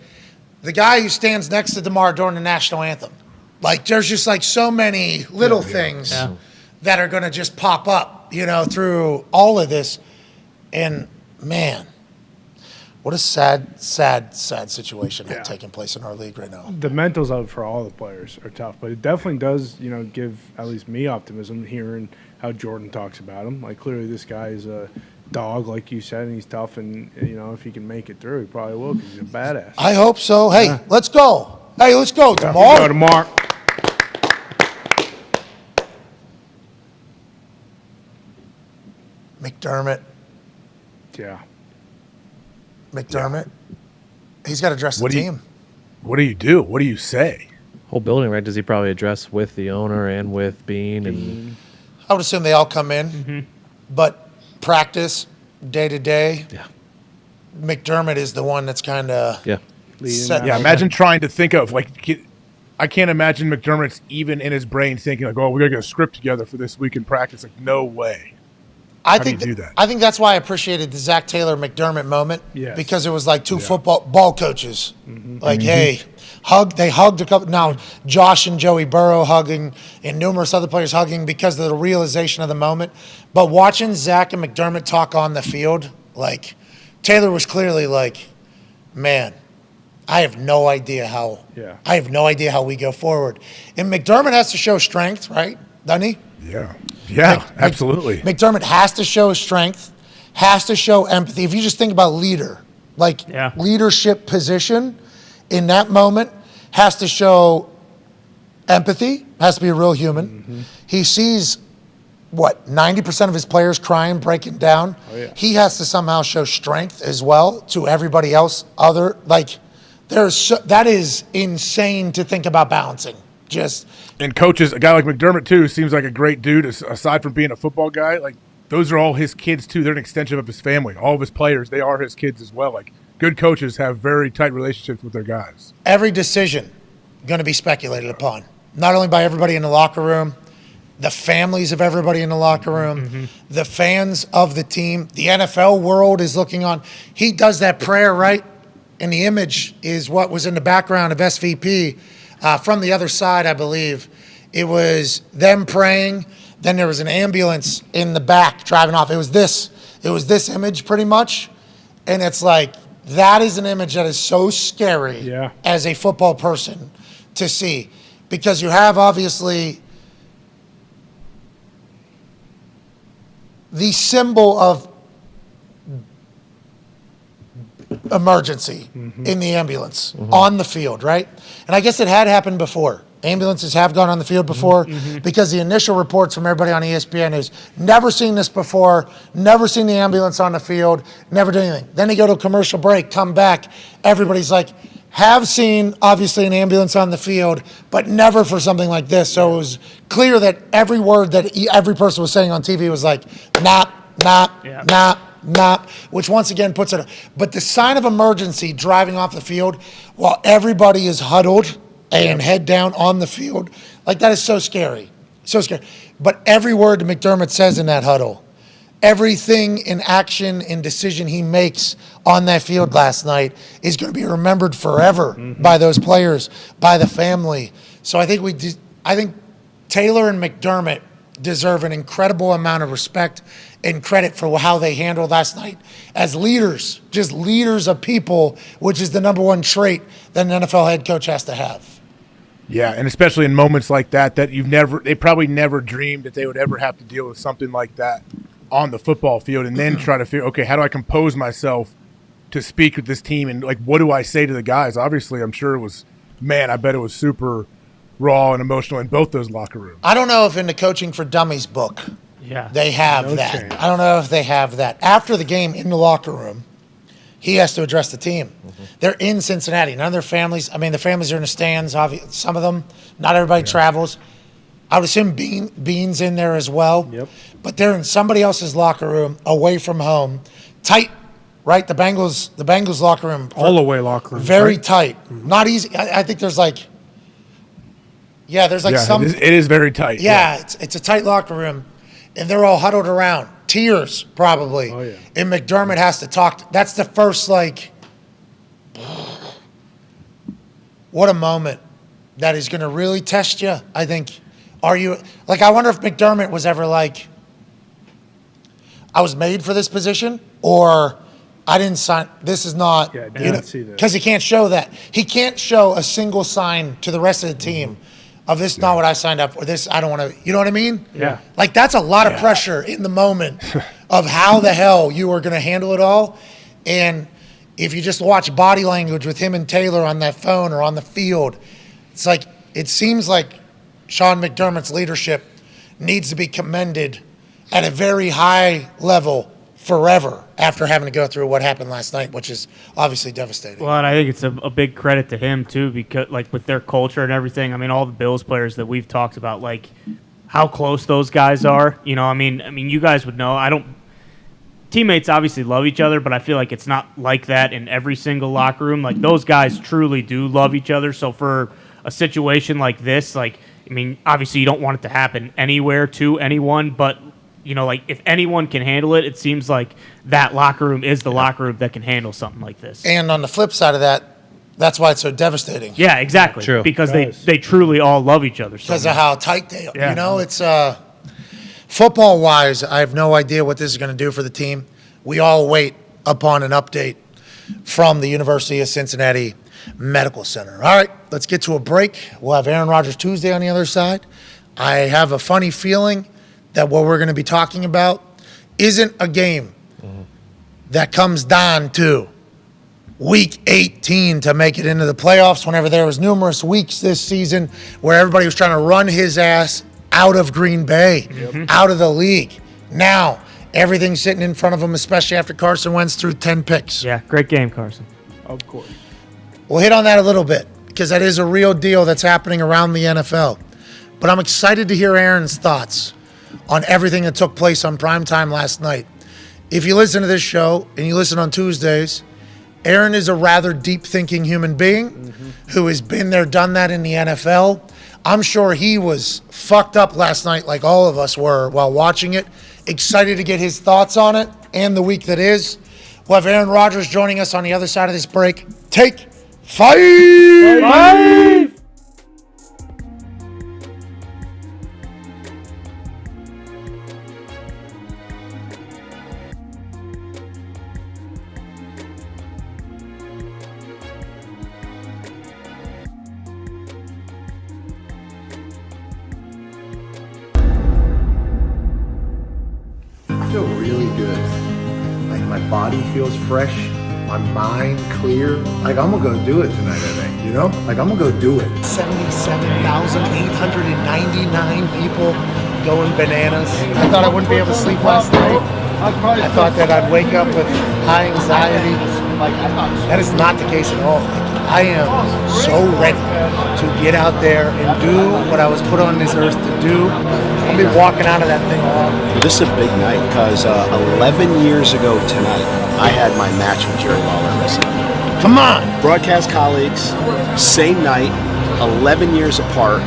The guy who stands next to DeMar during the national anthem. Like, there's just like so many little things that are going to just pop up, through all of this. And man, what a sad situation taking place in our league right now. The mentals of it for all the players are tough, but it definitely does, give at least me optimism hearing how Jordan talks about him. Like, clearly this guy is a dog, like you said, and he's tough, and if he can make it through, he probably will because he's a badass. I hope so. Hey, let's go. Hey, let's go, DeMar. Go, DeMar. McDermott. Yeah. McDermott. He's got to address the team. What do you do? What do you say? Whole building, right? Does he probably address with the owner and with Bean? And I would assume they all come in, but practice day to day. Yeah. McDermott is the one that's kind of Imagine trying to think of I can't imagine McDermott's even in his brain thinking like, oh, we got to get a script together for this week in practice. Like, no way. I think that's why I appreciated the Zach Taylor McDermott moment because it was like two ball coaches. Like, hey, they hugged a couple. Now, Josh and Joey Burrow hugging and numerous other players hugging because of the realization of the moment. But watching Zach and McDermott talk on the field, like, Taylor was clearly like, man, I have no idea how we go forward. And McDermott has to show strength, right? Doesn't he? Yeah, absolutely. McDermott has to show strength, has to show empathy. If you just think about leadership position in that moment, has to show empathy, has to be a real human. He sees, 90% of his players crying, breaking down. He has to somehow show strength as well to everybody else. That is insane to think about balancing. And coaches, a guy like McDermott too seems like a great dude. Aside from being a football guy, like those are all his kids too. They're an extension of his family. All of his players, they are his kids as well. Like, good coaches have very tight relationships with their guys. Every decision going to be speculated upon, not only by everybody in the locker room, the families of everybody in the locker room, the fans of the team. The NFL world is looking on. He does that prayer, right? And the image is what was in the background of SVP. From the other side, I believe. It was them praying. Then there was an ambulance in the back driving off. It was this image pretty much. And it's like, That is an image that is so scary Yeah. as a football person to see, because you have obviously the symbol of emergency in the ambulance on the field, right? And I guess it had happened before. Ambulances have gone on the field before because the initial reports from everybody on ESPN is never seen this before, never seen the ambulance on the field, never did anything. Then they go to a commercial break, come back, everybody's like, have seen obviously an ambulance on the field, but never for something like this. So it was clear that every word that every person was saying on TV was like, nah, which once again puts it. But the sign of emergency driving off the field while everybody is huddled and head down on the field, like that is so scary. So scary. But every word McDermott says in that huddle, everything in action and decision he makes on that field last night is going to be remembered forever by those players, by the family. So I think Taylor and McDermott deserve an incredible amount of respect and credit for how they handled last night as leaders, just leaders of people, which is the number one trait that an NFL head coach has to have. Yeah, and especially in moments like that they probably never dreamed that they would ever have to deal with something like that on the football field, and then try to figure, okay, how do I compose myself to speak with this team, and like, what do I say to the guys? Obviously, I'm sure it was, I bet it was super raw and emotional in both those locker rooms. I don't know if in the Coaching for Dummies book, they have that. Change. I don't know if they have that. After the game in the locker room, he has to address the team. They're in Cincinnati. None of their families, the families are in the stands, some of them. Not everybody travels. I would assume Bean's in there as well. Yep. But they're in somebody else's locker room, away from home. Tight, right? The Bengals locker room. All away locker room. Very tight. Not easy. I think there's like, some. It is very tight. Yeah, it's a tight locker room. And they're all huddled around. Tears, probably. Oh, yeah. And McDermott has to talk. That's the first, what a moment that is going to really test you, I think. I wonder if McDermott was ever like, I was made for this position, or I didn't sign, this is not. Yeah, I didn't see that. Because he can't show that. He can't show a single sign to the rest of the team of this is not what I signed up for, this I don't want to, you know what I mean? Yeah. Like, that's a lot of pressure in the moment of how the hell you are going to handle it all. And if you just watch body language with him and Taylor on that phone or on the field, it's like, it seems like Sean McDermott's leadership needs to be commended at a very high level forever after having to go through what happened last night, which is obviously devastating. Well, and I think it's a big credit to him, too, because, with their culture and everything, all the Bills players that we've talked about, how close those guys are. You guys would know. Teammates obviously love each other, but I feel like it's not like that in every single locker room. Those guys truly do love each other. So for a situation like this, obviously you don't want it to happen anywhere to anyone, but if anyone can handle it, it seems like that locker room is the locker room that can handle something like this. And on the flip side of that, that's why it's so devastating. Yeah, exactly. True. Because they truly all love each other. Because of how tight they are. Yeah. It's football-wise, I have no idea what this is going to do for the team. We all wait upon an update from the University of Cincinnati Medical Center. All right, let's get to a break. We'll have Aaron Rodgers Tuesday on the other side. I have a funny feeling that what we're going to be talking about isn't a game that comes down to week 18 to make it into the playoffs, whenever there was numerous weeks this season where everybody was trying to run his ass out of Green Bay, out of the league. Now, everything's sitting in front of him, especially after Carson Wentz threw 10 picks. Yeah, great game, Carson. Of course. We'll hit on that a little bit because that is a real deal that's happening around the NFL. But I'm excited to hear Aaron's thoughts on everything that took place on primetime last night. If you listen to this show and you listen on Tuesdays, Aaron is a rather deep-thinking human being who has been there, done that in the NFL. I'm sure he was fucked up last night like all of us were while watching it. Excited to get his thoughts on it and the week that is. We'll have Aaron Rodgers joining us on the other side of this break. Take 5! My body feels fresh. My mind clear. Like, I'm gonna go do it tonight, I think, you know? Like, I'm gonna go do it. 77,899 people going bananas. I thought I wouldn't be able to sleep last night. I thought that I'd wake up with high anxiety. That is not the case at all. I am so ready to get out there and do what I was put on this earth to do. I'll be walking out of that thing off. This is a big night because 11 years ago tonight, I had my match with Jerry Lawler at WrestleMania. Come on! Broadcast colleagues, same night, 11 years apart,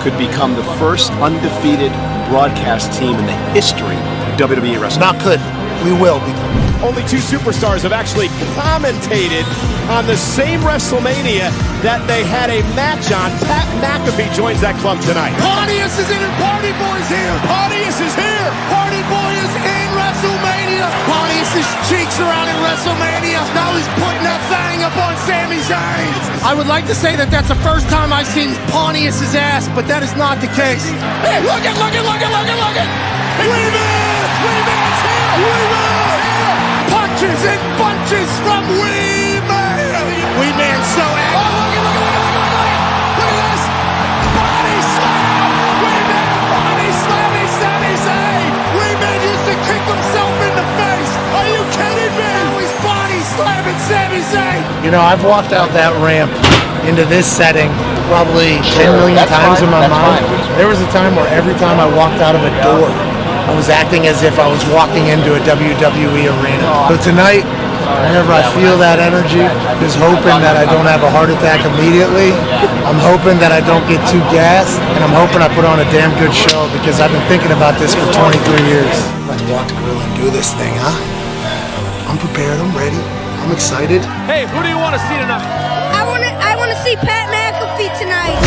could become the first undefeated broadcast team in the history of WWE wrestling. Not could. We will be. Only two superstars have actually commentated on the same WrestleMania that they had a match on. Pat McAfee joins that club tonight. Pontius is in and Party Boy's here! Pontius is here! Party Boy is in WrestleMania! Pontius' cheeks are out in WrestleMania! Now he's putting that thing up on Sami Zayn! I would like to say that that's the first time I've seen Pontius' ass, but that is not the case. Hey, look it! Weeman's here! Punches and bunches from Weeman! Weeman's so angry! Oh, look at this! Body slam! Weeman body slamming Sami Zayn! Weeman used to kick himself in the face! Are you kidding me? Now he's body slamming Sami Zayn! You know, I've walked out that ramp into this setting probably 10 million times in my mind. There was a time where every time I walked out of a door, I was acting as if I was walking into a WWE arena. So tonight, whenever I feel that energy, just hoping that I don't have a heart attack immediately. I'm hoping that I don't get too gassed, and I'm hoping I put on a damn good show because I've been thinking about this for 23 years. Let's walk the grill and do this thing, huh? I'm prepared, I'm ready, I'm excited. Hey, who do you want to see tonight? I want to see Pat McAfee tonight.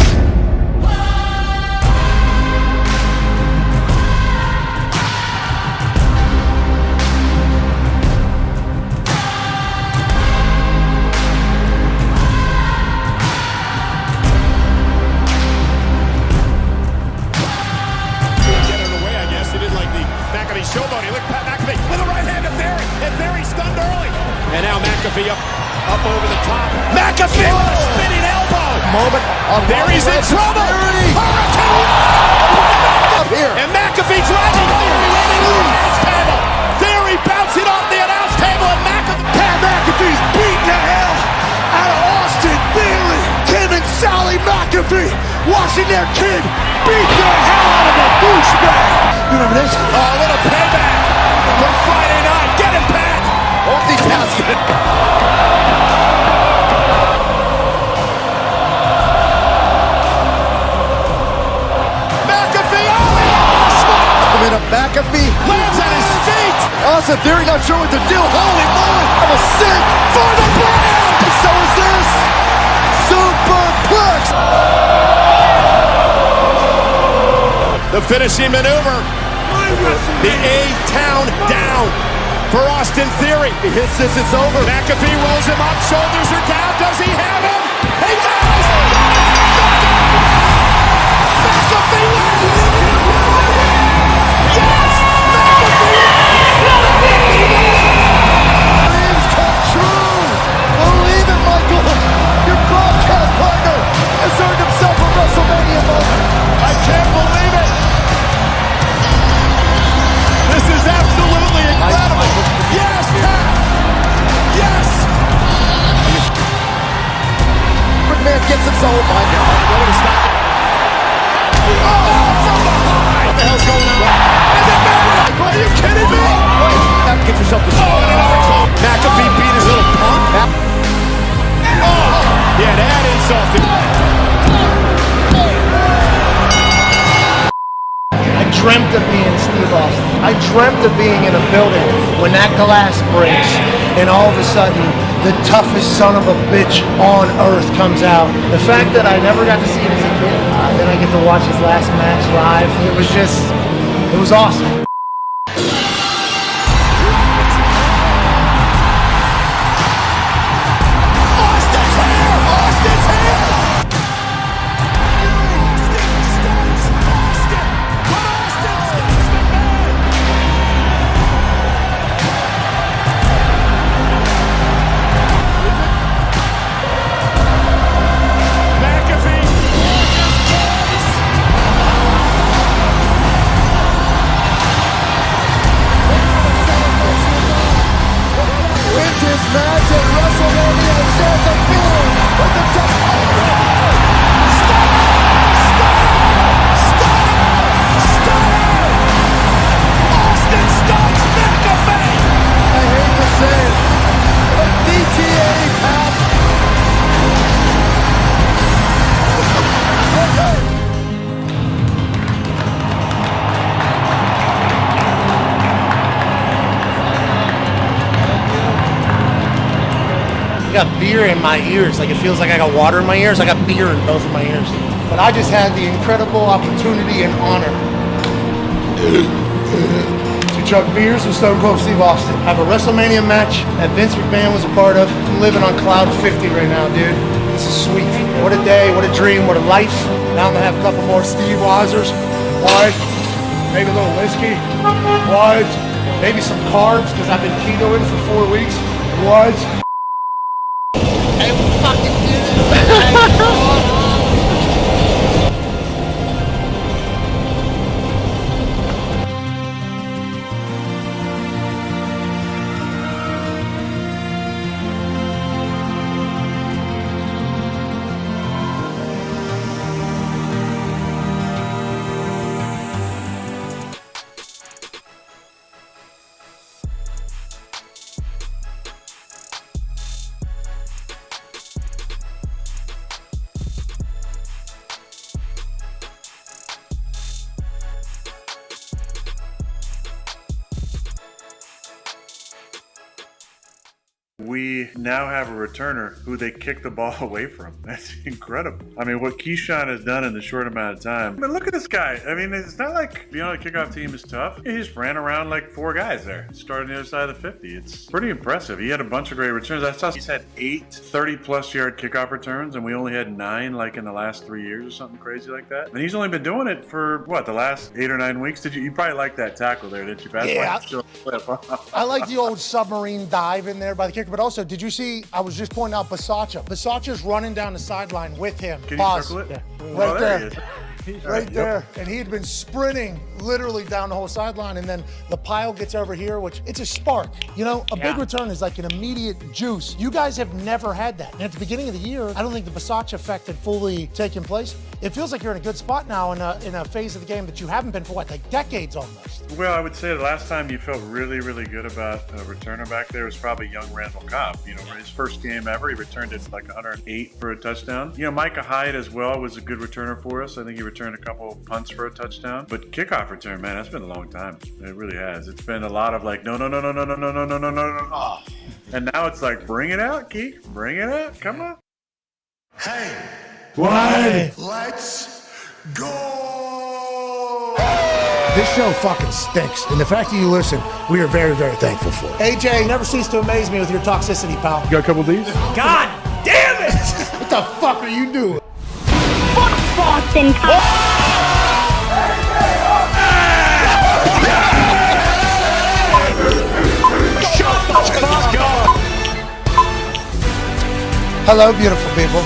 Showboat, he looked Pat McAfee with a right hand to Theory, and Theory stunned early. And now McAfee up over the top. McAfee with a spinning elbow. Moment. Theory's in trouble. Hurricane. Here. And McAfee driving Theory landing on the announce table. Theory bouncing off the announce table, and Pat McAfee's beating the hell out of Austin Theory. Kim and Sally McAfee watching their kid beat the hell out of a douchebag. You remember this? A little payback from Friday night. Get him, Pat. Multitasking. McAfee. Coming up, McAfee lands on his feet. Austin Theory not sure what to do. Holy moly! I'm a sick for the brand. And so is this superplex. The finishing maneuver. The A-Town down for Austin Theory. He hits this, it's over. McAfee rolls him up, shoulders are down. Does he have him? He does! McAfee wins! Yes! Dreams come true! Believe it, Michael! Your broadcast partner has earned himself a WrestleMania moment. I can't believe it! This is absolutely incredible! Yes, Pat! Yes! McMahon gets himself, oh my God. Ready to stop it. Oh, from behind! What the hell's going on? Is it McMahon? Are you kidding me? Wait, get yourself to Oh, and another call. McAfee beat his little punk. Oh, yeah, to add insult to I dreamt of being Steve Austin. I dreamt of being in a building when that glass breaks and all of a sudden the toughest son of a bitch on earth comes out. The fact that I never got to see it as a kid, then I get to watch his last match live, it was awesome. got beer in my ears. Like, it feels like I got water in my ears. I got beer in both of my ears. But I just had the incredible opportunity and honor to chug beers with Stone Cold Steve Austin. Have a WrestleMania match that Vince McMahon was a part of. I'm living on cloud 50 right now, dude. This is sweet. What a day, what a dream, what a life. Now I'm gonna have a couple more Steve Weisers. What? Maybe a little whiskey. What? Maybe some carbs, because I've been ketoing for 4 weeks. What? Hey, we fucking did it. We now have a returner who they kick the ball away from. That's incredible. I mean, what Keyshawn has done in the short amount of time. I mean, look at this guy. I mean, it's not like being on a kickoff team is tough. He just ran around like 4 guys there, starting the other side of the 50. It's pretty impressive. He had a bunch of great returns. I saw he's had 8 30-plus yard kickoff returns, and we only had 9 like in the last 3 years or something crazy like that. And he's only been doing it for, what, the last 8 or 9 weeks? You probably like that tackle there, didn't you, Pat? Yeah. I like the old submarine dive in there by the kicker, but also, did you see, I was just pointing out Bisaccia. Bisaccia's running down the sideline with him. Can you circle it? Yeah. Well, Right there there. he is. Right there. And he had been sprinting literally down the whole sideline, and then the pile gets over here, which it's a spark. You know, a big return is like an immediate juice. You guys have never had that. And at the beginning of the year, I don't think the Bisaccia effect had fully taken place. It feels like you're in a good spot now in a phase of the game that you haven't been for what, like decades almost. Well, I would say the last time you felt really, really good about a returner back there was probably young Randall Cobb. You know, his first game ever, he returned it like 108 for a touchdown. You know, Micah Hyde as well was a good returner for us. I think he returned a couple punts for a touchdown. But kickoff return, man, that's been a long time. It really has. It's been a lot of like, no. Oh. And now it's like, bring it out, Keith. Bring it out. Come on. Hey. Why? Let's go! This show fucking stinks, and the fact that you listen, we are very, very thankful for it. AJ, you never cease to amaze me with your toxicity, pal. You got a couple of these? God damn it! What the fuck are you doing? Fuck Boston. Hello, beautiful people.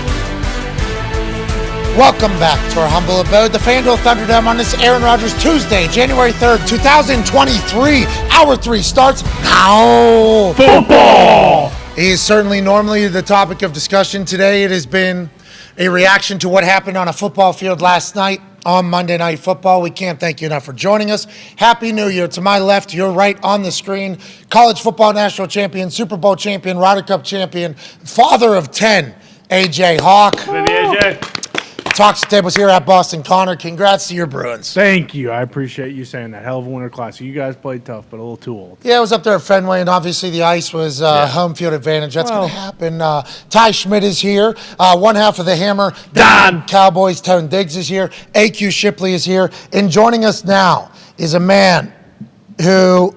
Welcome back to our humble abode, the FanDuel Thunderdome, on this Aaron Rodgers Tuesday, January 3rd, 2023. Hour 3 starts now. Football! He is certainly normally the topic of discussion today. It has been a reaction to what happened on a football field last night on Monday Night Football. We can't thank you enough for joining us. Happy New Year. To my left, your right on the screen, college football national champion, Super Bowl champion, Ryder Cup champion, father of 10, AJ Hawk. Baby AJ. Talks tables here at Boston Connor. Congrats to your Bruins. Thank you. I appreciate you saying that. Hell of a winter class. You guys played tough, but a little too old. Yeah, it was up there at Fenway, and obviously the ice was home field advantage. That's going to happen. Ty Schmidt is here. One half of the Hammer. Dahn. Cowboys. Tone Diggs is here. AQ Shipley is here. And joining us now is a man who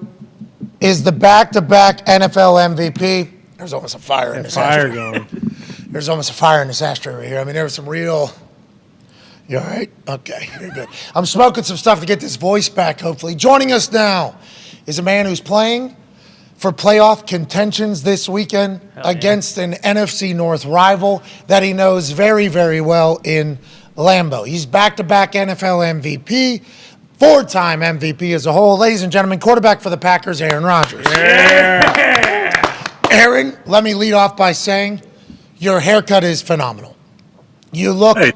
is the back-to-back NFL MVP. There's almost a fire in this ashtray. Going. There's almost a fire in this ashtray right here. I mean, there was some real... You all right? Okay, you're good. I'm smoking some stuff to get this voice back, hopefully. Joining us now is a man who's playing for playoff contentions this weekend against an NFC North rival that he knows very, very well in Lambeau. He's back-to-back NFL MVP, 4-time MVP as a whole. Ladies and gentlemen, quarterback for the Packers, Aaron Rodgers. Yeah. Aaron, let me lead off by saying your haircut is phenomenal. You look... Hey.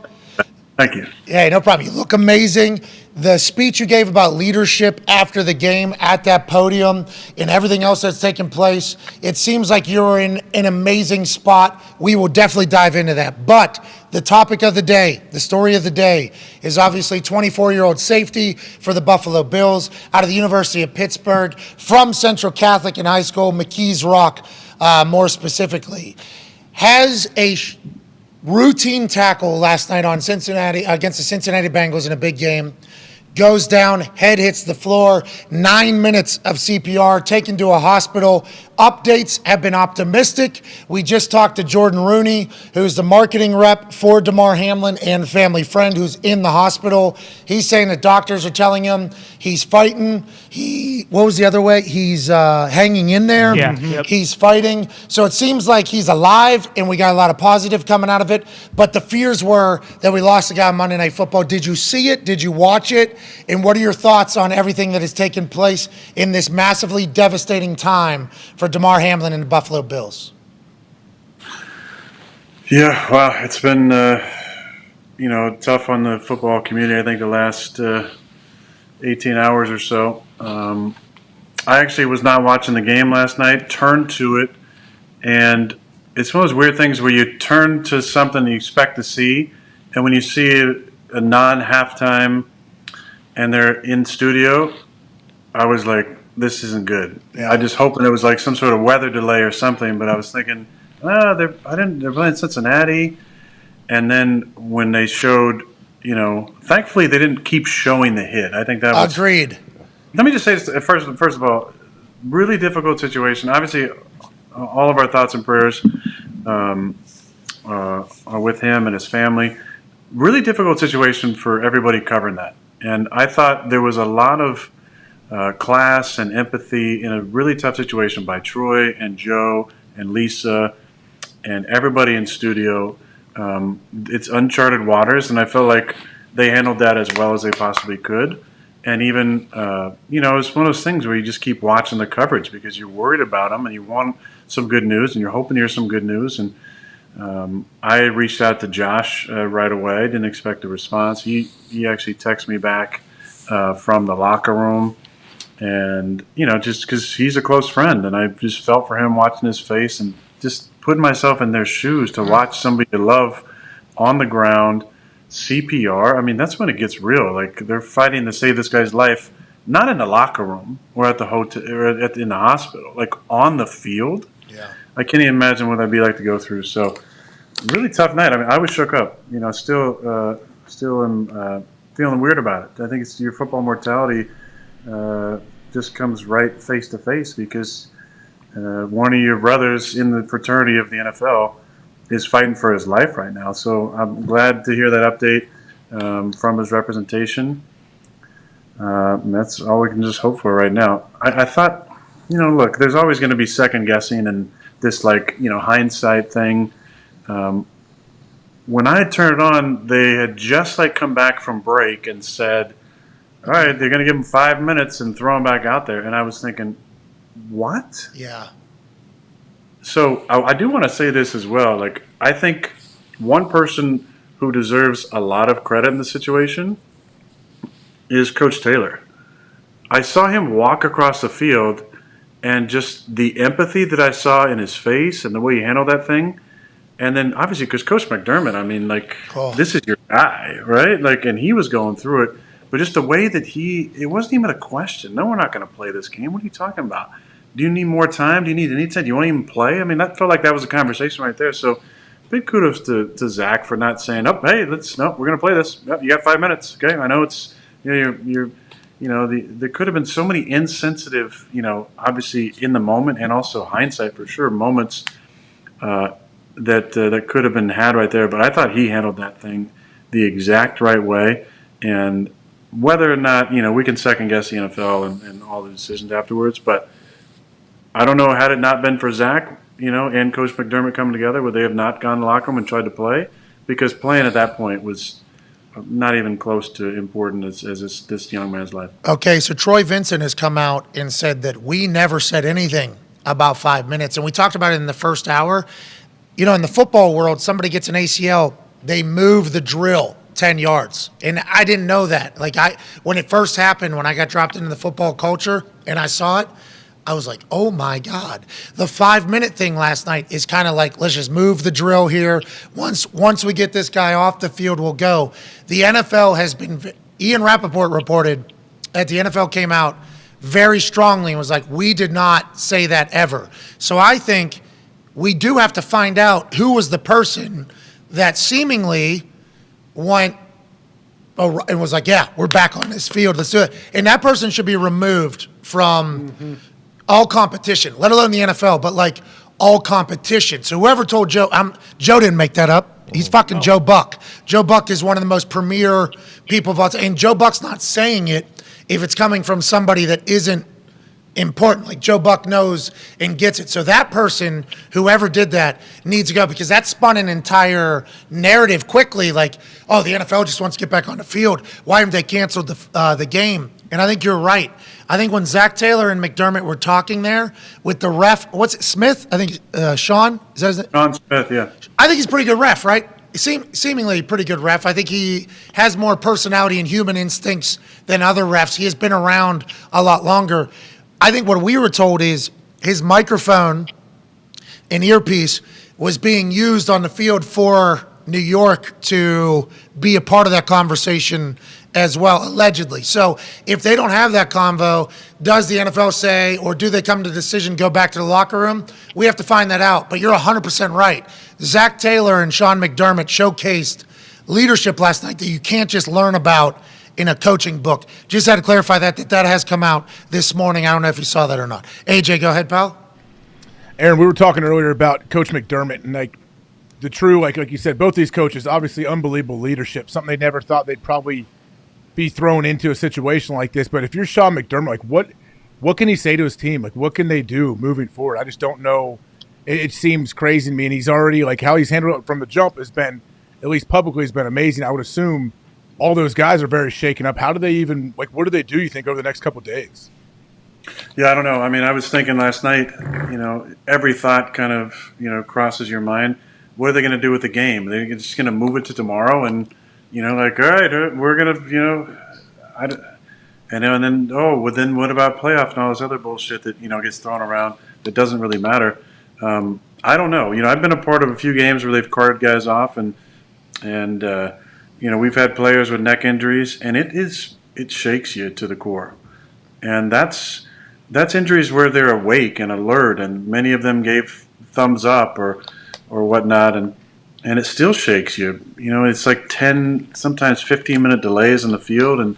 Thank you. Yeah, no problem. You look amazing. The speech you gave about leadership after the game at that podium and everything else that's taken place, it seems like you're in an amazing spot. We will definitely dive into that. But the topic of the day, the story of the day, is obviously 24-year-old safety for the Buffalo Bills out of the University of Pittsburgh, from Central Catholic in high school, McKees Rock, more specifically. has a routine tackle last night on Cincinnati against the Cincinnati Bengals in a big game. Goes down, head hits the floor, 9 minutes of CPR, taken to a hospital. Updates have been optimistic. We just talked to Jordan Rooney, who's the marketing rep for Damar Hamlin and family friend who's in the hospital. He's saying the doctors are telling him he's fighting. What was the other way? He's hanging in there. Yeah. Yep. He's fighting. So it seems like he's alive, and we got a lot of positive coming out of it. But the fears were that we lost a guy on Monday Night Football. Did you see it? Did you watch it? And what are your thoughts on everything that has taken place in this massively devastating time for Damar Hamlin and the Buffalo Bills? Yeah, wow, it's been tough on the football community. I think the last 18 hours or so. I actually was not watching the game last night. Turned to it, and it's one of those weird things where you turn to something you expect to see, and when you see a non-halftime and they're in studio, I was like, this isn't good. Yeah. I just hoping it was like some sort of weather delay or something, but I was thinking, they're playing Cincinnati. And then when they showed, thankfully they didn't keep showing the hit. I think that was... Agreed. Let me just say this, first of all, really difficult situation. Obviously, all of our thoughts and prayers are with him and his family. Really difficult situation for everybody covering that. And I thought there was a lot of class and empathy in a really tough situation by Troy and Joe and Lisa and everybody in studio. It's uncharted waters, and I feel like they handled that as well as they possibly could. And even, it's one of those things where you just keep watching the coverage because you're worried about them and you want some good news and you're hoping to hear some good news. And I reached out to Josh right away. Didn't expect a response. He actually texted me back from the locker room, and just because he's a close friend, and I just felt for him watching his face and just putting myself in their shoes to watch somebody you love on the ground, CPR. I mean, that's when it gets real. Like they're fighting to save this guy's life, not in the locker room or at the hotel or in the hospital, like on the field. Yeah. I can't even imagine what that'd be like to go through. So, really tough night. I mean, I was shook up. Still am feeling weird about it. I think it's your football mortality just comes right face to face because one of your brothers in the fraternity of the NFL is fighting for his life right now. So I'm glad to hear that update from his representation. That's all we can just hope for right now. I thought, look, there's always going to be second guessing and this hindsight thing. When I had turned it on, they had just come back from break and said, all right, they're going to give him 5 minutes and throw him back out there. And I was thinking, what? Yeah. So I do want to say this as well. I think one person who deserves a lot of credit in the situation is Coach Taylor. I saw him walk across the field, and just the empathy that I saw in his face and the way he handled that thing. And then obviously, because Coach McDermott, I mean, this is your guy, right? And he was going through it. But just the way that it wasn't even a question. No, we're not going to play this game. What are you talking about? Do you need more time? Do you need any time? Do you want to even play? I mean, that felt like that was a conversation right there. So big kudos to Zach for not saying, we're going to play this. You got 5 minutes. Okay. I know it's, there could have been so many insensitive, obviously in the moment and also hindsight for sure, moments that could have been had right there. But I thought he handled that thing the exact right way. And whether or not, we can second guess the NFL and all the decisions afterwards, but I don't know, had it not been for Zach, and Coach McDermott coming together, would they have not gone to the locker room and tried to play? Because playing at that point was not even close to important as this young man's life. Okay, so Troy Vincent has come out and said that we never said anything about 5 minutes, and we talked about it in the first hour. In the football world, somebody gets an ACL, they move the drill 10 yards. And I didn't know that. When it first happened, when I got dropped into the football culture and I saw it, I was like, oh my God. The 5 minute thing last night is kind of let's just move the drill here. Once we get this guy off the field, we'll go. The NFL has been, Ian Rapoport reported that the NFL came out very strongly and was like, we did not say that ever. So I think we do have to find out who was the person that seemingly went and was like, yeah, we're back on this field. Let's do it. And that person should be removed from all competition, let alone the NFL, but like all competition. So whoever told Joe, Joe didn't make that up. He's fucking Joe Buck. Joe Buck is one of the most premier people of all time. And Joe Buck's not saying it if it's coming from somebody that isn't important. Like Joe Buck knows and gets it. So that person, whoever did that, needs to go because that spun an entire narrative quickly. Like, oh, the NFL just wants to get back on the field. Why haven't they canceled the game? And I think you're right. I think when Zach Taylor and McDermott were talking there with the ref, what's it, Smith? I think Sean? Is that his name? Sean Smith, yeah. I think he's a pretty good ref, right? Seemingly a pretty good ref. I think he has more personality and human instincts than other refs. He has been around a lot longer. I think what we were told is his microphone and earpiece was being used on the field for New York to be a part of that conversation as well, allegedly. So if they don't have that convo, does the NFL say, or do they come to the decision, go back to the locker room? We have to find that out. But you're 100% right. Zach Taylor and Sean McDermott showcased leadership last night that you can't just learn about in a coaching book. Just had to clarify that has come out this morning. I don't know if you saw that or not. AJ, go ahead, pal. Aaron, we were talking earlier about Coach McDermott and like the true, like you said, both these coaches, obviously unbelievable leadership, something they never thought they'd probably be thrown into a situation like this. But if you're Sean McDermott, like what can he say to his team? Like what can they do moving forward? I just don't know. It seems crazy to me. And he's already, like how he's handled it from the jump has been, at least publicly, has been amazing. I would assume all those guys are very shaken up. How do they even, like, what do they do, you think, over the next couple of days? Yeah, I don't know. I mean, I was thinking last night, every thought kind of, crosses your mind. What are they going to do with the game? They're just going to move it to tomorrow and, like, all right, we're going to, and then what about playoff and all this other bullshit that, gets thrown around that doesn't really matter. I don't know. I've been a part of a few games where they've carted guys off and we've had players with neck injuries, and it shakes you to the core. And that's injuries where they're awake and alert, and many of them gave thumbs up or whatnot, and it still shakes you. It's like 10, sometimes 15-minute delays in the field, and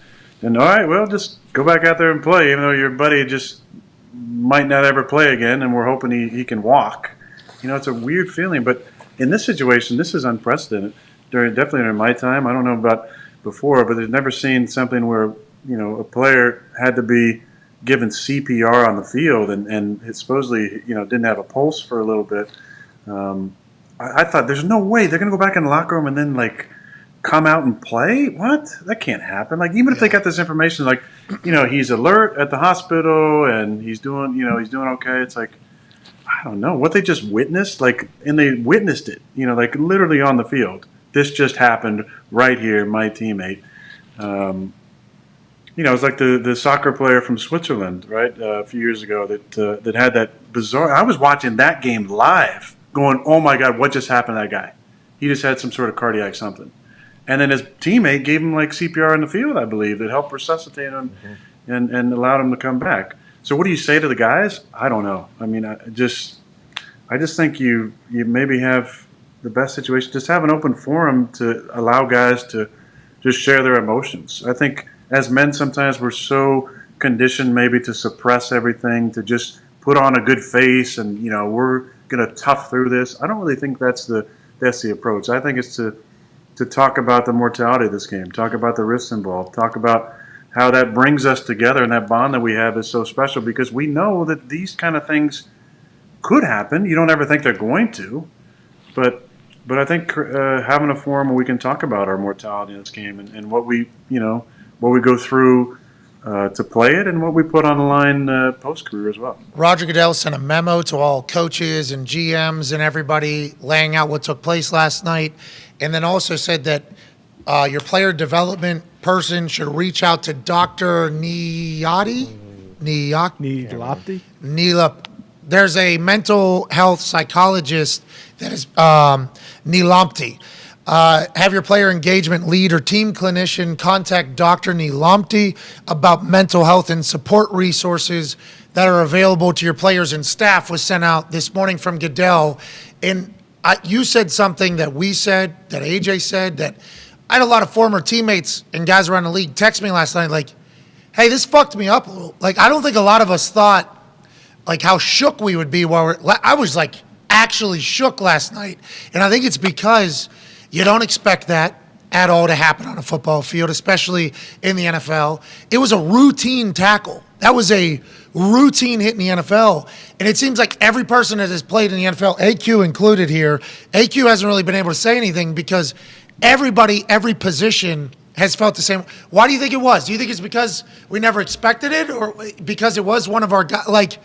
all right, well, just go back out there and play, even though your buddy just might not ever play again, and we're hoping he can walk. It's a weird feeling, but in this situation, this is unprecedented. Definitely during my time, I don't know about before, but I've never seen something where a player had to be given CPR on the field and it supposedly didn't have a pulse for a little bit. I thought there's no way they're gonna go back in the locker room and then like come out and play. What? That can't happen. Like even if they got this information, like he's alert at the hospital and he's doing okay. It's like I don't know what they just witnessed. Like and they witnessed it. Like literally on the field. This just happened right here, my teammate. It's like the soccer player from Switzerland, right? A few years ago that had that bizarre. I was watching that game live, going, "Oh my God, what just happened to that guy? He just had some sort of cardiac something." And then his teammate gave him like CPR in the field, I believe, that helped resuscitate him and allowed him to come back. So what do you say to the guys? I don't know. I mean, I just think you maybe have the best situation. Just have an open forum to allow guys to just share their emotions. I think as men sometimes we're so conditioned maybe to suppress everything, to just put on a good face and we're gonna tough through this. I don't really think that's the approach. I think it's to talk about the mortality of this game, talk about the risks involved, talk about how that brings us together and that bond that we have is so special because we know that these kind of things could happen. You don't ever think they're going to, but I think having a forum where we can talk about our mortality in this game and what we go through to play it and what we put on the line post-career as well. Roger Goodell sent a memo to all coaches and GMs and everybody laying out what took place last night, and then also said that your player development person should reach out to Dr. Nilapti. There's a mental health psychologist that is Nilapti. Have your player engagement lead or team clinician contact Dr. Nilapti about mental health and support resources that are available to your players and staff was sent out this morning from Goodell. And you said something that we said, that AJ said, that I had a lot of former teammates and guys around the league text me last night like, hey, this fucked me up a little. Like, I don't think a lot of us thought like how shook we would be while I was like actually shook last night. And I think it's because you don't expect that at all to happen on a football field, especially in the NFL. It was a routine tackle. That was a routine hit in the NFL. And it seems like every person that has played in the NFL, AQ included here, AQ hasn't really been able to say anything because everybody, every position has felt the same. Why do you think it was? Do you think it's because we never expected it or because it was one of our guys? Like,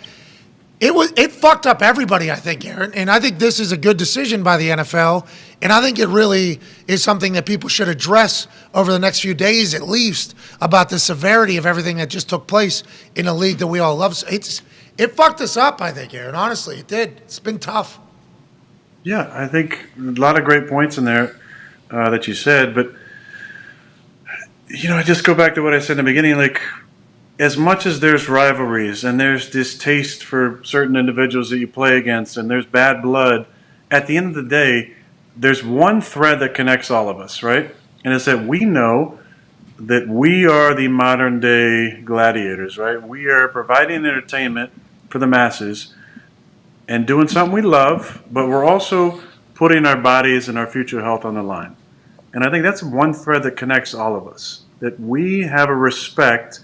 it fucked up everybody, I think, Aaron. And I think this is a good decision by the NFL. And I think it really is something that people should address over the next few days at least about the severity of everything that just took place in a league that we all love. It fucked us up, I think, Aaron. Honestly, it did. It's been tough. Yeah, I think a lot of great points in there that you said. But, I just go back to what I said in the beginning. Like, as much as there's rivalries and there's distaste for certain individuals that you play against and there's bad blood, at the end of the day, there's one thread that connects all of us, right? And it's that we know that we are the modern day gladiators, right? We are providing entertainment for the masses and doing something we love, but we're also putting our bodies and our future health on the line. And I think that's one thread that connects all of us, that we have a respect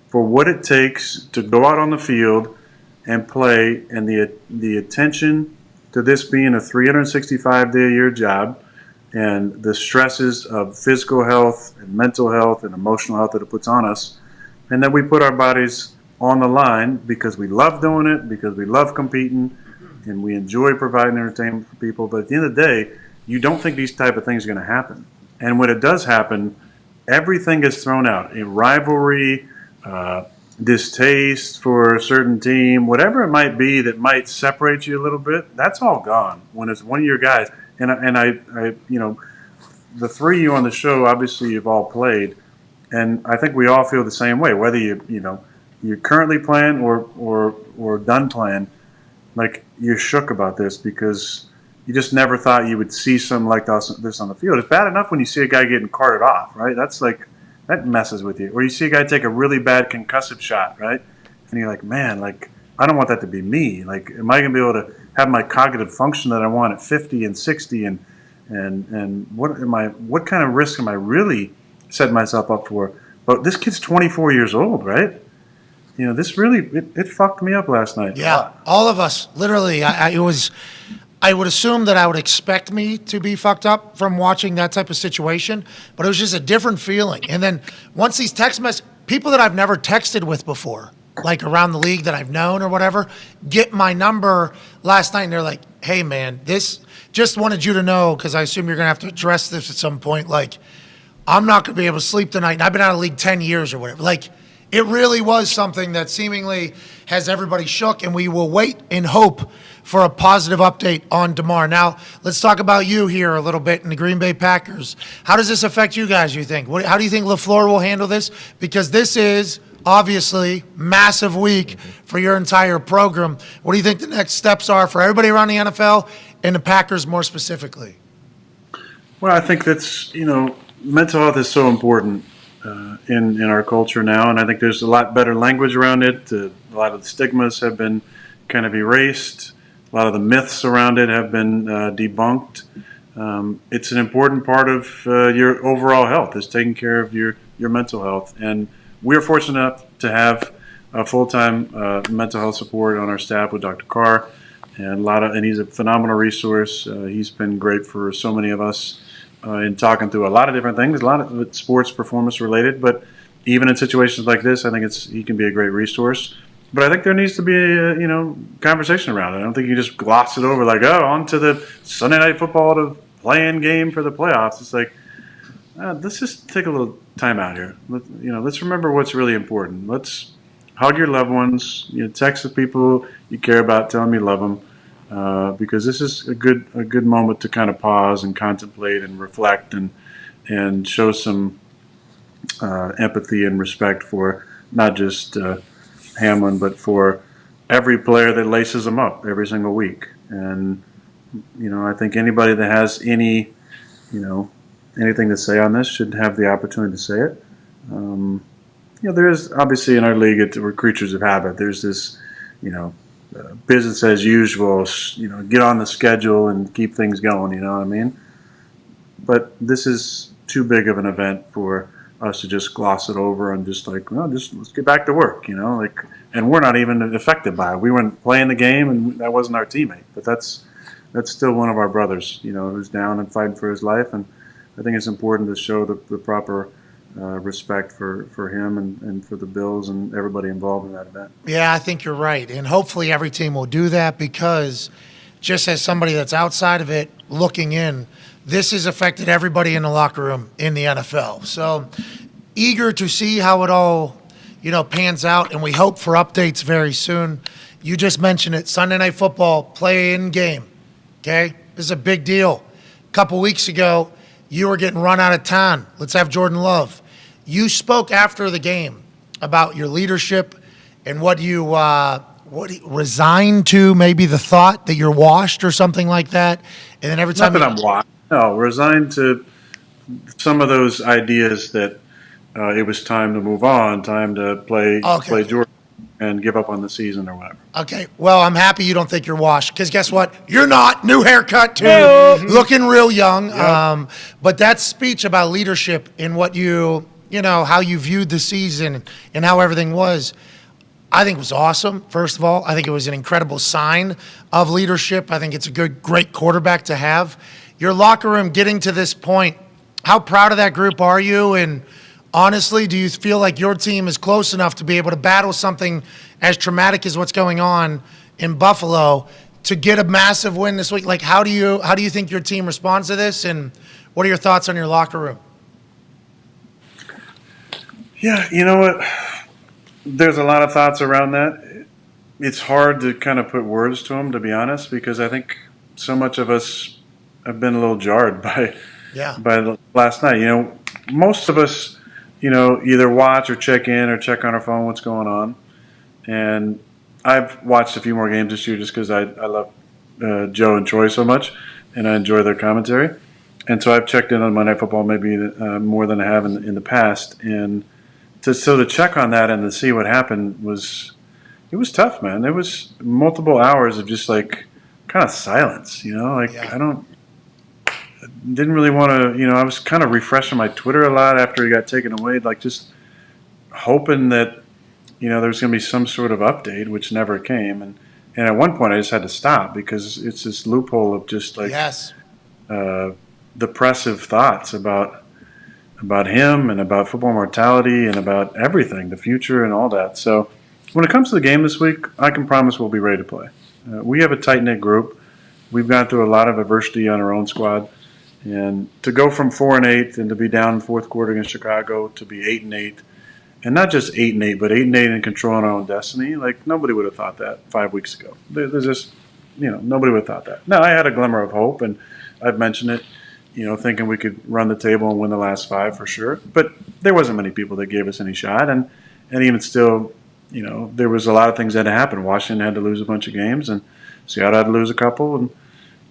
for what it takes to go out on the field and play, and the attention to this being a 365-day-a-year job, and the stresses of physical health and mental health and emotional health that it puts on us, and that we put our bodies on the line because we love doing it, because we love competing, and we enjoy providing entertainment for people. But at the end of the day, you don't think these type of things are going to happen. And when it does happen, everything gets thrown out. A rivalry, distaste for a certain team, whatever it might be that might separate you a little bit, that's all gone when it's one of your guys. And I the three of you on the show, obviously you've all played, and I think we all feel the same way, whether you're currently playing or done playing. Like, you're shook about this because you just never thought you would see something like this on the field. It's bad enough when you see a guy getting carted off, right? That's like, that messes with you. Or you see a guy take a really bad concussive shot, right? And you're like, man, like, I don't want that to be me. Like, am I going to be able to have my cognitive function that I want at 50 and 60? And what kind of risk am I really setting myself up for? But this kid's 24 years old, right? This really, it fucked me up last night. Yeah, all of us, literally. I would assume that I would expect me to be fucked up from watching that type of situation, but it was just a different feeling. And then once these text messages, people that I've never texted with before, like around the league that I've known or whatever, get my number last night and they're like, hey man, this, just wanted you to know, because I assume you're going to have to address this at some point, like, I'm not going to be able to sleep tonight, and I've been out of the league 10 years or whatever. Like, it really was something that seemingly has everybody shook, and we will wait and hope for a positive update on tomorrow. Now, let's talk about you here a little bit in the Green Bay Packers. How does this affect you guys, you think? How do you think LaFleur will handle this? Because this is obviously massive week for your entire program. What do you think the next steps are for everybody around the NFL and the Packers more specifically? Well, I think that's, mental health is so important in our culture now, and I think there's a lot better language around it. A lot of the stigmas have been kind of erased. A lot of the myths around it have been debunked. It's an important part of your overall health, is taking care of your mental health. And we're fortunate enough to have a full-time mental health support on our staff with Dr. Carr, and he's a phenomenal resource. He's been great for so many of us in talking through a lot of different things, a lot of it sports performance related, but even in situations like this, I think he can be a great resource. But I think there needs to be a conversation around it. I don't think you just gloss it over like, on to the Sunday Night Football to play-in game for the playoffs. It's like, let's just take a little time out here. Let's remember what's really important. Let's hug your loved ones. Text the people you care about, tell them you love them, because this is a good moment to kind of pause and contemplate and reflect and show some empathy and respect for not just Hamlin, but for every player that laces them up every single week. And, I think anybody that has anything to say on this should have the opportunity to say it. There is obviously in our league, we're creatures of habit. There's this, business as usual, get on the schedule and keep things going, you know what I mean? But this is too big of an event for us to just gloss it over and just let's get back to work, and we're not even affected by it. We weren't playing the game and that wasn't our teammate, but that's still one of our brothers, who's down and fighting for his life. And I think it's important to show the proper respect for him and for the Bills and everybody involved in that event. Yeah, I think you're right. And hopefully every team will do that, because just as somebody that's outside of it looking in, this has affected everybody in the locker room in the NFL. So eager to see how it all, pans out, and we hope for updates very soon. You just mentioned it, Sunday Night Football play-in game, okay? This is a big deal. A couple weeks ago, you were getting run out of town. Let's have Jordan Love. You spoke after the game about your leadership and what you resigned to, maybe the thought that you're washed or something like that. And then every time I'm washed. No, resigned to some of those ideas that it was time to move on, time to play Jordan and give up on the season or whatever. Okay, well, I'm happy you don't think you're washed, because guess what? You're not. New haircut, too. Looking real young. Yep. But that speech about leadership and what how you viewed the season and how everything was, I think was awesome, first of all. I think it was an incredible sign of leadership. I think it's a great quarterback to have. Your locker room getting to this point, how proud of that group are you? And honestly, do you feel like your team is close enough to be able to battle something as traumatic as what's going on in Buffalo to get a massive win this week? Like, how do you think your team responds to this, and what are your thoughts on your locker room? Yeah, you know what? There's a lot of thoughts around that. It's hard to kind of put words to them, to be honest, because I think so much of us have been a little jarred by last night. Most of us, either watch or check in or check on our phone what's going on. And I've watched a few more games this year just because I love Joe and Troy so much, and I enjoy their commentary. And so I've checked in on Monday Night Football maybe more than I have in the past. And to check on that and to see what happened was tough, man. There was multiple hours of just kind of silence, I didn't really want to, I was kind of refreshing my Twitter a lot after he got taken away, just hoping that, there was going to be some sort of update, which never came. And at one point I just had to stop because it's this loophole of just depressive thoughts about him and about football mortality and about everything, the future and all that. So when it comes to the game this week, I can promise we'll be ready to play. We have a tight-knit group. We've gone through a lot of adversity on our own squad. And to go from 4-8 and to be down in the fourth quarter against Chicago to be 8-8, and not just 8-8, but 8-8 and controlling our own destiny, nobody would have thought that 5 weeks ago. There's just, nobody would have thought that. Now, I had a glimmer of hope, and I've mentioned it, thinking we could run the table and win the last 5 for sure. But there wasn't many people that gave us any shot, and even still, there was a lot of things that had to happen. Washington had to lose a bunch of games, and Seattle had to lose a couple, and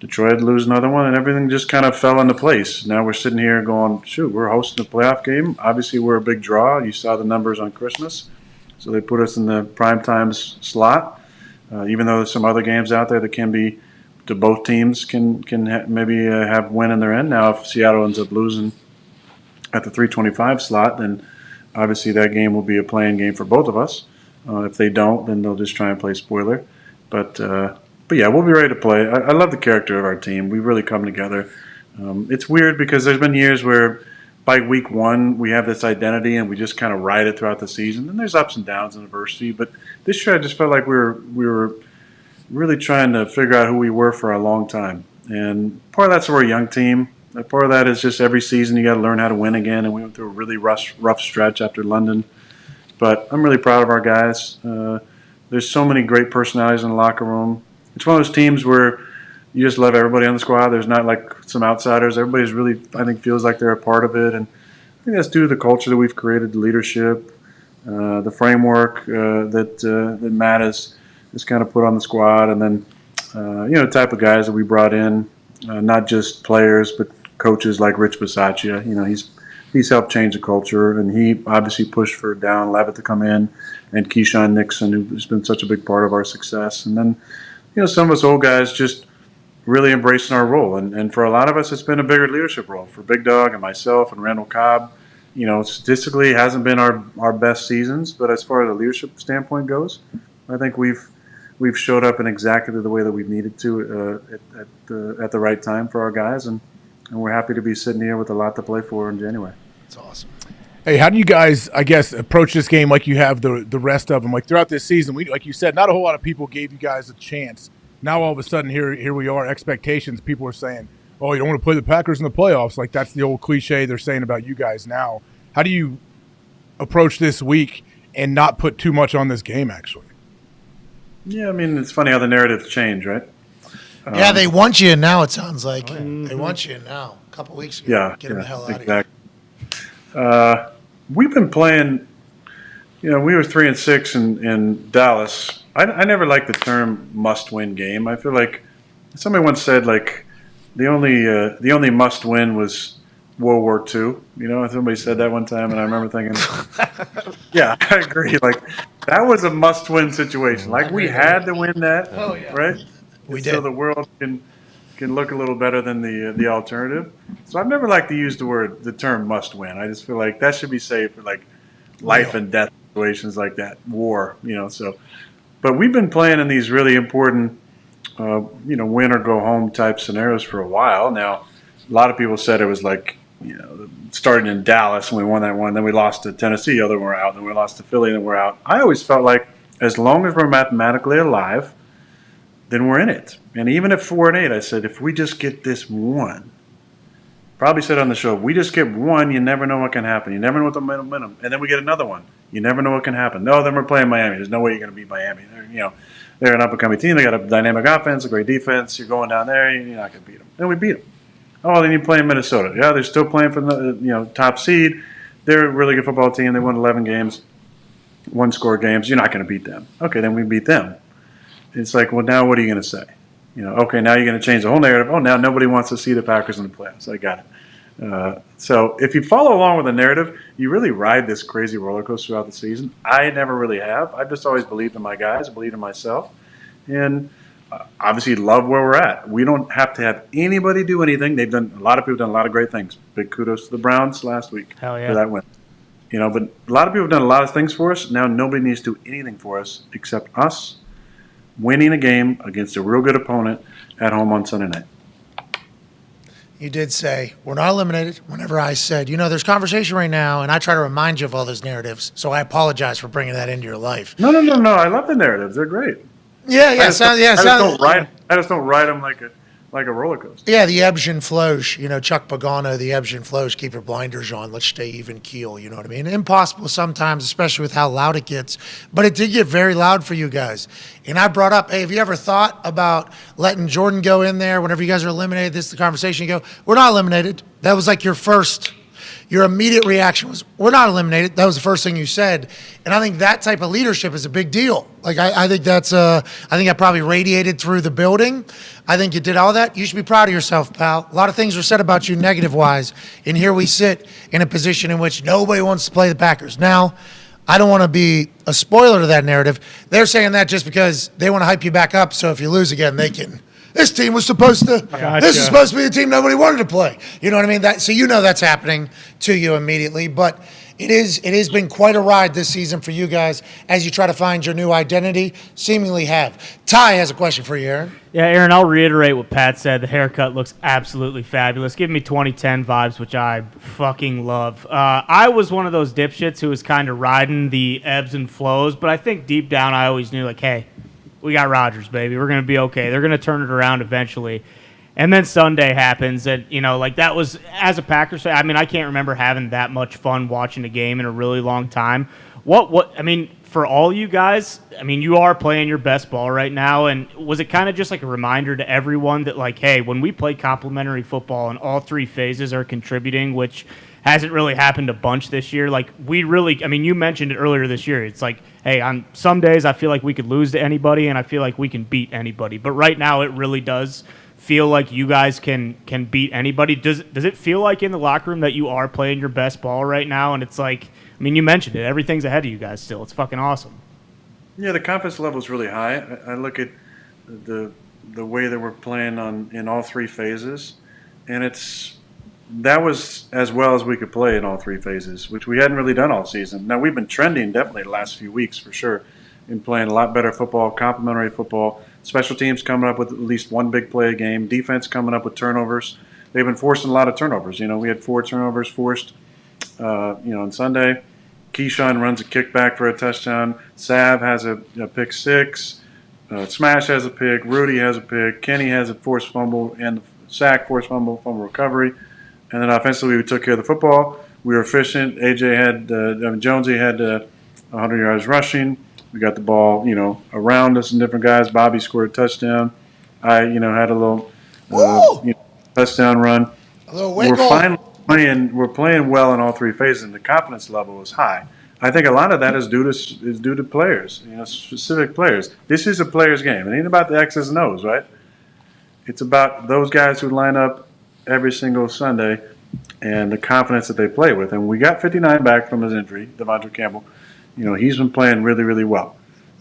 Detroit had to lose another one, and everything just kind of fell into place. Now we're sitting here going, shoot, we're hosting a playoff game. Obviously, we're a big draw. You saw the numbers on Christmas. So they put us in the primetime slot, even though there's some other games out there that can be, to both teams can maybe have win in their end. Now, if Seattle ends up losing at the 325 slot, then obviously that game will be a playing game for both of us. If they don't, then they'll just try and play spoiler. But yeah, we'll be ready to play. I love the character of our team. We've really come together. It's weird because there's been years where by week 1 we have this identity and we just kind of ride it throughout the season. And there's ups and downs in adversity. But this year I just felt like we were really trying to figure out who we were for a long time. And part of that's we're a young team. Part of that is just every season you got to learn how to win again. And we went through a really rough stretch after London. But I'm really proud of our guys. There's so many great personalities in the locker room. It's one of those teams where you just love everybody on the squad. There's not some outsiders. Everybody's really, I think, feels like they're a part of it. And I think that's due to the culture that we've created, the leadership, the framework that Matt has just kind of put on the squad. And then, the type of guys that we brought in, not just players, but coaches like Rich Bisaccia. He's helped change the culture, and he obviously pushed for Dahn Levitt to come in, and Keyshawn Nixon, who's been such a big part of our success. And then, some of us old guys just really embracing our role. And for a lot of us, it's been a bigger leadership role. For Big Dog and myself and Randall Cobb, statistically, it hasn't been our best seasons, but as far as a leadership standpoint goes, I think we've showed up in exactly the way that we've needed to at the right time for our guys, and we're happy to be sitting here with a lot to play for in January. That's awesome. Hey, how do you guys, I guess, approach this game like you have the rest of them? Like throughout this season, like you said, not a whole lot of people gave you guys a chance. Now all of a sudden, here we are. Expectations. People are saying, "Oh, you don't want to play the Packers in the playoffs." Like that's the old cliche they're saying about you guys now. How do you approach this week and not put too much on this game? Actually, yeah, I mean it's funny how the narratives change, right? Yeah, they want you now. It sounds like they want you now. A couple weeks ago, Yeah, get them the hell out exactly. Of here. We've been playing. We were 3-6 in Dallas. I never liked the term "must-win" game. I feel like somebody once said like the only must-win was World War II. Somebody said that one time, and I remember thinking, yeah, I agree. Like that was a must-win situation. Like we had to win that, right? We So did. the world can look a little better than the alternative. So I've never liked to use the term "must-win." I just feel like that should be saved for like life and death situations like that, war. But we've been playing in these really important, win or go home type scenarios for a while now. A lot of people said it was like, starting in Dallas and we won that one, then we lost to Tennessee, then we're out, then we lost to Philly, then we're out. I always felt like as long as we're mathematically alive, then we're in it. And even at 4-8, I said, if we just get this one, probably said on the show, if we just get one, you never know what can happen. You never know what the momentum. And then we get another one. You never know what can happen. No, then we're playing Miami. There's no way you're going to beat Miami. They're an up-and-coming team. They got a dynamic offense, a great defense. You're going down there, you're not going to beat them. Then we beat them. Oh, then you play in Minnesota. Yeah, they're still playing for the top seed. They're a really good football team. They won 11 games, one-score games. You're not going to beat them. Okay, then we beat them. It's like, well, now what are you going to say? Okay, now you're going to change the whole narrative. Oh, now nobody wants to see the Packers in the playoffs. I got it. So if you follow along with the narrative, you really ride this crazy roller coaster throughout the season. I never really have. I've just always believed in my guys, believed in myself, and obviously love where we're at. We don't have to have anybody do anything. A lot of people have done a lot of great things. Big kudos to the Browns last week Hell yeah. for that win. But a lot of people have done a lot of things for us. Now nobody needs to do anything for us except us winning a game against a real good opponent at home on Sunday night. You did say we're not eliminated. Whenever I said, there's conversation right now, and I try to remind you of all those narratives. So I apologize for bringing that into your life. No. I love the narratives. They're great. Yeah. I just don't ride them like a roller coaster. Yeah, the ebbs and flows. Chuck Pagano, the ebbs and flows. Keep your blinders on. Let's stay even keel. You know what I mean? Impossible sometimes, especially with how loud it gets. But it did get very loud for you guys. And I brought up, hey, have you ever thought about letting Jordan go in there whenever you guys are eliminated? This is the conversation. You go, we're not eliminated. That was like your immediate reaction was, we're not eliminated. That was the first thing you said. And I think that type of leadership is a big deal. Like, I think I think that probably radiated through the building. I think you did all that. You should be proud of yourself, pal. A lot of things were said about you negative-wise. And here we sit in a position in which nobody wants to play the Packers. Now, I don't want to be a spoiler to that narrative. They're saying that just because they want to hype you back up. So if you lose again, they can. This team was supposed to. Gotcha. This is supposed to be the team nobody wanted to play. You know what I mean? So that's happening to you immediately. But it has been quite a ride this season for you guys as you try to find your new identity. Seemingly have. Ty has a question for you, Aaron. Yeah, Aaron, I'll reiterate what Pat said. The haircut looks absolutely fabulous. Give me 2010 vibes, which I fucking love. I was one of those dipshits who was kind of riding the ebbs and flows, but I think deep down I always knew, like, hey, we got Rodgers, baby. We're going to be okay. They're going to turn it around eventually. And then Sunday happens, and, that was, as a Packers fan, I mean, I can't remember having that much fun watching a game in a really long time. For all you guys, you are playing your best ball right now, and was it kind of just like a reminder to everyone that, like, hey, when we play complementary football and all three phases are contributing, which hasn't really happened a bunch this year. Like, we really, I mean, you mentioned it earlier this year. It's like, hey, on some days I feel like we could lose to anybody, and I feel like we can beat anybody. But right now it really does feel like you guys can beat anybody. Does it feel like in the locker room that you are playing your best ball right now? And it's like, I mean, you mentioned it. Everything's ahead of you guys still. It's fucking awesome. Yeah, the confidence level is really high. I look at the way that we're playing in all three phases, and that was as well as we could play in all three phases, which we hadn't really done all season. Now, we've been trending definitely the last few weeks for sure in playing a lot better football, complementary football, special teams coming up with at least one big play a game, defense coming up with turnovers. They've been forcing a lot of turnovers. We had 4 turnovers forced, on Sunday. Keyshawn runs a kickback for a touchdown. Sav has a pick 6. Smash has a pick. Rudy has a pick. Kenny has a forced fumble and sack, forced fumble recovery. And then offensively, we took care of the football. We were efficient. Jonesy had 100 yards rushing. We got the ball, around us and different guys. Bobby scored a touchdown. I, had a little touchdown run. A little wiggle. We're playing well in all three phases, and the confidence level is high. I think a lot of that is due to players, specific players. This is a players' game. It ain't about the X's and O's, right? It's about those guys who line up every single Sunday and the confidence that they play with. And we got 59 back from his injury, Devondre Campbell. He's been playing really, really well.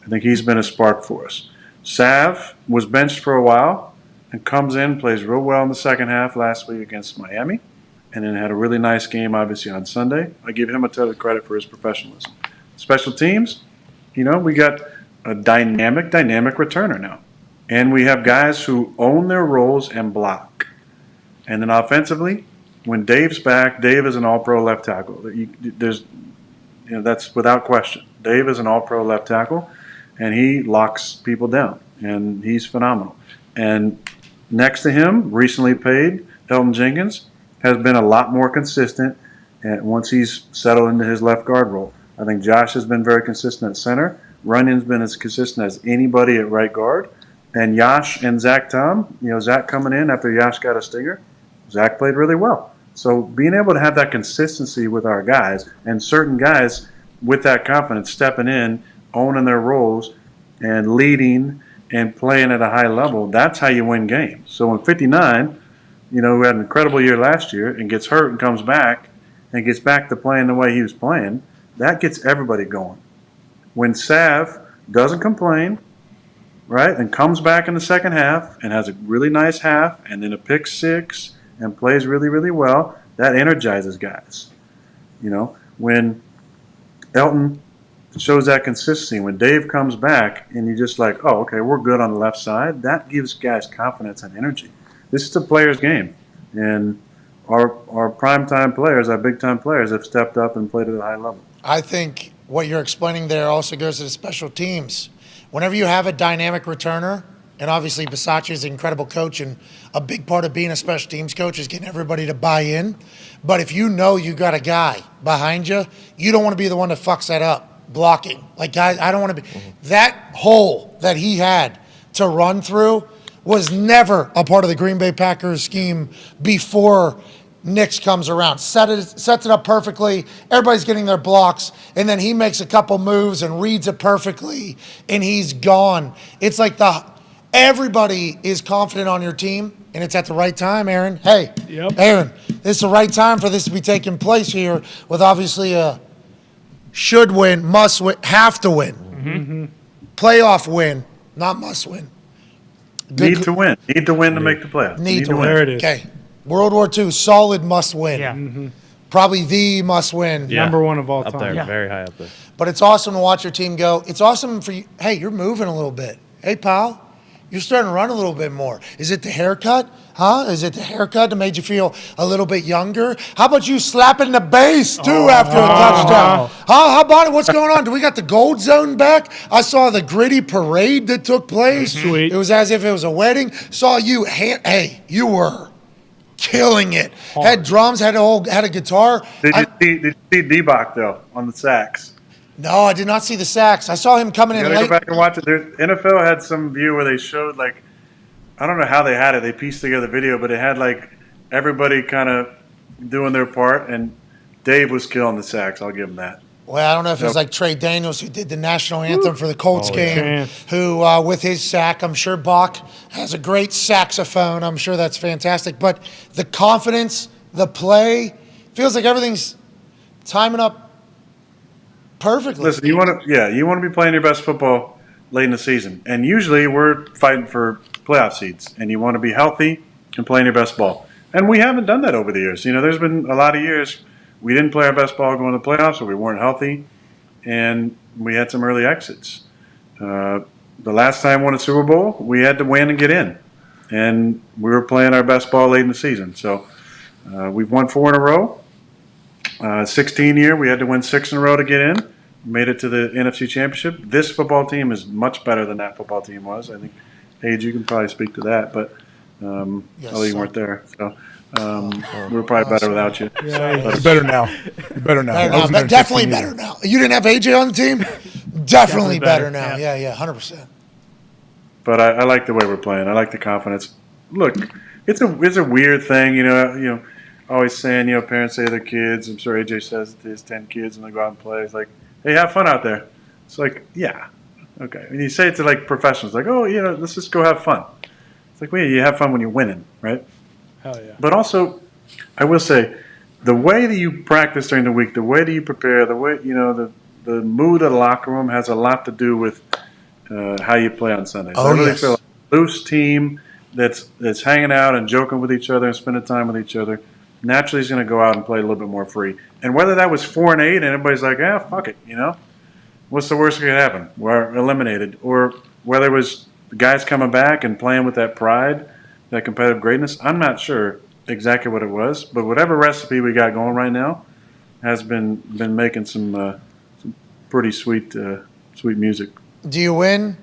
I think he's been a spark for us. Sav was benched for a while and comes in, plays real well in the second half last week against Miami, and then had a really nice game, obviously, on Sunday. I give him a ton of credit for his professionalism. Special teams, we got a dynamic returner now. And we have guys who own their roles and block. And then offensively, when Dave's back, Dave is an all-pro left tackle. That's without question. Dave is an all-pro left tackle, and he locks people down, and he's phenomenal. And next to him, recently paid, Elton Jenkins, has been a lot more consistent once he's settled into his left guard role. I think Josh has been very consistent at center. Runyon's been as consistent as anybody at right guard. And Yash and Zach Tom, Zach coming in after Yash got a stinger, Zach played really well. So being able to have that consistency with our guys and certain guys with that confidence stepping in, owning their roles, and leading and playing at a high level, that's how you win games. So in 59, who had an incredible year last year and gets hurt and comes back and gets back to playing the way he was playing, that gets everybody going. When Sav doesn't complain, right, and comes back in the second half and has a really nice half and then a pick 6 and plays really, really well, that energizes guys. When Elton shows that consistency, when Dave comes back and you're just like, oh, okay, we're good on the left side, that gives guys confidence and energy. This is a player's game, and our primetime players, our big-time players, have stepped up and played at a high level. I think what you're explaining there also goes to the special teams. Whenever you have a dynamic returner, and obviously Bisaccia is an incredible coach, and a big part of being a special teams coach is getting everybody to buy in. But if you know you got a guy behind you, you don't want to be the one that fucks that up, blocking. Like, guys, I don't want to be. That hole that he had to run through was never a part of the Green Bay Packers scheme before Nix comes around. Sets it up perfectly. Everybody's getting their blocks, and then he makes a couple moves and reads it perfectly, and he's gone. It's like everybody is confident on your team, and it's at the right time, Aaron. Hey, Aaron, this is the right time for this to be taking place here with obviously a should win, must win, have to win. Playoff win, not must win. Need to win to make the playoffs. Need to win. There it is. Okay. World War II, solid must win. Yeah. Probably the must win. Yeah. Number one of all time. Up there, very high up there. But it's awesome to watch your team go. It's awesome for you. Hey, you're moving a little bit. Hey, pal, you're starting to run a little bit more. Is it the haircut? Huh? Is it the haircut that made you feel a little bit younger? How about you slapping the bass, too, after a touchdown? Huh? How about it? What's going on? Do we got the gold zone back? I saw the gritty parade that took place. Sweet. It was as if it was a wedding. Saw you. Hey, you were killing it. Hard. Had drums, had a guitar. Did you see D-Bach, though, on the sax? No, I did not see the sax. I saw him coming in late. Go back and watch it. NFL had some view where they showed, like, I don't know how they had it. They pieced together the video, but it had, like, everybody kind of doing their part. And Dave was killing the sacks. I'll give him that. Well, I don't know if it was Yep. like Trey Daniels who did the national anthem for the Colts game, yeah. who with his sack, I'm sure Bach has a great saxophone. I'm sure that's fantastic. But the confidence, the play, feels like everything's timing up perfectly. Listen, you want to be playing your best football late in the season, and usually we're fighting for playoff seeds, and you want to be healthy and playing your best ball. And we haven't done that over the years. There's been a lot of years we didn't play our best ball going to the playoffs, or we weren't healthy, and we had some early exits. The last time we won a Super Bowl, we had to win and get in, and we were playing our best ball late in the season. So we've won 4 in a row. 16 year, we had to win 6 in a row to get in. Made it to the NFC Championship. This football team is much better than that football team was. I think, Paige, you can probably speak to that, but although you weren't there. So we were probably better without you. You're better now. You're better now. I wasn't there in Definitely 16 better years. now. You didn't have AJ on the team? Definitely better now. Yeah, 100%. But I like the way we're playing. I like the confidence. Look, it's a weird thing, always saying, parents say to their kids, I'm sure AJ says it to his 10 kids when they go out and play, it's like, hey, have fun out there. It's like, yeah, okay. And you say it to like professionals, like, oh, let's just go have fun. It's like, well, you have fun when you're winning, right? Hell yeah. But also, I will say, the way that you practice during the week, the way that you prepare, the way, the mood of the locker room has a lot to do with how you play on Sundays. I really feel like a loose team that's hanging out and joking with each other and spending time with each other naturally is going to go out and play a little bit more free. And whether that was 4-8 and everybody's like, fuck it, what's the worst that could happen? We're eliminated. Or whether it was the guys coming back and playing with that pride, that competitive greatness, I'm not sure exactly what it was. But whatever recipe we got going right now has been making some pretty sweet music. Do you win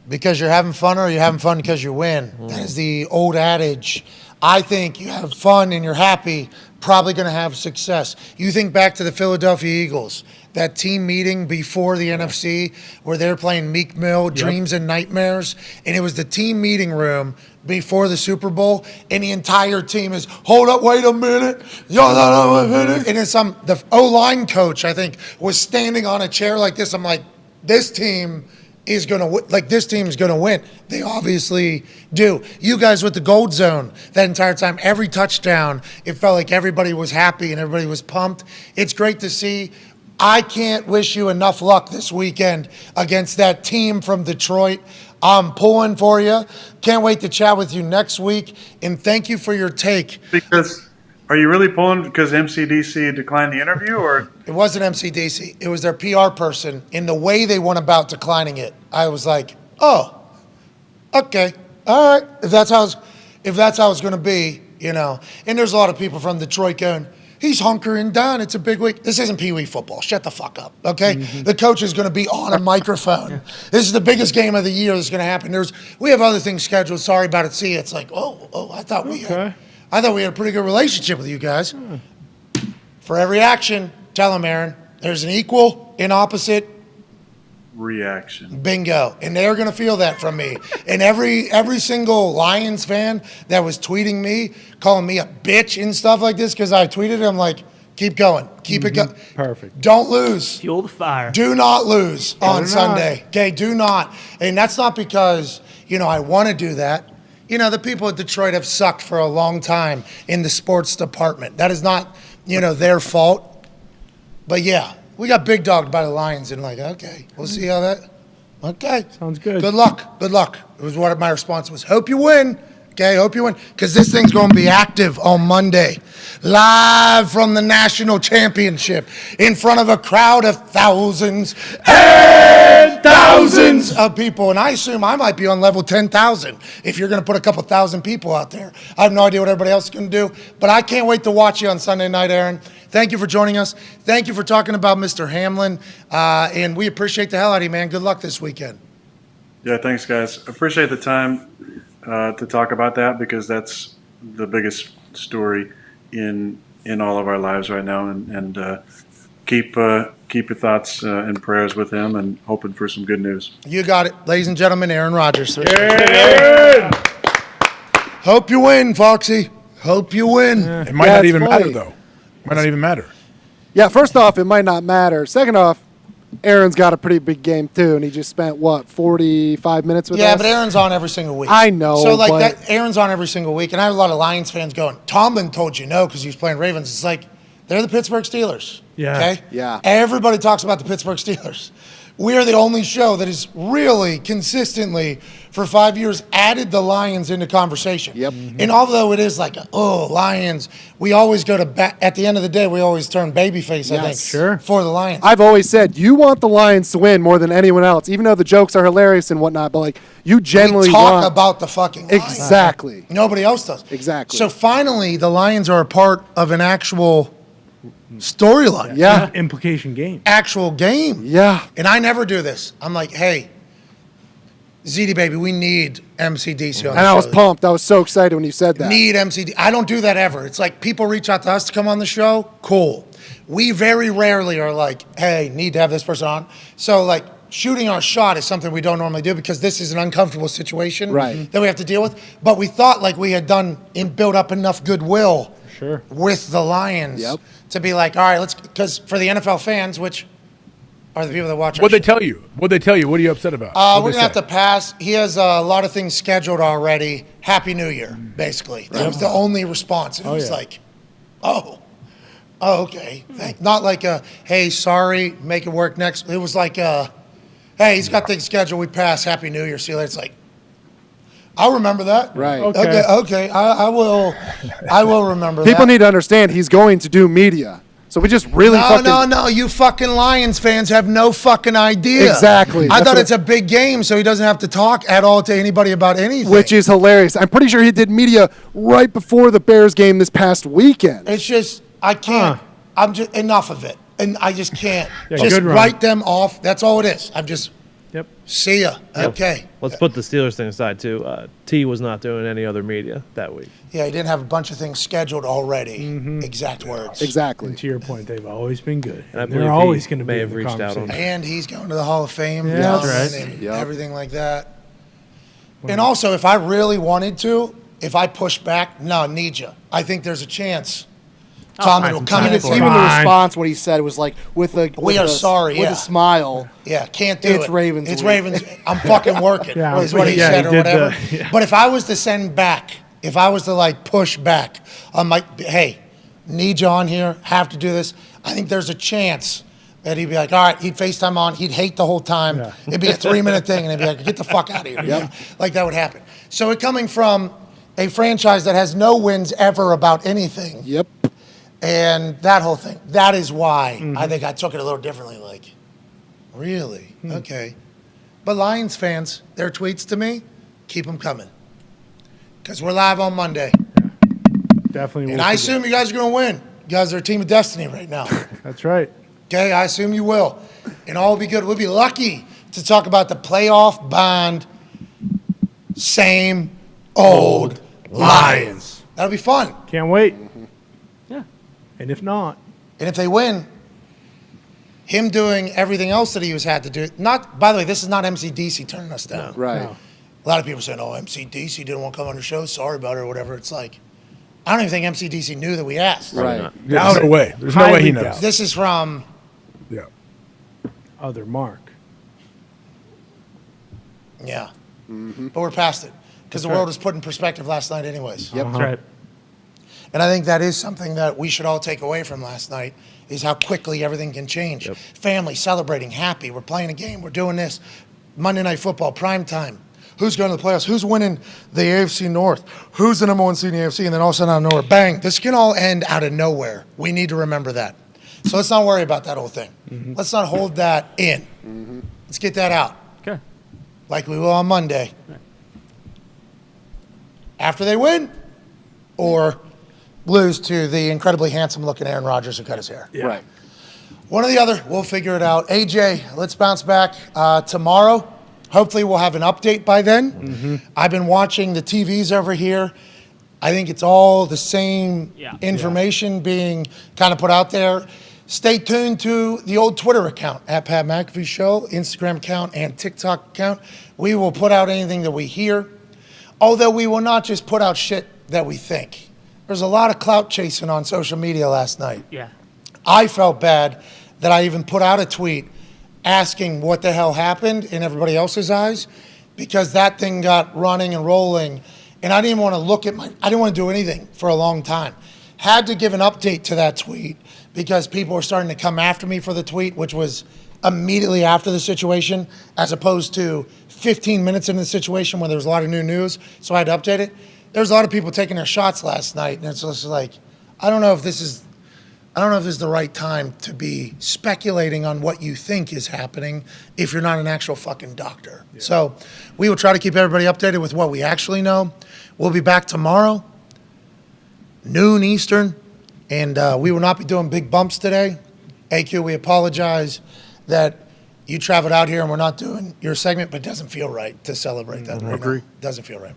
because you're having fun, or are you having fun because you win? That is the old adage. I think you have fun and you're happy, probably going to have success. You think back to the Philadelphia Eagles, that team meeting before the NFC where they're playing Meek Mill, Dreams and Nightmares, and it was the team meeting room before the Super Bowl, and the entire team is, hold up, wait a minute. And it's the O-line coach, I think, was standing on a chair like this. I'm like, this team is going to this team's going to win. They obviously do. You guys with the gold zone that entire time, every touchdown, it felt like everybody was happy and everybody was pumped. It's great to see. I can't wish you enough luck this weekend against that team from Detroit. I'm pulling for you. Can't wait to chat with you next week. And thank you for your take. Because are you really pulling because MCDC declined the interview, or it wasn't MCDC? It was their PR person. In the way they went about declining it, I was like, oh, okay, all right. If that's how it's going to be, And there's a lot of people from Detroit going, he's hunkering down. It's a big week. This isn't Pee Wee football. Shut the fuck up, okay? Mm-hmm. The coach is going to be on a microphone. This is the biggest game of the year that's going to happen. We have other things scheduled. Sorry about it. See, it's like, I thought we had a pretty good relationship with you guys. For every action, tell them, Aaron, there's an equal and opposite reaction. Bingo. And they're going to feel that from me. And every single Lions fan that was tweeting me, calling me a bitch and stuff like this because I tweeted it, I'm like, keep going. Keep it going. Perfect. Don't lose. Fuel the fire. Do not lose on Sunday. Okay, do not. And that's not because, I want to do that. The people at Detroit have sucked for a long time in the sports department. That is not, their fault. But yeah, we got big dogged by the Lions and okay, we'll see how that. Okay. Sounds good. Good luck. Good luck. It was what my response was. Hope you win. Okay, hope you win. Because this thing's going to be active on Monday. Live from the national championship in front of a crowd of thousands and thousands of people. And I assume I might be on level 10,000 if you're going to put a couple thousand people out there. I have no idea what everybody else is going to do. But I can't wait to watch you on Sunday night, Aaron. Thank you for joining us. Thank you for talking about Mr. Hamlin. And we appreciate the hell out of you, man. Good luck this weekend. Yeah, thanks, guys. Appreciate the time to talk about that because that's the biggest story in all of our lives right now. And keep your thoughts and prayers with him and hoping for some good news. You got it. Ladies and gentlemen, Aaron Rodgers. Yeah. Hope you win, Foxy. Hope you win. It might not even matter, though. Might not even matter. Yeah, first off, it might not matter. Second off, Aaron's got a pretty big game, too, and he just spent, 45 minutes with us? Yeah, but Aaron's on every single week. I know, So, like, but- that, Aaron's on every single week, and I have a lot of Lions fans going, Tomlin told you no because he was playing Ravens. It's like, they're the Pittsburgh Steelers. Yeah. Okay? Yeah. Everybody talks about the Pittsburgh Steelers. We are the only show that has really consistently, for 5 years, added the Lions into conversation. Yep. And although it is like, Lions, we always go to at the end of the day, we always turn babyface, I think, Yes. Sure. for the Lions. I've always said you want the Lions to win more than anyone else, even though the jokes are hilarious and whatnot. But like you generally we talk want about the fucking Lions. exactly. Nobody else does. Exactly. So finally, the Lions are a part of an actual storyline. Yeah. Implication game. Actual game. Yeah. And I never do this. I'm like, hey, ZD baby, we need MCDC on the And show. I was pumped. I was so excited when you said that. Need MCD. I don't do that ever. It's like people reach out to us to come on the show. Cool. We very rarely are like, hey, need to have this person on. So like shooting our shot is something we don't normally do because this is an uncomfortable situation Right. that we have to deal with. But we thought like we had done and built up enough goodwill Sure. with the Lions to be like, all right, let's, because for the NFL fans, which are the people that watch our What'd they show, tell you? What'd they tell you? What are you upset about? we're What'd going they to have say? to pass. He has a lot of things scheduled already. Happy New Year, basically. That was the only response. And it was like, okay. Not like a, hey, sorry, make it work next. It was like, hey, he's got things scheduled. We pass. Happy New Year. See you later. It's like, I'll remember that. Right. Okay. I will remember that. People need to understand he's going to do media. So we just really No. You fucking Lions fans have no fucking idea. Exactly. I That's thought what- it's a big game, so he doesn't have to talk at all to anybody about anything. Which is hilarious. I'm pretty sure he did media right before the Bears game this past weekend. It's just, I can't. I'm just, enough of it. And I just can't. Yeah, just good run. write them off. That's all it is. I'm just, see ya. Okay. Let's put the Steelers thing aside too. T was not doing any other media that week. Yeah, he didn't have a bunch of things scheduled already. Exact words. Exactly. And to your point, they've always been good. And I And believe they're he always going to may be have in the reached out on conversation. And he's going to the Hall of Fame. Yeah, that's right. And everything like that. And also, if I really wanted to, if I push back, no, need you. I think there's a chance Tommy will come in and Even the response, what he said was like, with a We are sorry, with yeah. a smile. Yeah, can't do it. It's Ravens It's week. Ravens. I'm fucking working. Yeah, is what he yeah, said he or did whatever. the- But if I was to send back, if I was to like push back, I'm like, hey, need you on here, have to do this. I think there's a chance that he'd be like, all right, he'd FaceTime on, he'd hate the whole time. Yeah. It'd be a 3-minute thing, and he'd be like, get the fuck out of here. Yeah. Like that would happen. So it coming from a franchise that has no wins ever about anything. Yep. And that whole thing. That is why I think I took it a little differently. Like, really? Okay. But Lions fans, their tweets to me, keep them coming. Because we're live on Monday. Definitely. And I assume you guys are going to win. You guys are a team of destiny right now. That's right. Okay, I assume you will. And all will be good. We'll be lucky to talk about the playoff bond, same old Lions. That'll be fun. Can't wait. Yeah. And if not, And if they win, him doing everything else that he was had to do. Not, by the way, this is not MCDC turning us down. Right. No. A lot of people saying, "Oh, MCDC didn't want to come on the show. Sorry about it," or whatever. It's like, I don't even think MCDC knew that we asked. Right. There's no way. There's no way he Highly knows. doubt. This is from, Yeah. other Mark. yeah, but we're past it because the That's world right. was put in perspective last night, anyways. Yep. That's right. And I think that is something that we should all take away from last night is how quickly everything can change. Family celebrating, happy. We're playing a game. We're doing this. Monday Night Football, prime time. Who's going to the playoffs? Who's winning the AFC North? Who's the number one seed in the AFC? And then all of a sudden out of nowhere, bang, this can all end out of nowhere. We need to remember that. So let's not worry about that whole thing. Let's not hold that in. Let's get that out. Okay. Like we will on Monday. After they win or lose to the incredibly handsome-looking Aaron Rodgers who cut his hair. Right. One or the other, we'll figure it out. AJ, let's bounce back tomorrow. Hopefully we'll have an update by then. I've been watching the TVs over here. I think it's all the same information being kind of put out there. Stay tuned to the old Twitter account, at Pat McAfee Show, Instagram account, and TikTok account. We will put out anything that we hear, although we will not just put out shit that we think. There's a lot of clout chasing on social media last night. Yeah. I felt bad that I even put out a tweet asking what the hell happened in everybody else's eyes, because that thing got running and rolling, and I didn't want to I didn't want to do anything for a long time. Had to give an update to that tweet because people were starting to come after me for the tweet, which was immediately after the situation, as opposed to 15 minutes into the situation when there was a lot of new news, so I had to update it. There's a lot of people taking their shots last night, and it's just like, I don't know if this is the right time to be speculating on what you think is happening if you're not an actual fucking doctor. Yeah. So we will try to keep everybody updated with what we actually know. We'll be back tomorrow, noon Eastern, and we will not be doing big bumps today. AQ, we apologize that you traveled out here and we're not doing your segment, but it doesn't feel right to celebrate that. I agree. Doesn't feel right.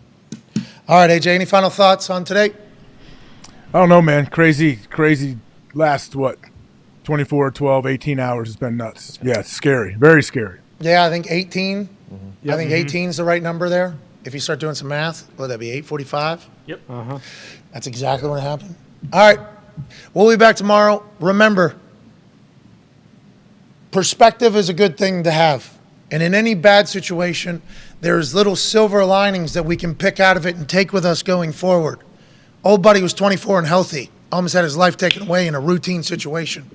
All right, AJ, any final thoughts on today? I don't know, man. Crazy last, 24, 12, 18 hours has been nuts. Yeah, it's scary. Very scary. Yeah, I think 18. Mm-hmm. Yep. I think 18 is the right number there. If you start doing some math, what would that be, 8:45? Yep. That's exactly what happened. All right, we'll be back tomorrow. Remember, perspective is a good thing to have. And in any bad situation, there's little silver linings that we can pick out of it and take with us going forward. Old buddy was 24 and healthy. Almost had his life taken away in a routine situation.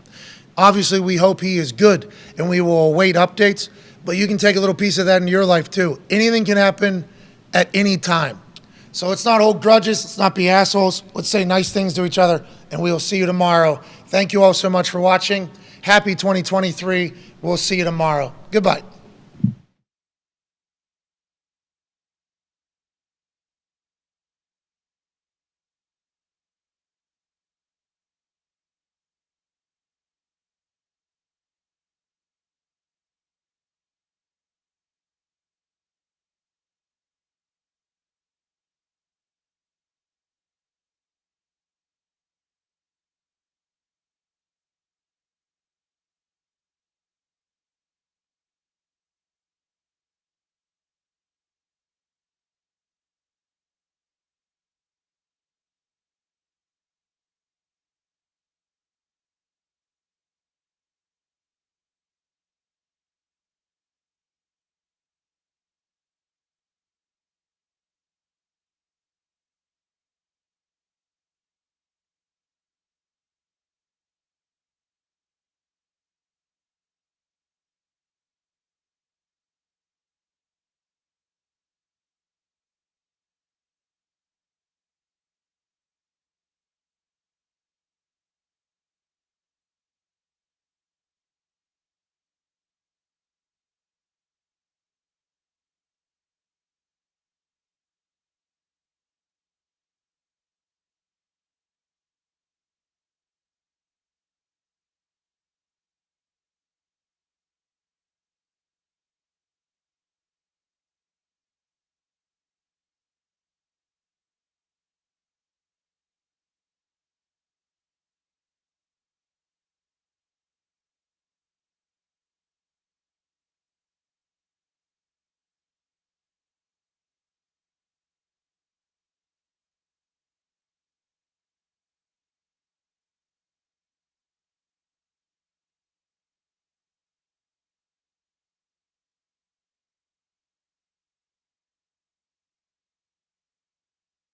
Obviously, we hope he is good, and we will await updates. But you can take a little piece of that in your life, too. Anything can happen at any time. So let's not hold grudges. Let's not be assholes. Let's say nice things to each other, and we will see you tomorrow. Thank you all so much for watching. Happy 2023. We'll see you tomorrow. Goodbye.